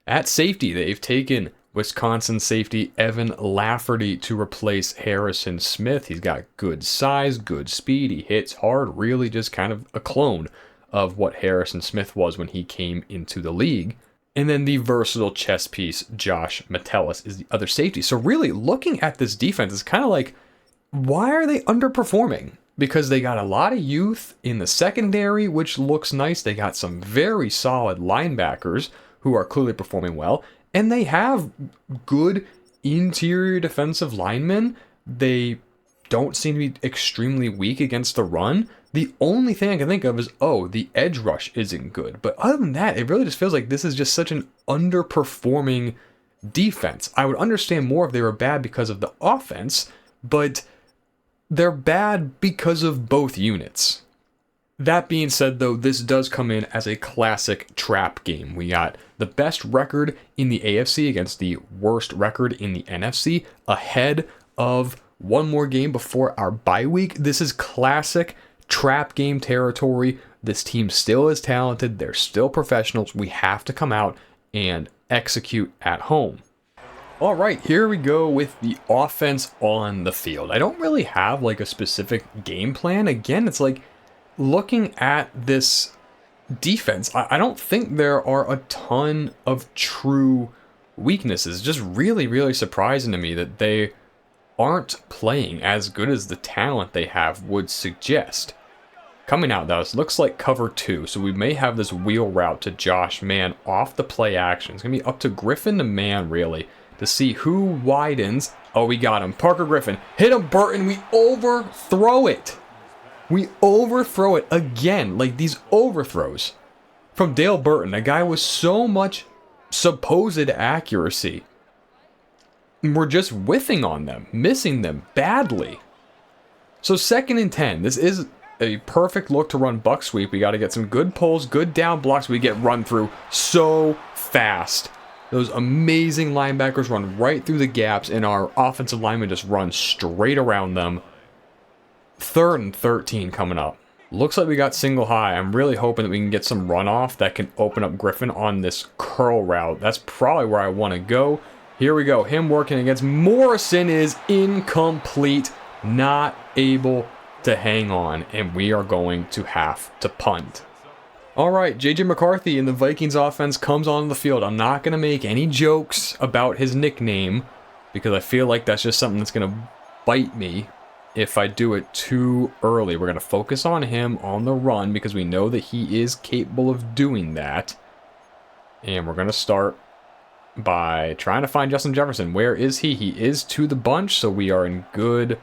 At safety, they've taken Wisconsin safety Evan Lafferty to replace Harrison Smith. He's got good size, good speed. He hits hard, really just kind of a clone of what Harrison Smith was when he came into the league. And then the versatile chess piece, Josh Metellus, is the other safety. So really, looking at this defense, it's kind of like, why are they underperforming? Because they got a lot of youth in the secondary, which looks nice. They got some very solid linebackers who are clearly performing well. And they have good interior defensive linemen. They don't seem to be extremely weak against the run. The only thing I can think of is, the edge rush isn't good. But other than that, it really just feels like this is just such an underperforming defense. I would understand more if they were bad because of the offense, but they're bad because of both units. That being said, though, this does come in as a classic trap game. We got the best record in the AFC against the worst record in the NFC, ahead of one more game before our bye week. This is classic trap game territory. This team still is talented. They're still professionals. We have to come out and execute at home. All right, here we go with the offense on the field. I don't really have like a specific game plan. Again, it's like looking at this defense, I don't think there are a ton of true weaknesses. Just really, really surprising to me that they aren't playing as good as the talent they have would suggest. Coming out, though, it looks like cover 2, so we may have this wheel route to Josh Man off the play action. It's going to be up to Griffin to Man, really, to see who widens. Oh, we got him. Parker Griffin. Hit him, Burton. We overthrow it. We overthrow it again. Like, these overthrows from Dale Burton, a guy with so much supposed accuracy. We're just whiffing on them, missing them badly. So 2nd and 10. This is a perfect look to run buck sweep. We got to get some good pulls, good down blocks. We get run through so fast. Those amazing linebackers run right through the gaps, and our offensive linemen just run straight around them. 3rd and 13 coming up. Looks like we got single high. I'm really hoping that we can get some runoff that can open up Griffin on this curl route. That's probably where I want to go. Here we go. Him working against Morrison is incomplete. Not able to hang on, and we are going to have to punt. All right, J.J. McCarthy in the Vikings offense comes on the field. I'm not going to make any jokes about his nickname because I feel like that's just something that's going to bite me if I do it too early. We're going to focus on him on the run because we know that he is capable of doing that. And we're going to start by trying to find Justin Jefferson. Where is he? He is to the bunch, so we are in good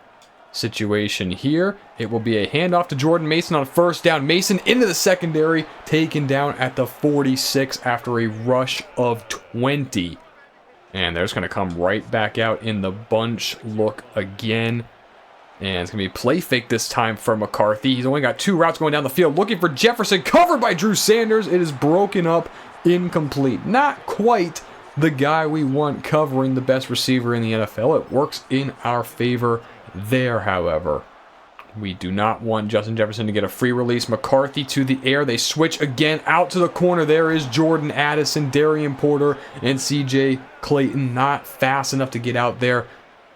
situation here. It will be a handoff to Jordan Mason on 1st down. Mason into the secondary, taken down at the 46 after a rush of 20. And they're just going to come right back out in the bunch look again. And it's going to be play fake this time for McCarthy. He's only got 2 routes going down the field, looking for Jefferson, covered by Drew Sanders. It is broken up, incomplete. Not quite the guy we want covering the best receiver in the NFL. It works in our favor there, however. We do not want Justin Jefferson to get a free release. McCarthy to the air. They switch again out to the corner. There is Jordan Addison, Darian Porter, and CJ Clayton. Not fast enough to get out there.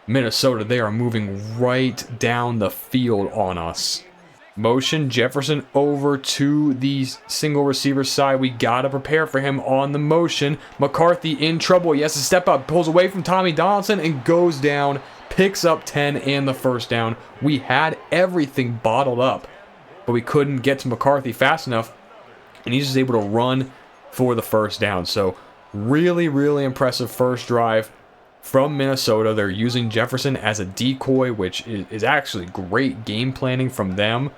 Minnesota, they are moving right down the field on us. Motion, Jefferson over to the single receiver side. We got to prepare for him on the motion. McCarthy in trouble. He has to step up, pulls away from Tommy Donaldson, and goes down. Picks up 10 and the 1st down. We had everything bottled up, but we couldn't get to McCarthy fast enough, and he's just able to run for the 1st down. So really, really impressive first drive from Minnesota. They're using Jefferson as a decoy, which is actually great game planning from them.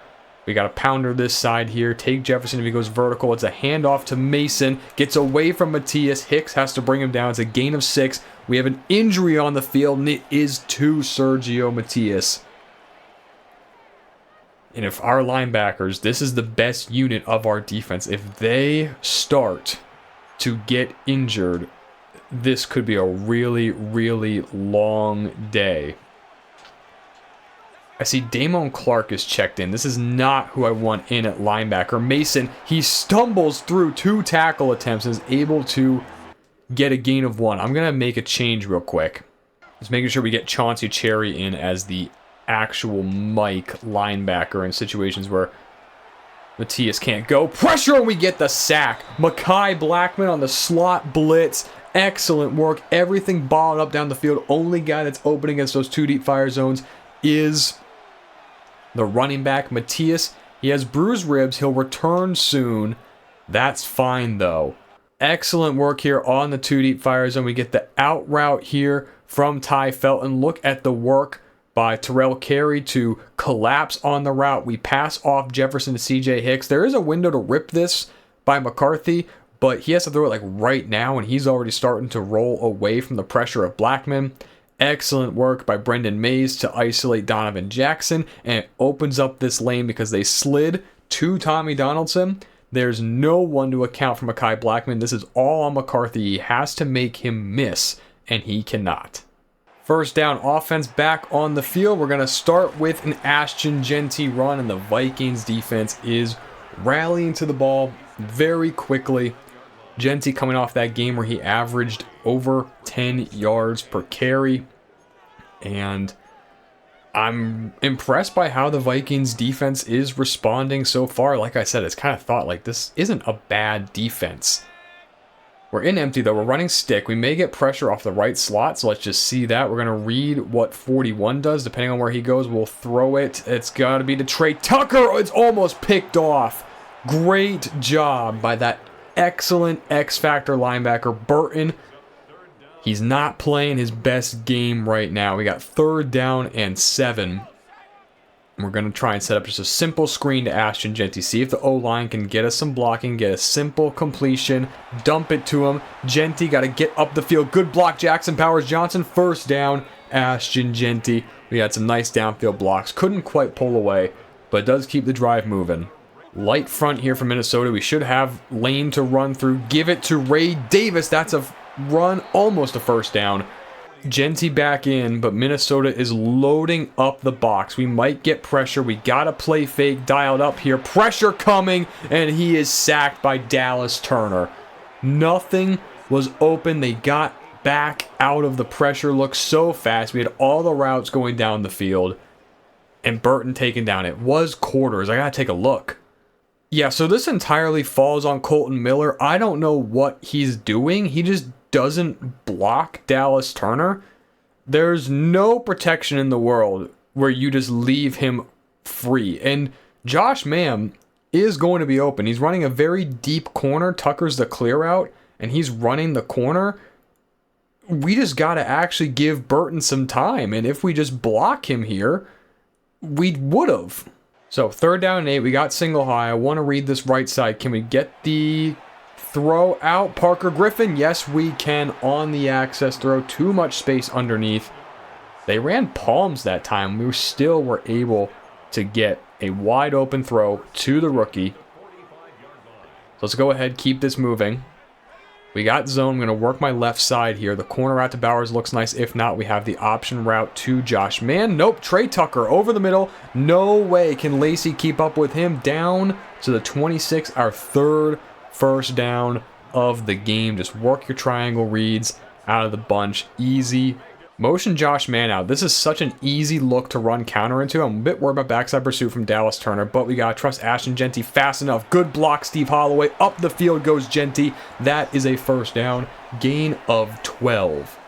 We got a pounder this side here. Take Jefferson if he goes vertical. It's a handoff to Mason. Gets away from Matthias. Hicks has to bring him down. It's a gain of 6. We have an injury on the field, and it is to Sergio Matthias. And if our linebackers, this is the best unit of our defense, if they start to get injured, this could be a really, really long day. I see Damone Clark is checked in. This is not who I want in at linebacker. Mason, he stumbles through 2 tackle attempts and is able to get a gain of 1. I'm going to make a change real quick. Just making sure we get Chauncey Cherry in as the actual Mike linebacker in situations where Matthias can't go. Pressure, and we get the sack. Mekhi Blackman on the slot blitz. Excellent work. Everything balled up down the field. Only guy that's open against those 2 deep fire zones is the running back, Matthias. He has bruised ribs. He'll return soon. That's fine, though. Excellent work here on the 2 deep fire zone. We get the out route here from Ty Felton. Look at the work by Terrell Carey to collapse on the route. We pass off Jefferson to CJ Hicks. There is a window to rip this by McCarthy, but he has to throw it like right now, and he's already starting to roll away from the pressure of Blackman. Excellent work by Brendan Mays to isolate Donovan Jackson, and it opens up this lane because they slid to Tommy Donaldson. There's no one to account for Mekhi Blackman. This is all on McCarthy. He has to make him miss, and he cannot. First down, offense back on the field. We're going to start with an Ashton Jeanty run, and the Vikings defense is rallying to the ball very quickly. Jeanty coming off that game where he averaged over 10 yards per carry. And I'm impressed by how the Vikings defense is responding so far. Like I said, it's kind of thought like this isn't a bad defense. We're in empty though. We're running stick. We may get pressure off the right slot, so let's just see that. We're going to read what 41 does. Depending on where he goes, we'll throw it. It's got to be to Trey Tucker. Oh, it's almost picked off. Great job by that excellent X-Factor linebacker, Burton. He's not playing his best game right now. We got 3rd down and 7. We're going to try and set up just a simple screen to Ashton Jeanty. See if the O-line can get us some blocking, get a simple completion, dump it to him. Jeanty got to get up the field. Good block, Jackson Powers-Johnson. 1st down, Ashton Jeanty. We had some nice downfield blocks. Couldn't quite pull away, but it does keep the drive moving. Light front here for Minnesota. We should have lane to run through. Give it to Ray Davis. That's a run, almost a 1st down. Jeanty back in, but Minnesota is loading up the box. We might get pressure. We got to play fake dialed up here. Pressure coming, and he is sacked by Dallas Turner. Nothing was open. They got back out of the pressure. Looked so fast. We had all the routes going down the field, and Burton taken down. It was quarters. I got to take a look. Yeah, so this entirely falls on Colton Miller. I don't know what he's doing. He just doesn't block Dallas Turner. There's no protection in the world where you just leave him free. And Josh Mann is going to be open. He's running a very deep corner. Tucker's the clear out, and he's running the corner. We just got to actually give Burton some time. And if we just block him here, we would have. So 3rd down and 8, we got single high. I want to read this right side. Can we get the throw out? Parker Griffin, yes we can on the access throw. Too much space underneath. They ran palms that time. We still were able to get a wide open throw to the rookie. So let's go ahead, keep this moving. We got zone. I'm going to work my left side here. The corner route to Bowers looks nice. If not, we have the option route to Josh Mann. Nope, Trey Tucker over the middle. No way can Lacey keep up with him. Down to the 26, our 3rd 1st down of the game. Just work your triangle reads out of the bunch. Easy. Motion Josh Mann out. This is such an easy look to run counter into. I'm a bit worried about backside pursuit from Dallas Turner, but we got to trust Ashton Jeanty fast enough. Good block, Steve Holloway. Up the field goes Jeanty. That is a 1st down. Gain of 12.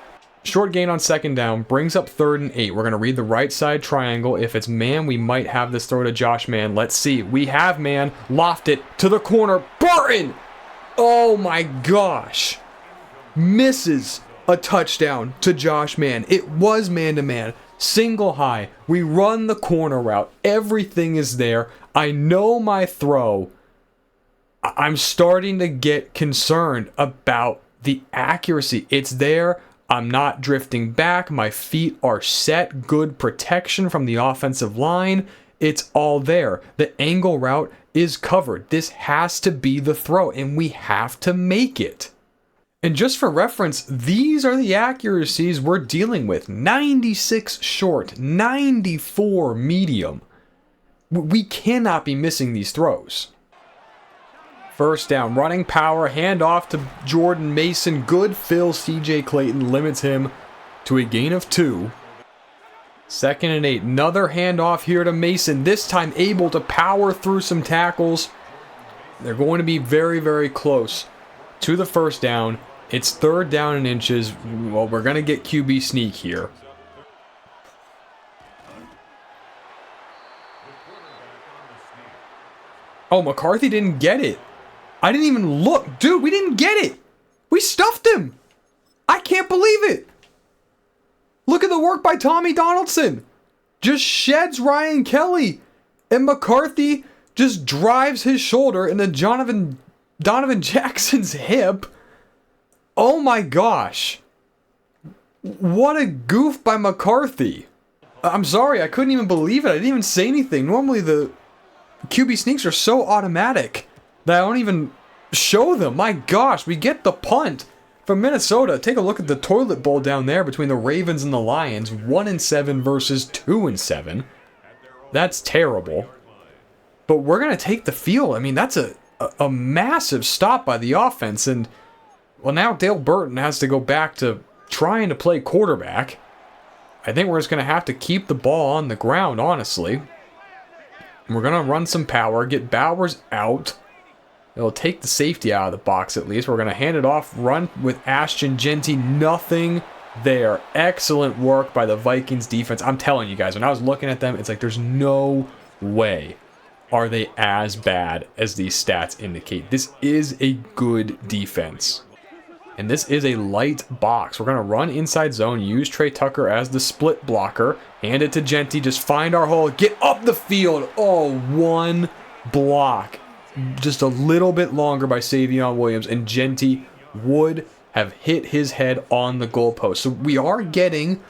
Short gain on 2nd down. Brings up 3rd and 8. We're going to read the right side triangle. If it's Mann, we might have this throw to Josh Mann. Let's see. We have Mann. Loft it to the corner. Burton! Oh my gosh. Misses a touchdown to Josh Mann. It was man-to-man. Single high. We run the corner route. Everything is there. I know my throw. I'm starting to get concerned about the accuracy. It's there. I'm not drifting back. My feet are set. Good protection from the offensive line. It's all there. The angle route is covered. This has to be the throw, and we have to make it. And just for reference, these are the accuracies we're dealing with. 96 short, 94 medium. We cannot be missing these throws. 1st down, running power, handoff to Jordan Mason. Good fill, CJ Clayton limits him to a gain of 2. 2nd and 8, another handoff here to Mason. This time able to power through some tackles. They're going to be very, very close to the 1st down. It's 3rd down and inches. Well, we're going to get QB sneak here. Oh, McCarthy didn't get it. I didn't even look. Dude, we didn't get it. We stuffed him. I can't believe it. Look at the work by Tommy Donaldson. Just sheds Ryan Kelly. And McCarthy just drives his shoulder into Donovan Jackson's hip. Oh my gosh. What a goof by McCarthy. I'm sorry, I couldn't even believe it. I didn't even say anything. Normally the QB sneaks are so automatic that I don't even show them. My gosh, we get the punt from Minnesota. Take a look at the toilet bowl down there between the Ravens and the Lions. 1-7 versus 2-7. That's terrible. But we're going to take the field. I mean, that's a massive stop by the offense. And, well, now Dale Burton has to go back to trying to play quarterback. I think we're just going to have to keep the ball on the ground, honestly. We're going to run some power, get Bowers out. It'll take the safety out of the box at least. We're going to hand it off, run with Ashton Jeanty. Nothing there. Excellent work by the Vikings defense. I'm telling you guys, when I was looking at them, it's like there's no way are they as bad as these stats indicate. This is a good defense. And this is a light box. We're going to run inside zone, use Trey Tucker as the split blocker, hand it to Jeanty, just find our hole, get up the field. Oh, one block. Just a little bit longer by Savion Williams, and Jeanty would have hit his head on the goalpost. So we are getting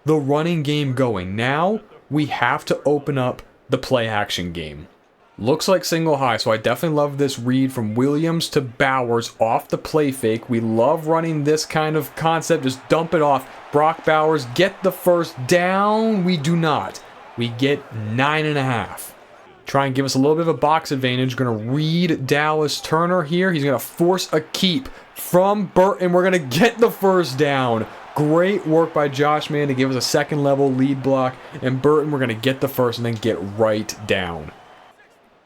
the running game going. Now we have to open up the play action game. Looks like single high, so I definitely love this read from Williams to Bowers off the play fake. We love running this kind of concept. Just dump it off. Brock Bowers, get the first down. We do not. We get 9.5. Try and give us a little bit of a box advantage. Going to read Dallas Turner here. He's going to force a keep from Burton. We're going to get the first down. Great work by Josh Mann to give us a second level lead block. And Burton, we're going to get the first and then get right down.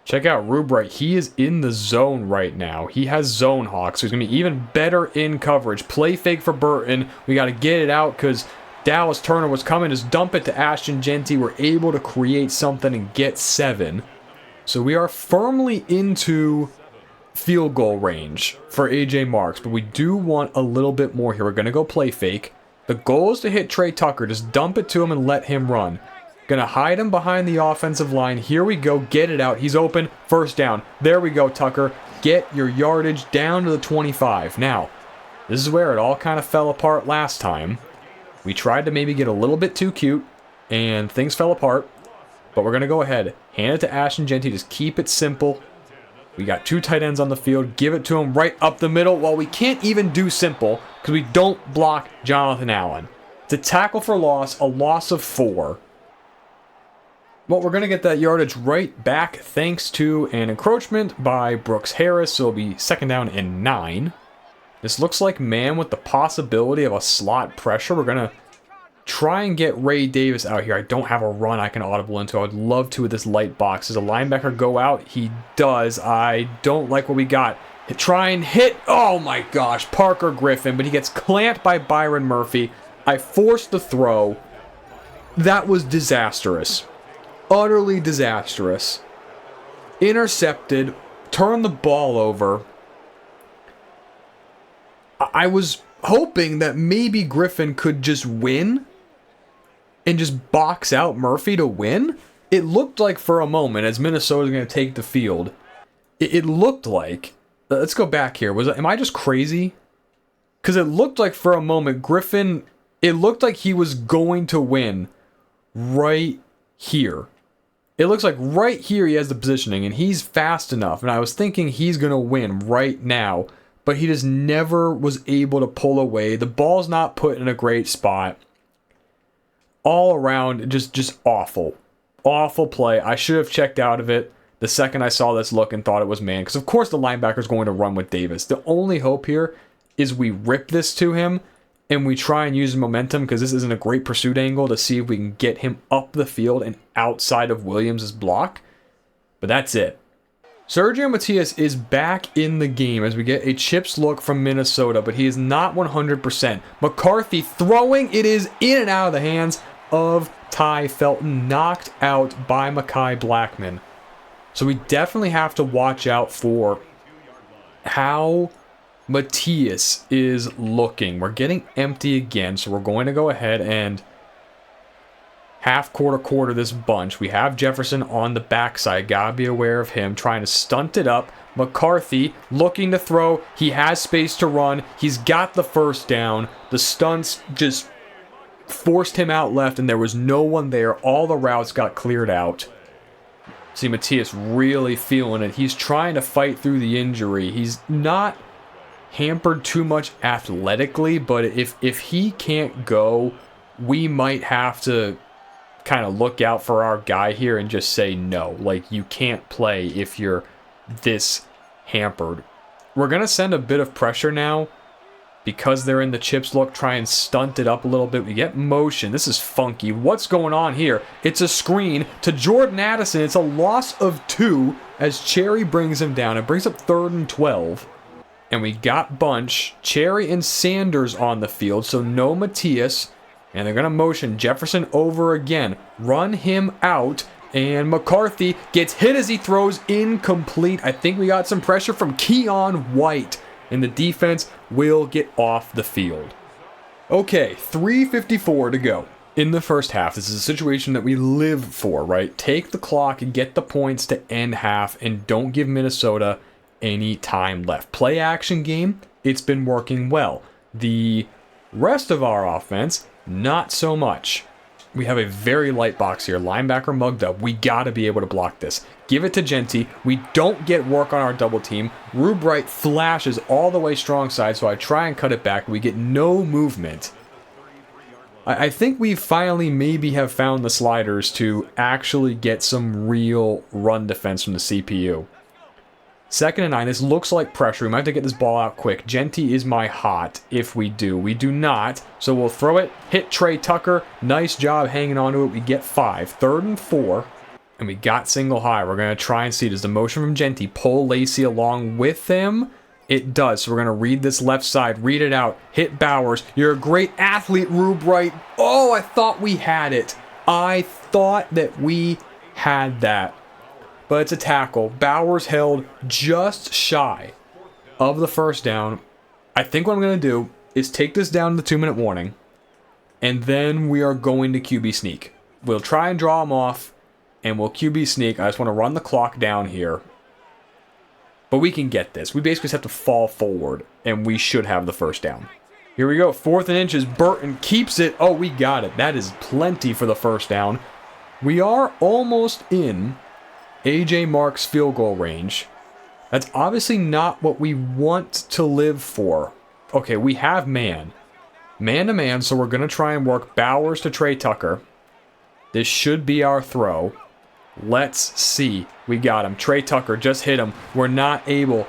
Check out Rubright. He is in the zone right now. He has zone hawk, so he's going to be even better in coverage. Play fake for Burton. We got to get it out because Dallas Turner was coming. Just dump it to Ashton Jeanty. We're able to create something and get 7. So we are firmly into field goal range for AJ Marks, but we do want a little bit more here. We're going to go play fake. The goal is to hit Trey Tucker. Just dump it to him and let him run. Gonna hide him behind the offensive line. Here we go. Get it out. He's open. First down. There we go, Tucker. Get your yardage down to the 25. Now, this is where it all kind of fell apart last time. We tried to maybe get a little bit too cute, and things fell apart. But we're going to go ahead. Hand it to Ashton Jeanty. Just keep it simple. We got 2 tight ends on the field. Give it to him right up the middle. Well, we can't even do simple because we don't block Jonathan Allen. It's a tackle for loss, a loss of 4. Well, we're going to get that yardage right back thanks to an encroachment by Brooks Harris. So it'll be second down and 9. This looks like man with the possibility of a slot pressure. We're going to try and get Ray Davis out here. I don't have a run I can audible into. I would love to with this light box. Does a linebacker go out? He does. I don't like what we got. Try and hit. Oh my gosh. Parker Griffin, but he gets clamped by Byron Murphy. I forced the throw. That was disastrous. Utterly disastrous. Intercepted. Turned the ball over. I was hoping that maybe Griffin could just win and just box out Murphy to win. It looked like for a moment, as Minnesota's going to take the field, it looked like, let's go back here. Am I just crazy? Because it looked like for a moment, Griffin, it looked like he was going to win right here. It looks like right here he has the positioning, and he's fast enough. And I was thinking he's going to win right now, but he just never was able to pull away. The ball's not put in a great spot. All around, just awful. Awful play. I should have checked out of it the second I saw this look and thought it was man. Because, of course, the linebacker's going to run with Davis. The only hope here is we rip this to him and we try and use momentum because this isn't a great pursuit angle to see if we can get him up the field and outside of Williams' block. But that's it. Sergio Matias is back in the game as we get a chips look from Minnesota, but he is not 100%. McCarthy throwing. It is in and out of the hands of Ty Felton, knocked out by Mekhi Blackman. So we definitely have to watch out for how Matias is looking. We're getting empty again, so we're going to go ahead and half quarter this bunch. We have Jefferson on the backside. Gotta be aware of him trying to stunt it up. McCarthy looking to throw. He has space to run. He's got the first down. The stunts just forced him out left, and there was no one there. All the routes got cleared out. See Matthias really feeling it. He's trying to fight through the injury. He's not hampered too much athletically, but if he can't go, we might have to kind of look out for our guy here and just say no. Like, you can't play if you're this hampered. We're going to send a bit of pressure now because they're in the chips look, try and stunt it up a little bit. We get motion. This is funky. What's going on here? It's a screen to Jordan Addison. It's a loss of 2 as Cherry brings him down. It brings up 3rd and 12. And we got Bunch, Cherry, and Sanders on the field, so no Matthias. And they're going to motion Jefferson over again. Run him out. And McCarthy gets hit as he throws incomplete. I think we got some pressure from Keon White. And the defense will get off the field. Okay, 3:54 to go in the first half. This is a situation that we live for, right? Take the clock and get the points to end half. And don't give Minnesota any time left. Play action game, it's been working well. The rest of our offense, not so much. We have a very light box here. Linebacker mugged up. We got to be able to block this. Give it to Genty. We don't get work on our double team. Rubright flashes all the way strong side, so I try and cut it back. We get no movement. I think we finally maybe have found the sliders to actually get some real run defense from the CPU. 2nd and 9. This looks like pressure. We might have to get this ball out quick. Genty is my hot if we do. We do not. So we'll throw it. Hit Trey Tucker. Nice job hanging on to it. We get 5. 3rd and 4. And we got single high. We're going to try and see. Does the motion from Genty pull Lacey along with him? It does. So we're going to read this left side. Read it out. Hit Bowers. You're a great athlete, Rubright. Oh, I thought we had it. I thought that we had that. But it's a tackle. Bowers held just shy of the first down. I think what I'm going to do is take this down to the 2-minute warning, and then we are going to QB sneak. We'll try and draw him off, and we'll QB sneak. I just want to run the clock down here. But we can get this. We basically just have to fall forward, and we should have the first down. Here we go. 4th and inches. Burton keeps it. Oh, we got it. That is plenty for the first down. We are almost in AJ Mark's field goal range. That's obviously not what we want to live for. Okay, we have man to man, so we're going to try and work Bowers to Trey Tucker. This should be our throw. Let's see. We got him. Trey Tucker just hit him. We're not able,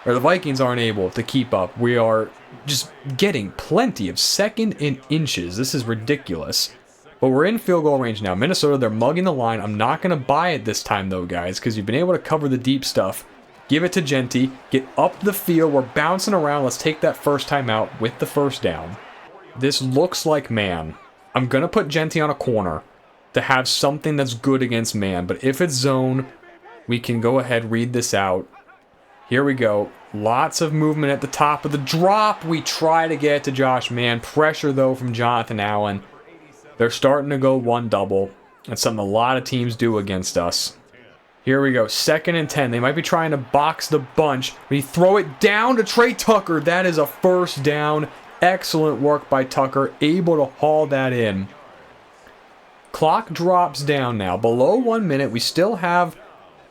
or the Vikings aren't able to keep up. We are just getting plenty of 2nd and inches. This is ridiculous. But we're in field goal range now. Minnesota, they're mugging the line. I'm not going to buy it this time, though, guys, because you've been able to cover the deep stuff. Give it to Genty. Get up the field. We're bouncing around. Let's take that first time out with the first down. This looks like man. I'm going to put Genty on a corner to have something that's good against man. But if it's zone, we can go ahead, read this out. Here we go. Lots of movement at the top of the drop. We try to get to Josh Mann. Pressure, though, from Jonathan Allen. They're starting to go 1 double. That's something a lot of teams do against us. Here we go. 2nd and 10. They might be trying to box the bunch. We throw it down to Trey Tucker. That is a first down. Excellent work by Tucker. Able to haul that in. Clock drops down now. Below 1 minute. We still have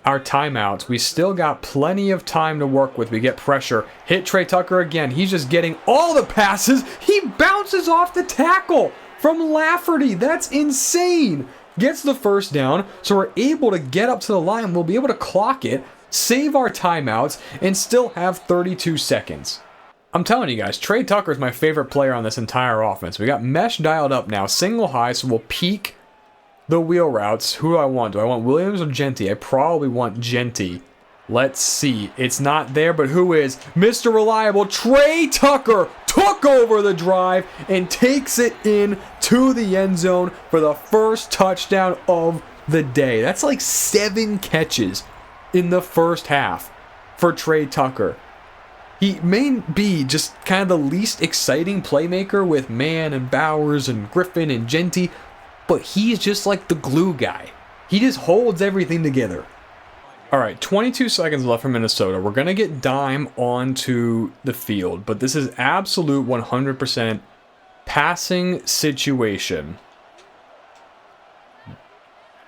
our timeouts. We still got plenty of time to work with. We get pressure. Hit Trey Tucker again. He's just getting all the passes. He bounces off the tackle from Lafferty. That's insane. Gets the first down, so we're able to get up to the line. We'll be able to clock it, save our timeouts, and still have 32 seconds. I'm telling you guys, Trey Tucker is my favorite player on this entire offense. We got mesh dialed up now, single high, so we'll peek the wheel routes. Who do I want? Do I want Williams or Genty? I probably want Genty. Let's see. It's not there, but who is? Mr. Reliable, Trey Tucker took over the drive and takes it in to the end zone for the first touchdown of the day. That's like 7 catches in the first half for Trey Tucker. He may be just kind of the least exciting playmaker with Mann and Bowers and Griffin and Genty, but he's just like the glue guy. He just holds everything together. All right, 22 seconds left for Minnesota. We're going to get Dime onto the field, but this is absolute 100% passing situation.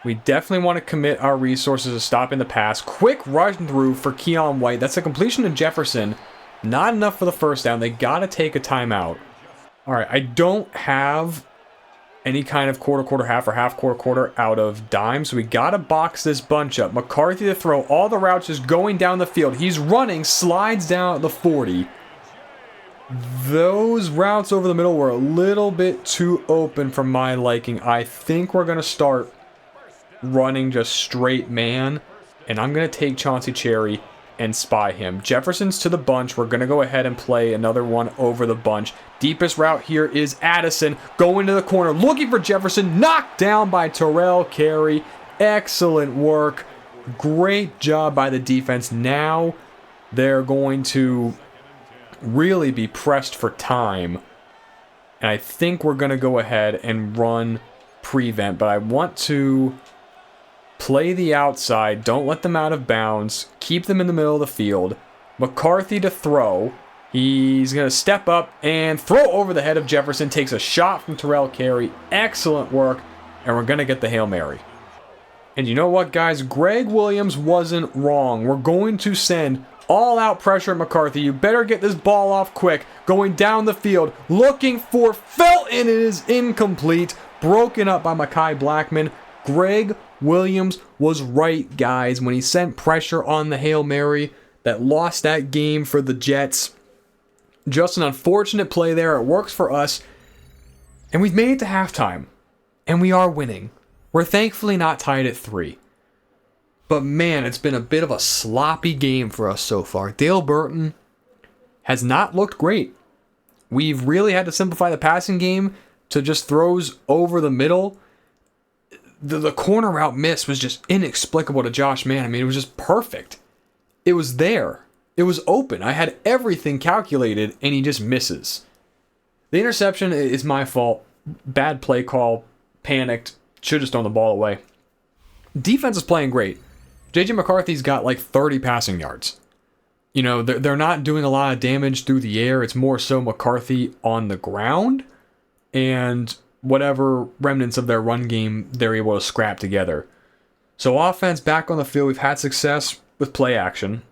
We definitely want to commit our resources to stopping the pass. Quick run through for Keon White. That's a completion to Jefferson. Not enough for the first down. They got to take a timeout. All right, I don't have any kind of quarter, half, or half, quarter out of dime, so we got to box this bunch up. McCarthy to throw. All the routes just going down the field. He's running, slides down at the 40. Those routes over the middle were a little bit too open for my liking. I think we're going to start running just straight man, and I'm going to take Chauncey Cherry and spy him. Jefferson's to the bunch. We're going to go ahead and play another one over the bunch. Deepest route here is Addison going to the corner, looking for Jefferson, knocked down by Terrell Carey. Excellent work. Great job by the defense. Now they're going to really be pressed for time, and I think we're going to go ahead and run prevent, but I want to play the outside. Don't let them out of bounds. Keep them in the middle of the field. McCarthy to throw. He's going to step up and throw over the head of Jefferson. Takes a shot from Terrell Carey. Excellent work. And we're going to get the Hail Mary. And you know what, guys? Greg Williams wasn't wrong. We're going to send all-out pressure at McCarthy. You better get this ball off quick. Going down the field. Looking for Felton. It is incomplete. Broken up by Mekhi Blackman. Greg Williams was right, guys, when he sent pressure on the Hail Mary that lost that game for the Jets. Just an unfortunate play there. It works for us. And we've made it to halftime. And we are winning. We're thankfully not tied at 3. But man, it's been a bit of a sloppy game for us so far. Dale Burton has not looked great. We've really had to simplify the passing game to just throws over the middle. The corner route miss was just inexplicable to Josh Mann. I mean, it was just perfect. It was there. It was open. I had everything calculated, and he just misses. The interception is my fault. Bad play call. Panicked. Should have just thrown the ball away. Defense is playing great. J.J. McCarthy's got like 30 passing yards. You know, they're not doing a lot of damage through the air. It's more so McCarthy on the ground. And whatever remnants of their run game they're able to scrap together. So offense back on the field. We've had success with play action.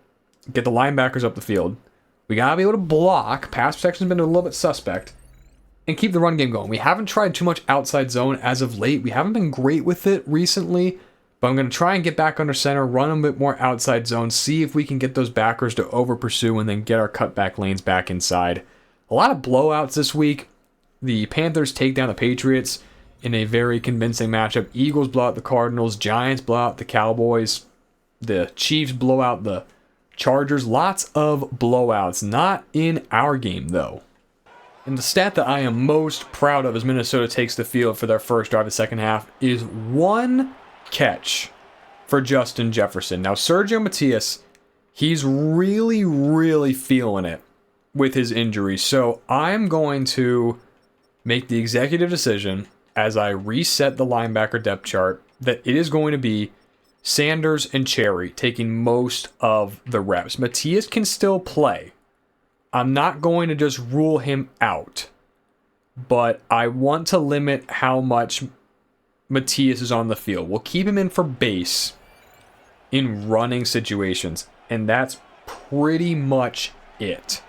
Get the linebackers up the field. We got to be able to block. Pass protection's been a little bit suspect. And keep the run game going. We haven't tried too much outside zone as of late. We haven't been great with it recently. But I'm going to try and get back under center, run a bit more outside zone, see if we can get those backers to over pursue and then get our cutback lanes back inside. A lot of blowouts this week. The Panthers take down the Patriots in a very convincing matchup. Eagles blow out the Cardinals. Giants blow out the Cowboys. The Chiefs blow out the Chargers. Lots of blowouts. Not in our game, though. And the stat that I am most proud of as Minnesota takes the field for their first drive of the second half is 1 catch for Justin Jefferson. Now, Sergio Matias, he's really, really feeling it with his injury. So I'm going to make the executive decision as I reset the linebacker depth chart that it is going to be Sanders and Cherry taking most of the reps. Matias can still play. I'm not going to just rule him out, but I want to limit how much Matias is on the field. We'll keep him in for base in running situations, and that's pretty much it.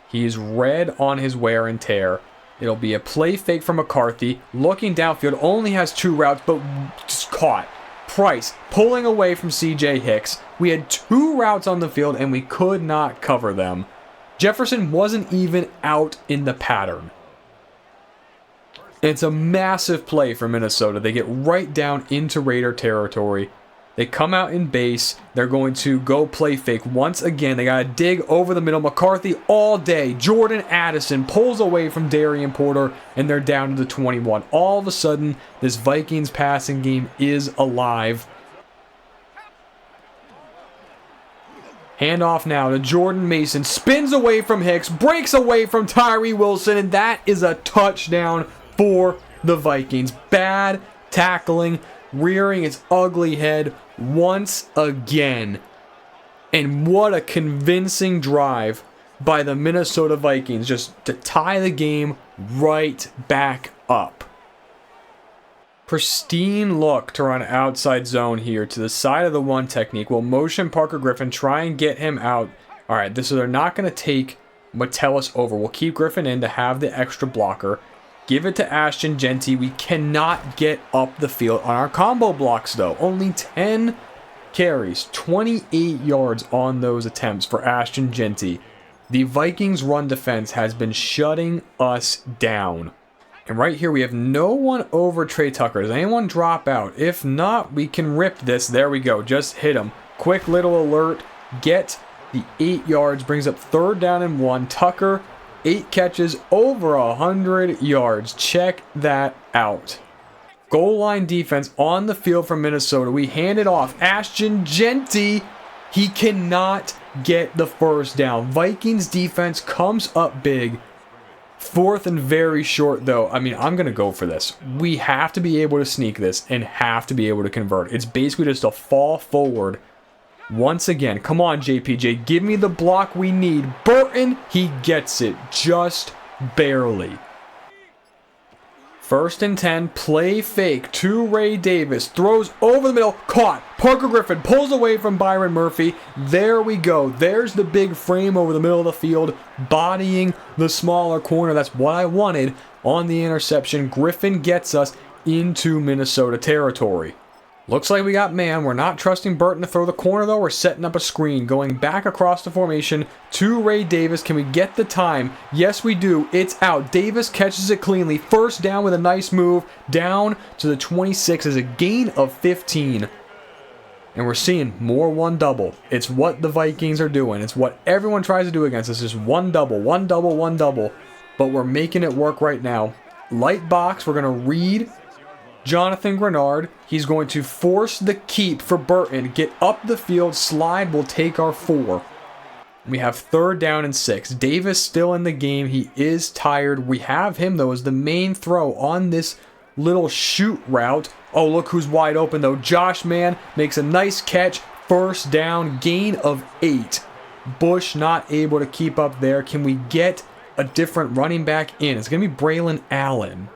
He's red on his wear and tear. It'll be a play fake from McCarthy. Looking downfield, only has 2 routes, but just caught. Price pulling away from C.J. Hicks. We had 2 routes on the field, and we could not cover them. Jefferson wasn't even out in the pattern. It's a massive play for Minnesota. They get right down into Raider territory. They come out in base. They're going to go play fake once again. They got to dig over the middle. McCarthy all day. Jordan Addison pulls away from Darian Porter, and they're down to the 21. All of a sudden, this Vikings passing game is alive. Handoff now to Jordan Mason. Spins away from Hicks. Breaks away from Tyree Wilson, and that is a touchdown for the Vikings. Bad tackling, rearing its ugly head once again. And what a convincing drive by the Minnesota Vikings just to tie the game right back up. Pristine look to run outside zone here to the side of the one technique. We'll motion Parker Griffin, try and get him out. All right, so they're not going to take Metellus over. We'll keep Griffin in to have the extra blocker. Give it to Ashton Genty. We cannot get up the field on our combo blocks, though. Only 10 carries, 28 yards on those attempts for Ashton Genty. The Vikings' run defense has been shutting us down. And right here, we have no one over Trey Tucker. Does anyone drop out? If not, we can rip this. There we go. Just hit him. Quick little alert. Get the 8 yards. Brings up 3rd down and 1. Tucker, 8 catches, over 100 yards. Check that out. Goal line defense on the field from Minnesota. We hand it off. Ashton Genty. He cannot get the first down. Vikings defense comes up big. 4th and very short, though. I mean, I'm going to go for this. We have to be able to sneak this and have to be able to convert. It's basically just a fall forward. Once again, come on, JPJ. Give me the block we need. Burton, he gets it. Just barely. 1st and 10, play fake to Ray Davis. Throws over the middle, caught. Parker Griffin pulls away from Byron Murphy. There we go. There's the big frame over the middle of the field, bodying the smaller corner. That's what I wanted on the interception. Griffin gets us into Minnesota territory. Looks like we got man. We're not trusting Burton to throw the corner, though. We're setting up a screen. Going back across the formation to Ray Davis. Can we get the time? Yes, we do. It's out. Davis catches it cleanly. 1st down with a nice move. Down to the 26 is a gain of 15. And we're seeing more one double. It's what the Vikings are doing. It's what everyone tries to do against us. Just one double, one double, one double. But we're making it work right now. Light box. We're going to read Jonathan Grenard. He's going to force the keep for Burton. Get up the field. Slide will take our 4. We have 3rd down and 6. Davis still in the game. He is tired. We have him, though, as the main throw on this little shoot route. Oh, look who's wide open, though. Josh Mann makes a nice catch. 1st down. Gain of 8. Bush not able to keep up there. Can we get a different running back in? It's going to be Braylon Allen.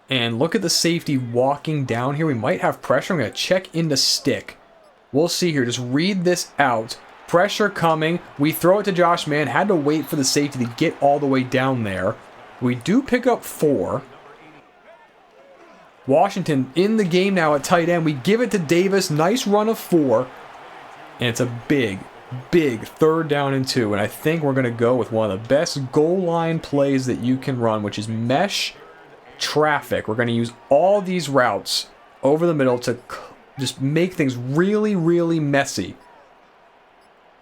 And look at the safety walking down here. We might have pressure. I'm going to check into stick. We'll see here. Just read this out. Pressure coming. We throw it to Josh Mann. Had to wait for the safety to get all the way down there. We do pick up 4. Washington in the game now at tight end. We give it to Davis. Nice run of 4. And it's a big 3rd down and 2. And I think we're going to go with one of the best goal line plays that you can run, which is mesh traffic. We're going to use all these routes over the middle to just make things really, really messy.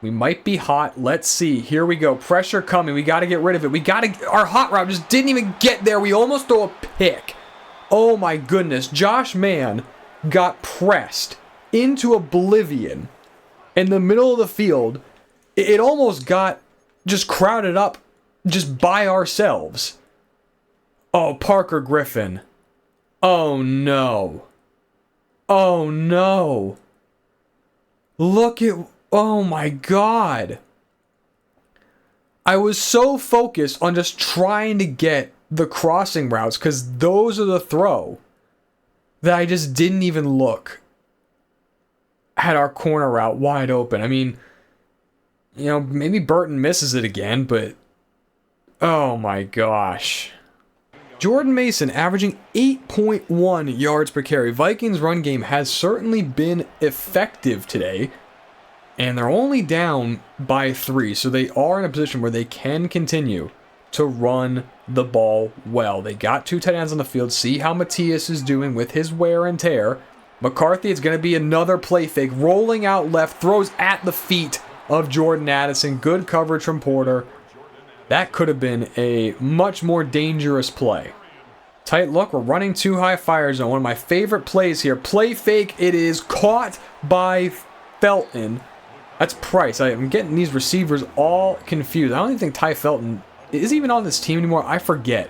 We might be hot. Let's see. Here we go. Pressure coming. We got to get rid of it. We got to... Our hot route just didn't even get there. We almost throw a pick. Oh my goodness. Josh Mann got pressed into oblivion in the middle of the field. It almost got just crowded up just by ourselves. Oh, Parker Griffin. Oh, no. Oh, no. Look at... Oh, my God. I was so focused on just trying to get the crossing routes, because those are the throw, that I just didn't even look at our corner route wide open. I mean, you know, maybe Burton misses it again, but... Oh, my gosh. Jordan Mason averaging 8.1 yards per carry. Vikings run game has certainly been effective today. And they're only down by 3. So they are in a position where they can continue to run the ball well. They got 2 tight ends on the field. See how Matthias is doing with his wear and tear. McCarthy, it's going to be another play fake. Rolling out left. Throws at the feet of Jordan Addison. Good coverage from Porter. That could have been a much more dangerous play. Tight look, we're running too high fire zone. One of my favorite plays here. Play fake, it is caught by Felton. That's Price. I'm getting these receivers all confused. I don't even think Ty Felton is even on this team anymore. I forget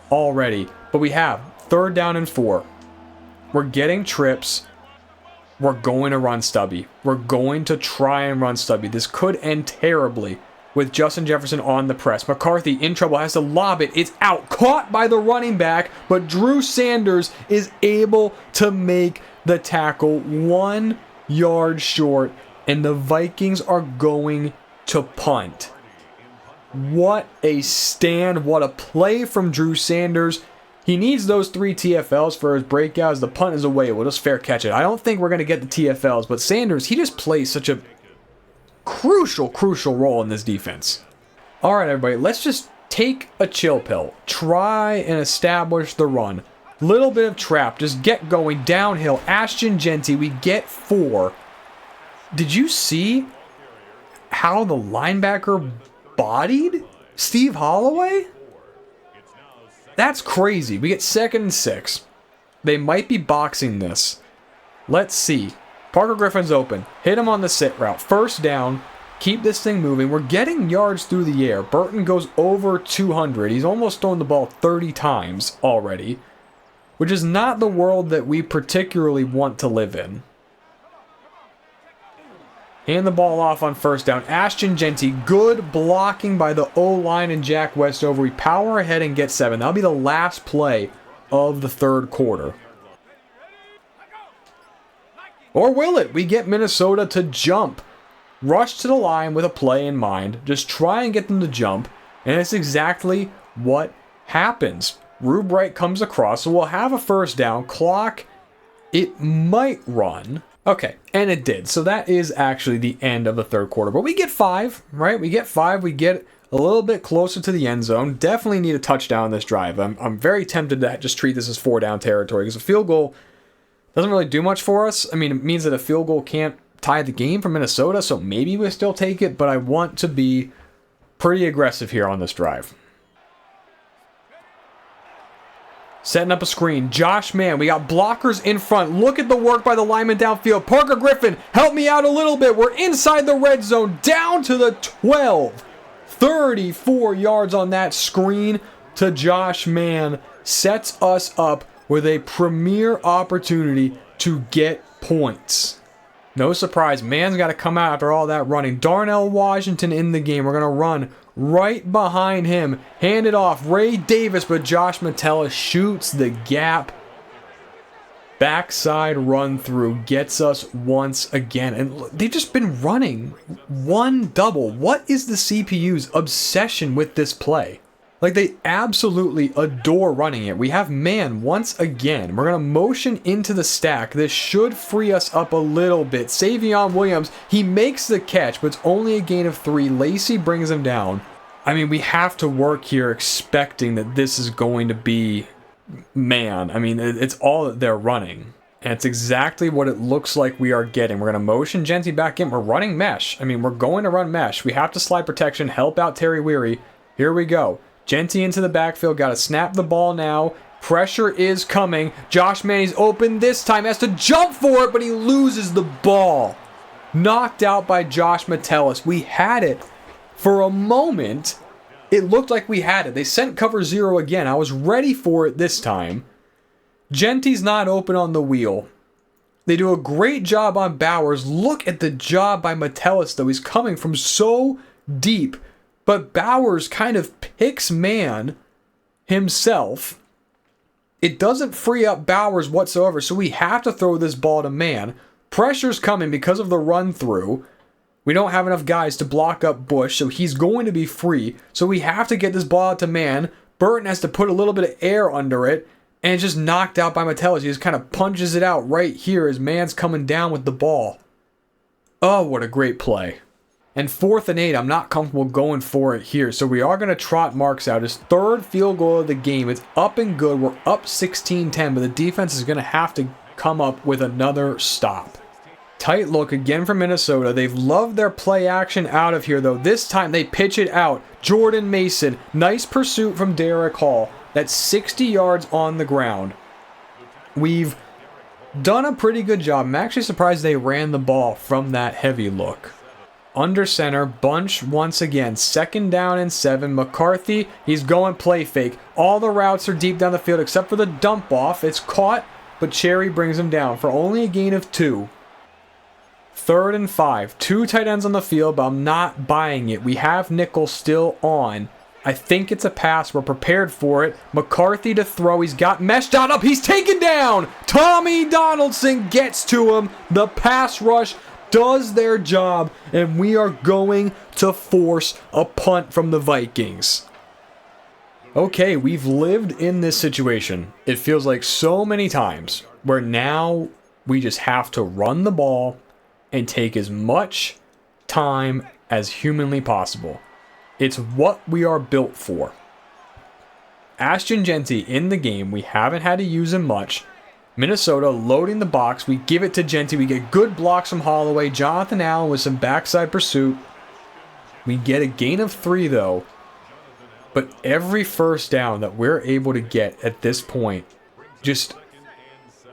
already. But we have 3rd down and 4. We're getting trips. We're going to run Stubby. We're going to try and run Stubby. This could end terribly with Justin Jefferson on the press. McCarthy in trouble, has to lob it. It's out, caught by the running back, but Drew Sanders is able to make the tackle 1 yard short, and the Vikings are going to punt. What a stand, what a play from Drew Sanders. He needs those 3 TFLs for his breakouts. The punt is away. We'll just fair catch it. I don't think we're going to get the TFLs, but Sanders, he just plays such a crucial role in this defense. All right, everybody, let's just take a chill pill. Try and establish the run. Little bit of trap. Just get going downhill. Ashton Jeanty, we get 4. Did you see how the linebacker bodied Steve Holloway? That's crazy. We get 2nd and 6. They might be boxing this. Let's see. Parker Griffin's open. Hit him on the sit route. 1st down. Keep this thing moving. We're getting yards through the air. Burton goes over 200. He's almost thrown the ball 30 times already, which is not the world that we particularly want to live in. Hand the ball off on 1st down. Ashton Jeanty, good blocking by the O-line and Jack Westover. We power ahead and get 7. That'll be the last play of the 3rd quarter. Or will it? We get Minnesota to jump. Rush to the line with a play in mind. Just try and get them to jump. And it's exactly what happens. Rube Wright comes across, so we'll have a 1st down. Clock, it might run. Okay, and it did. So that is actually the end of the 3rd quarter. But we get 5, right? We get 5. We get a little bit closer to the end zone. Definitely need a touchdown this drive. I'm very tempted to just treat this as 4-down territory because a field goal doesn't really do much for us. I mean, it means that a field goal can't tie the game for Minnesota, so maybe we still take it, but I want to be pretty aggressive here on this drive. Setting up a screen. Josh Mann. We got blockers in front. Look at the work by the lineman downfield. Parker Griffin, help me out a little bit. We're inside the red zone. Down to the 12. 34 yards on that screen to Josh Mann. Sets us up with a premier opportunity to get points. No surprise. Mann's got to come out after all that running. Darnell Washington in the game. We're going to run right behind him. Hand it off. Ray Davis, but Josh Metellus shoots the gap. Backside run through gets us once again. And they've just been running one double. What is the CPU's obsession with this play? Like, they absolutely adore running it. We have man once again. We're going to motion into the stack. This should free us up a little bit. Savion Williams, he makes the catch, but it's only a gain of 3. Lacey brings him down. I mean, we have to work here expecting that this is going to be man. I mean, it's all that they're running. And it's exactly what it looks like we are getting. We're going to motion Jeanty back in. We're running mesh. I mean, we're going to run mesh. We have to slide protection, help out Terry Weary. Here we go. Jeanty into the backfield, got to snap the ball now. Pressure is coming. Josh Manny's open this time, has to jump for it, but he loses the ball. Knocked out by Josh Metellus. We had it for a moment. It looked like we had it. They sent cover 0 again. I was ready for it this time. Jeanty's not open on the wheel. They do a great job on Bowers. Look at the job by Metellus, though. He's coming from so deep. But Bowers kind of picks man himself. It doesn't free up Bowers whatsoever, so we have to throw this ball to man. Pressure's coming because of the run through. We don't have enough guys to block up Bush, so he's going to be free. So we have to get this ball out to man. Burton has to put a little bit of air under it, and it's just knocked out by Metellus. He just kind of punches it out right here as man's coming down with the ball. Oh, what a great play. And 4th and 8, I'm not comfortable going for it here. So we are going to trot Marks out. His 3rd field goal of the game. It's up and good. We're up 16-10, but the defense is going to have to come up with another stop. Tight look again from Minnesota. They've loved their play action out of here, though. This time they pitch it out. Jordan Mason. Nice pursuit from Derek Hall. That's 60 yards on the ground. We've done a pretty good job. I'm actually surprised they ran the ball from that heavy look. Under center, bunch once again. 2nd down and 7. McCarthy, he's going play fake. All the routes are deep down the field except for the dump off. It's caught, but Cherry brings him down for only a gain of 2. 3rd and 5. 2 tight ends on the field, but I'm not buying it. We have nickel still on. I think it's a pass. We're prepared for it. McCarthy to throw. He's got meshed out up. He's taken down. Tommy Donaldson gets to him. The pass rush does their job, and we are going to force a punt from the Vikings. Okay, we've lived in this situation. It feels like so many times where now we just have to run the ball and take as much time as humanly possible. It's what we are built for. Ashton Jeanty in the game. We haven't had to use him much. Minnesota loading the box. We give it to Jeanty. We get good blocks from Holloway. Jonathan Allen with some backside pursuit. We get a gain of 3 though. But every first down that we're able to get at this point just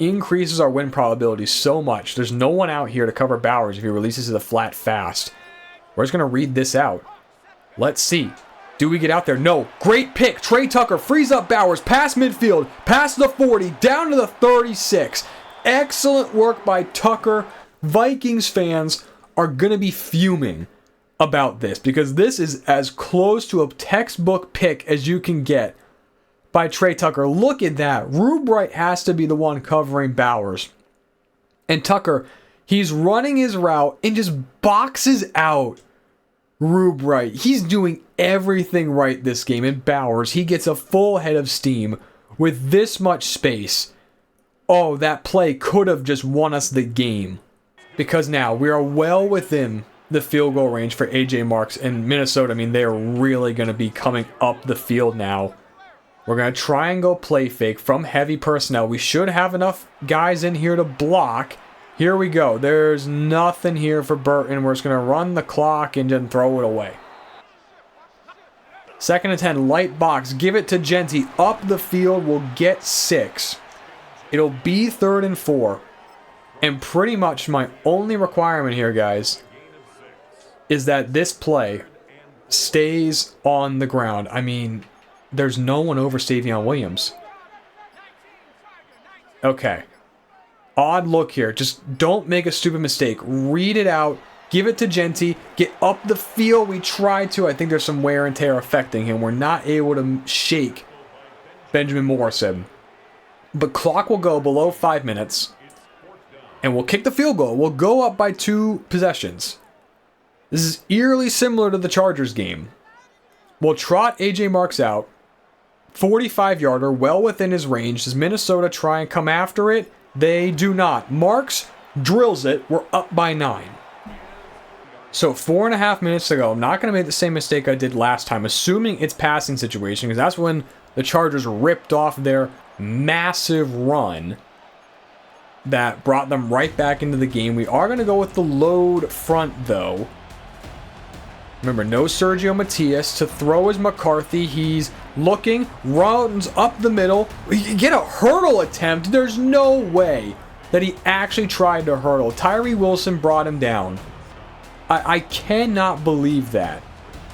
increases our win probability so much. There's no one out here to cover Bowers if he releases to the flat fast. We're just going to read this out. Let's see. Do we get out there? No. Great pick. Trey Tucker frees up Bowers. Past midfield. Past the 40. Down to the 36. Excellent work by Tucker. Vikings fans are going to be fuming about this because this is as close to a textbook pick as you can get by Trey Tucker. Look at that. Rube Wright has to be the one covering Bowers. And Tucker, he's running his route and just boxes out Rube Wright. He's doing everything right this game. And Bowers, he gets a full head of steam with this much space. Oh, that play could have just won us the game. Because now we are well within the field goal range for AJ Marks and Minnesota. I mean, they're really going to be coming up the field now. We're going to try and go play fake from heavy personnel. We should have enough guys in here to block. Here we go. There's nothing here for Burton. We're just going to run the clock and then throw it away. 2nd and 10, light box. Give it to Jeanty. Up the field. We'll get 6. It'll be 3rd and 4. And pretty much my only requirement here, guys, is that this play stays on the ground. I mean, there's no one over Savion Williams. Okay. Odd look here. Just don't make a stupid mistake. Read it out. Give it to Jeanty. Get up the field. We tried to. I think there's some wear and tear affecting him. We're not able to shake Benjamin Morrison. But clock will go below 5 minutes. And we'll kick the field goal. We'll go up by 2 possessions. This is eerily similar to the Chargers game. We'll trot AJ Marks out. 45-yarder, well within his range. Does Minnesota try and come after it? They do not. Marks drills it. We're up by 9. So 4.5 minutes to go. I'm not going to make the same mistake I did last time, assuming it's passing situation, because that's when the Chargers ripped off their massive run that brought them right back into the game. We are going to go with the load front, though. Remember, no Sergio Matias. To throw is McCarthy. He's looking, runs up the middle. You get a hurdle attempt. There's no way that he actually tried to hurdle. Tyree Wilson brought him down. I cannot believe that.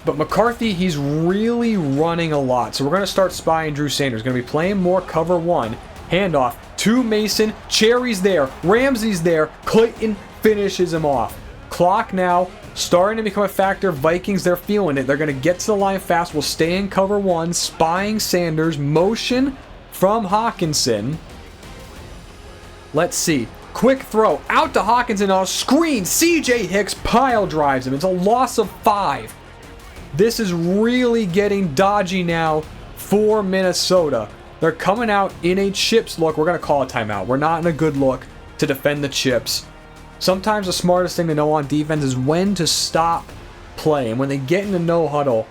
But McCarthy, he's really running a lot. So we're going to start spying Drew Sanders. Going to be playing more cover 1. Handoff to Mason. Cherry's there. Ramsey's there. Clayton finishes him off. Clock now starting to become a factor. Vikings, they're feeling it. They're going to get to the line fast. We'll stay in cover 1. Spying Sanders. Motion from Hawkinson. Let's see. Quick throw out to Hawkinson on a screen. CJ Hicks pile drives him. It's a loss of 5. This is really getting dodgy now for Minnesota. They're coming out in a chips look. We're going to call a timeout. We're not in a good look to defend the chips. Sometimes the smartest thing to know on defense is when to stop play. And when they get into no huddle,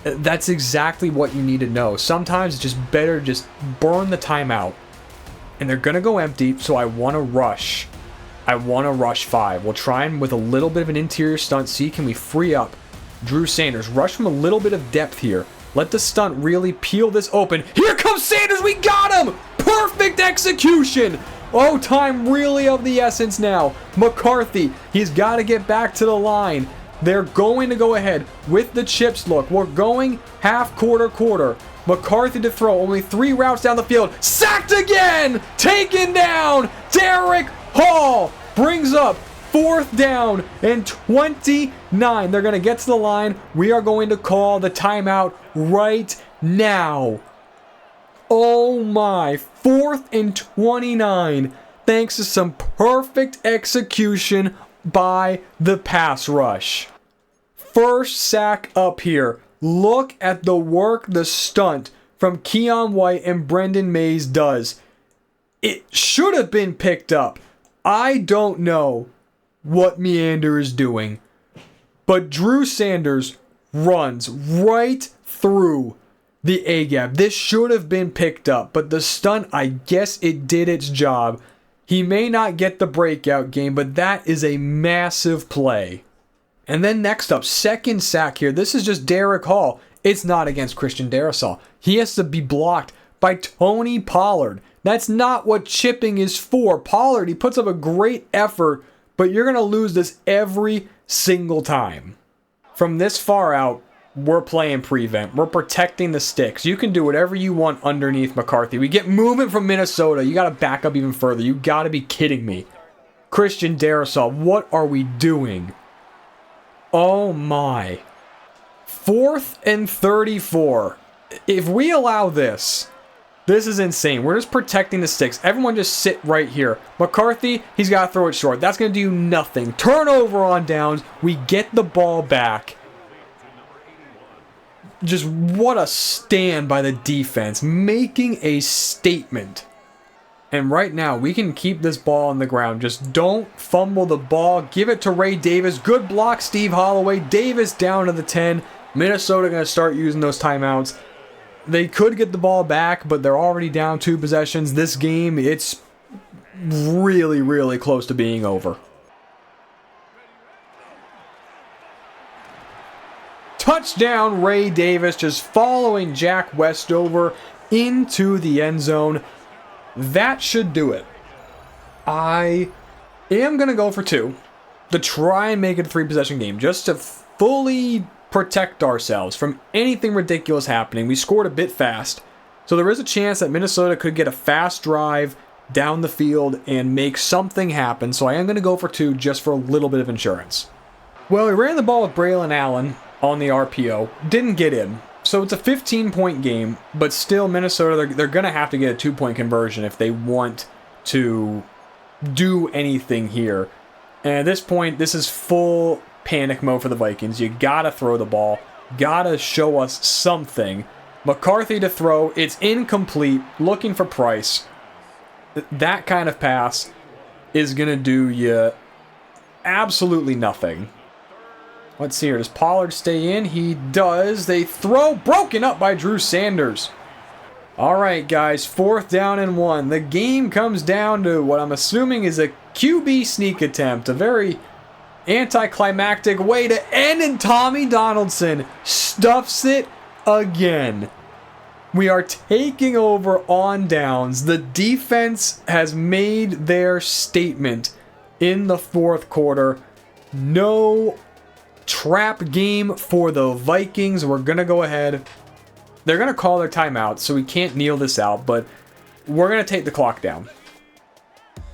that's exactly what you need to know. Sometimes it's just better to just burn the timeout. And they're going to go empty, so I want to rush. I want to rush 5. We'll try and with a little bit of an interior stunt, see can we free up Drew Sanders. Rush from a little bit of depth here. Let the stunt really peel this open. Here comes Sanders. We got him. Perfect execution. Oh, time really of the essence now. McCarthy, he's got to get back to the line. They're going to go ahead with the chips look. We're going half quarter. McCarthy to throw. Only 3 routes down the field. Sacked again. Taken down. Derek Hall brings up 4th down and 29. They're going to get to the line. We are going to call the timeout right now. Oh my, 4th and 29. Thanks to some perfect execution by the pass rush. First sack up here. Look at the work, the stunt from Keon White and Brendan Mays does. It should have been picked up. I don't know what Meander is doing, but Drew Sanders runs right through the A-gap. This should have been picked up, but the stunt, I guess it did its job. He may not get the breakout game, but that is a massive play. And then next up, second sack here. This is just Derek Hall. It's not against Christian Darrisaw. He has to be blocked by Tony Pollard. That's not what chipping is for. Pollard, he puts up a great effort, but you're going to lose this every single time. From this far out, we're playing prevent. We're protecting the sticks. You can do whatever you want underneath McCarthy. We get movement from Minnesota. You got to back up even further. You got to be kidding me. Christian Darrisaw, what are we doing? Oh my. 4th and 34. If we allow this, this is insane. We're just protecting the sticks. Everyone just sit right here. McCarthy, he's got to throw it short. That's going to do nothing. Turnover on downs. We get the ball back. Just what a stand by the defense. Making a statement. And right now, we can keep this ball on the ground. Just don't fumble the ball. Give it to Ray Davis. Good block, Steve Holloway. Davis down to the 10. Minnesota going to start using those timeouts. They could get the ball back, but they're already down 2 possessions. This game, it's really, really close to being over. Touchdown, Ray Davis, just following Jack Westover into the end zone. That should do it. I am going to go for 2 to try and make it a 3-possession game, just to fully protect ourselves from anything ridiculous happening. We scored a bit fast, so there is a chance that Minnesota could get a fast drive down the field and make something happen, so I am going to go for 2 just for a little bit of insurance. Well, we ran the ball with Braylon Allen on the RPO. Didn't get in. So it's a 15-point game, but still Minnesota, they're going to have to get a 2-point conversion if they want to do anything here. And at this point, this is full panic mode for the Vikings. You got to throw the ball. Got to show us something. McCarthy to throw. It's incomplete. Looking for Price. That kind of pass is going to do you absolutely nothing. Let's see here. Does Pollard stay in? He does. They throw. Broken up by Drew Sanders. All right, guys. 4th down and 1. The game comes down to what I'm assuming is a QB sneak attempt. A very anticlimactic way to end, and Tommy Donaldson stuffs it again. We are taking over on downs. The defense has made their statement in the 4th quarter. No trap game for the Vikings. We're going to go ahead. They're going to call their timeout, so we can't kneel this out, but we're going to take the clock down.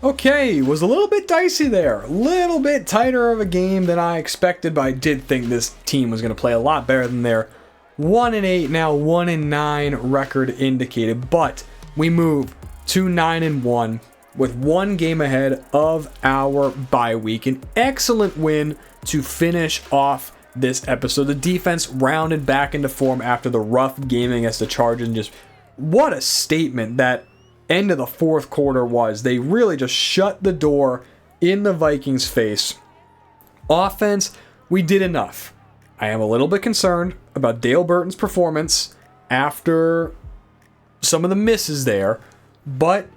Okay, was a little bit dicey there. A little bit tighter of a game than I expected, but I did think this team was going to play a lot better than their 1-8, now 1-9 record indicated. But we move to 9-1 with 1 game ahead of our bye week. An excellent win to finish off this episode. The defense rounded back into form after the rough game against the Chargers, and just what a statement that end of the 4th quarter was. They really just shut the door in the Vikings' face. Offense, we did enough. I am a little bit concerned about Dale Burton's performance after some of the misses there, but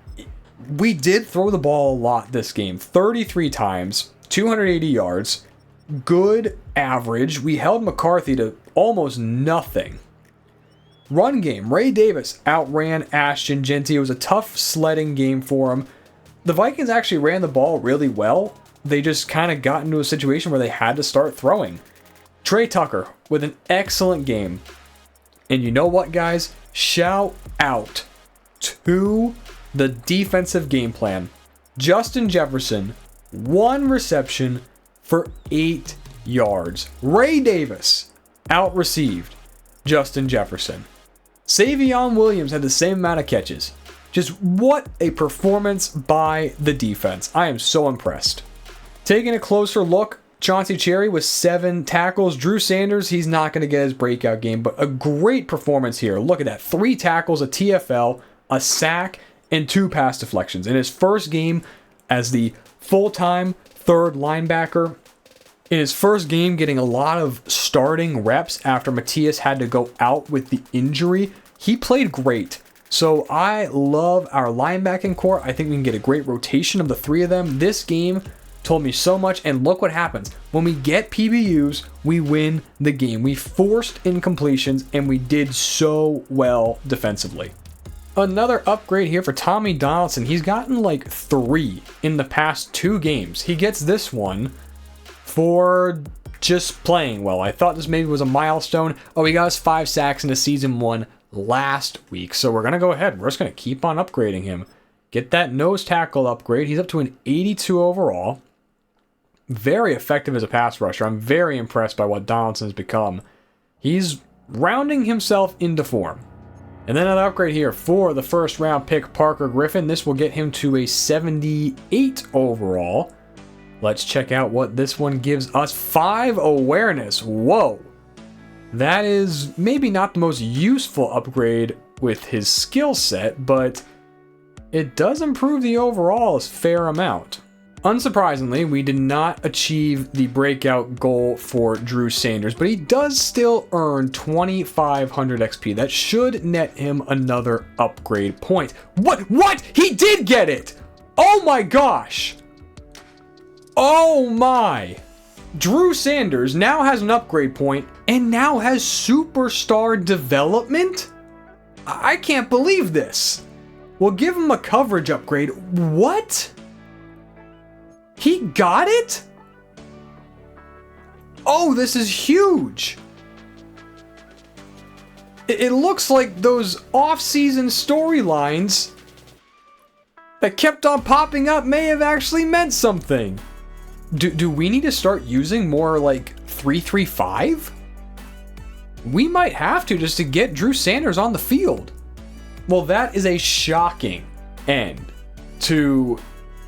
we did throw the ball a lot this game. 33 times, 280 yards. Good average. We held McCarthy to almost nothing. Run game. Ray Davis outran Ashton Jeanty. It was a tough sledding game for him. The Vikings actually ran the ball really well. They just kind of got into a situation where they had to start throwing. Trey Tucker with an excellent game. And you know what, guys? Shout out to the defensive game plan. Justin Jefferson 1 reception for 8 yards. Ray Davis out-received Justin Jefferson. Savion Williams had the same amount of catches. Just what a performance by the defense. I am so impressed. Taking a closer look, Chauncey Cherry with 7 tackles. Drew Sanders, he's not going to get his breakout game, but a great performance here. Look at that. 3 tackles, a TFL, a sack, and 2 pass deflections. In his first game as the full-time third linebacker, in his first game getting a lot of starting reps after Matthias had to go out with the injury, he played great. So I love our linebacking core. I think we can get a great rotation of the 3 of them. This game told me so much, and look what happens. When we get PBUs, we win the game. We forced incompletions, and we did so well defensively. Another upgrade here for Tommy Donaldson. He's gotten like 3 in the past 2 games. He gets this one for just playing well. I thought this maybe was a milestone. Oh, he got us 5 sacks in the season 1 last week. So we're going to go ahead. We're just going to keep on upgrading him. Get that nose tackle upgrade. He's up to an 82 overall. Very effective as a pass rusher. I'm very impressed by what Donaldson's become. He's rounding himself into form. And then another upgrade here for the first round pick, Parker Griffin. This will get him to a 78 overall. Let's check out what this one gives us. 5 awareness. Whoa. That is maybe not the most useful upgrade with his skill set, but it does improve the overall a fair amount. Unsurprisingly, we did not achieve the breakout goal for Drew Sanders, but he does still earn 2,500 XP. That should net him another upgrade point. What? He did get it! Oh my gosh! Oh my! Drew Sanders now has an upgrade point and now has superstar development? I can't believe this. We'll give him a coverage upgrade. What? He got it? Oh, this is huge. It looks like those off-season storylines that kept on popping up may have actually meant something. Do we need to start using more like 3-3-5? We might have to just to get Drew Sanders on the field. Well, that is a shocking end to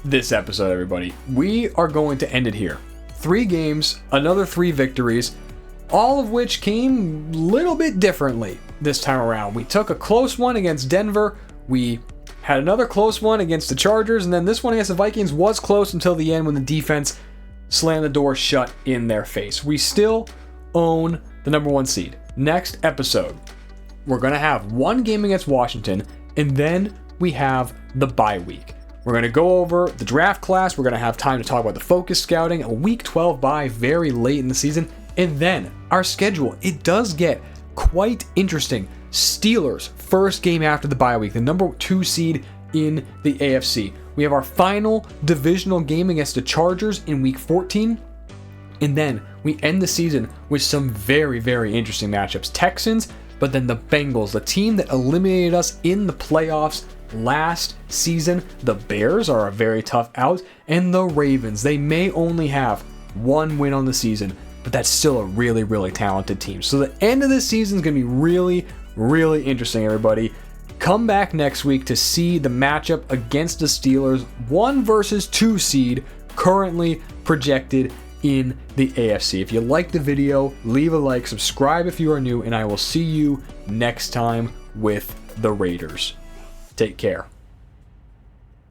this episode, everybody. We are going to end it here. 3 games, another 3 victories, all of which came a little bit differently this time around. We took a close one against Denver. We had another close one against the Chargers, and then this one against the Vikings was close until the end when the defense slammed the door shut in their face. We still own the number 1 seed. Next episode, we're going to have 1 game against Washington, and then we have the bye week. We're going to go over the draft class. We're going to have time to talk about the focus scouting, a week 12 bye very late in the season, and then our schedule. It does get quite interesting. Steelers, first game after the bye week, the number 2 seed in the AFC. We have our final divisional game against the Chargers in week 14. And then we end the season with some very, very interesting matchups. Texans, but then the Bengals, the team that eliminated us in the playoffs last season. The Bears are a very tough out. And the Ravens, they may only have 1 win on the season, but that's still a really, really talented team. So the end of this season is going to be really, really interesting, everybody. Come back next week to see the matchup against the Steelers, 1 versus 2 seed, currently projected in the AFC. If you liked the video, leave a like, subscribe if you are new, and I will see you next time with the Raiders. Take care.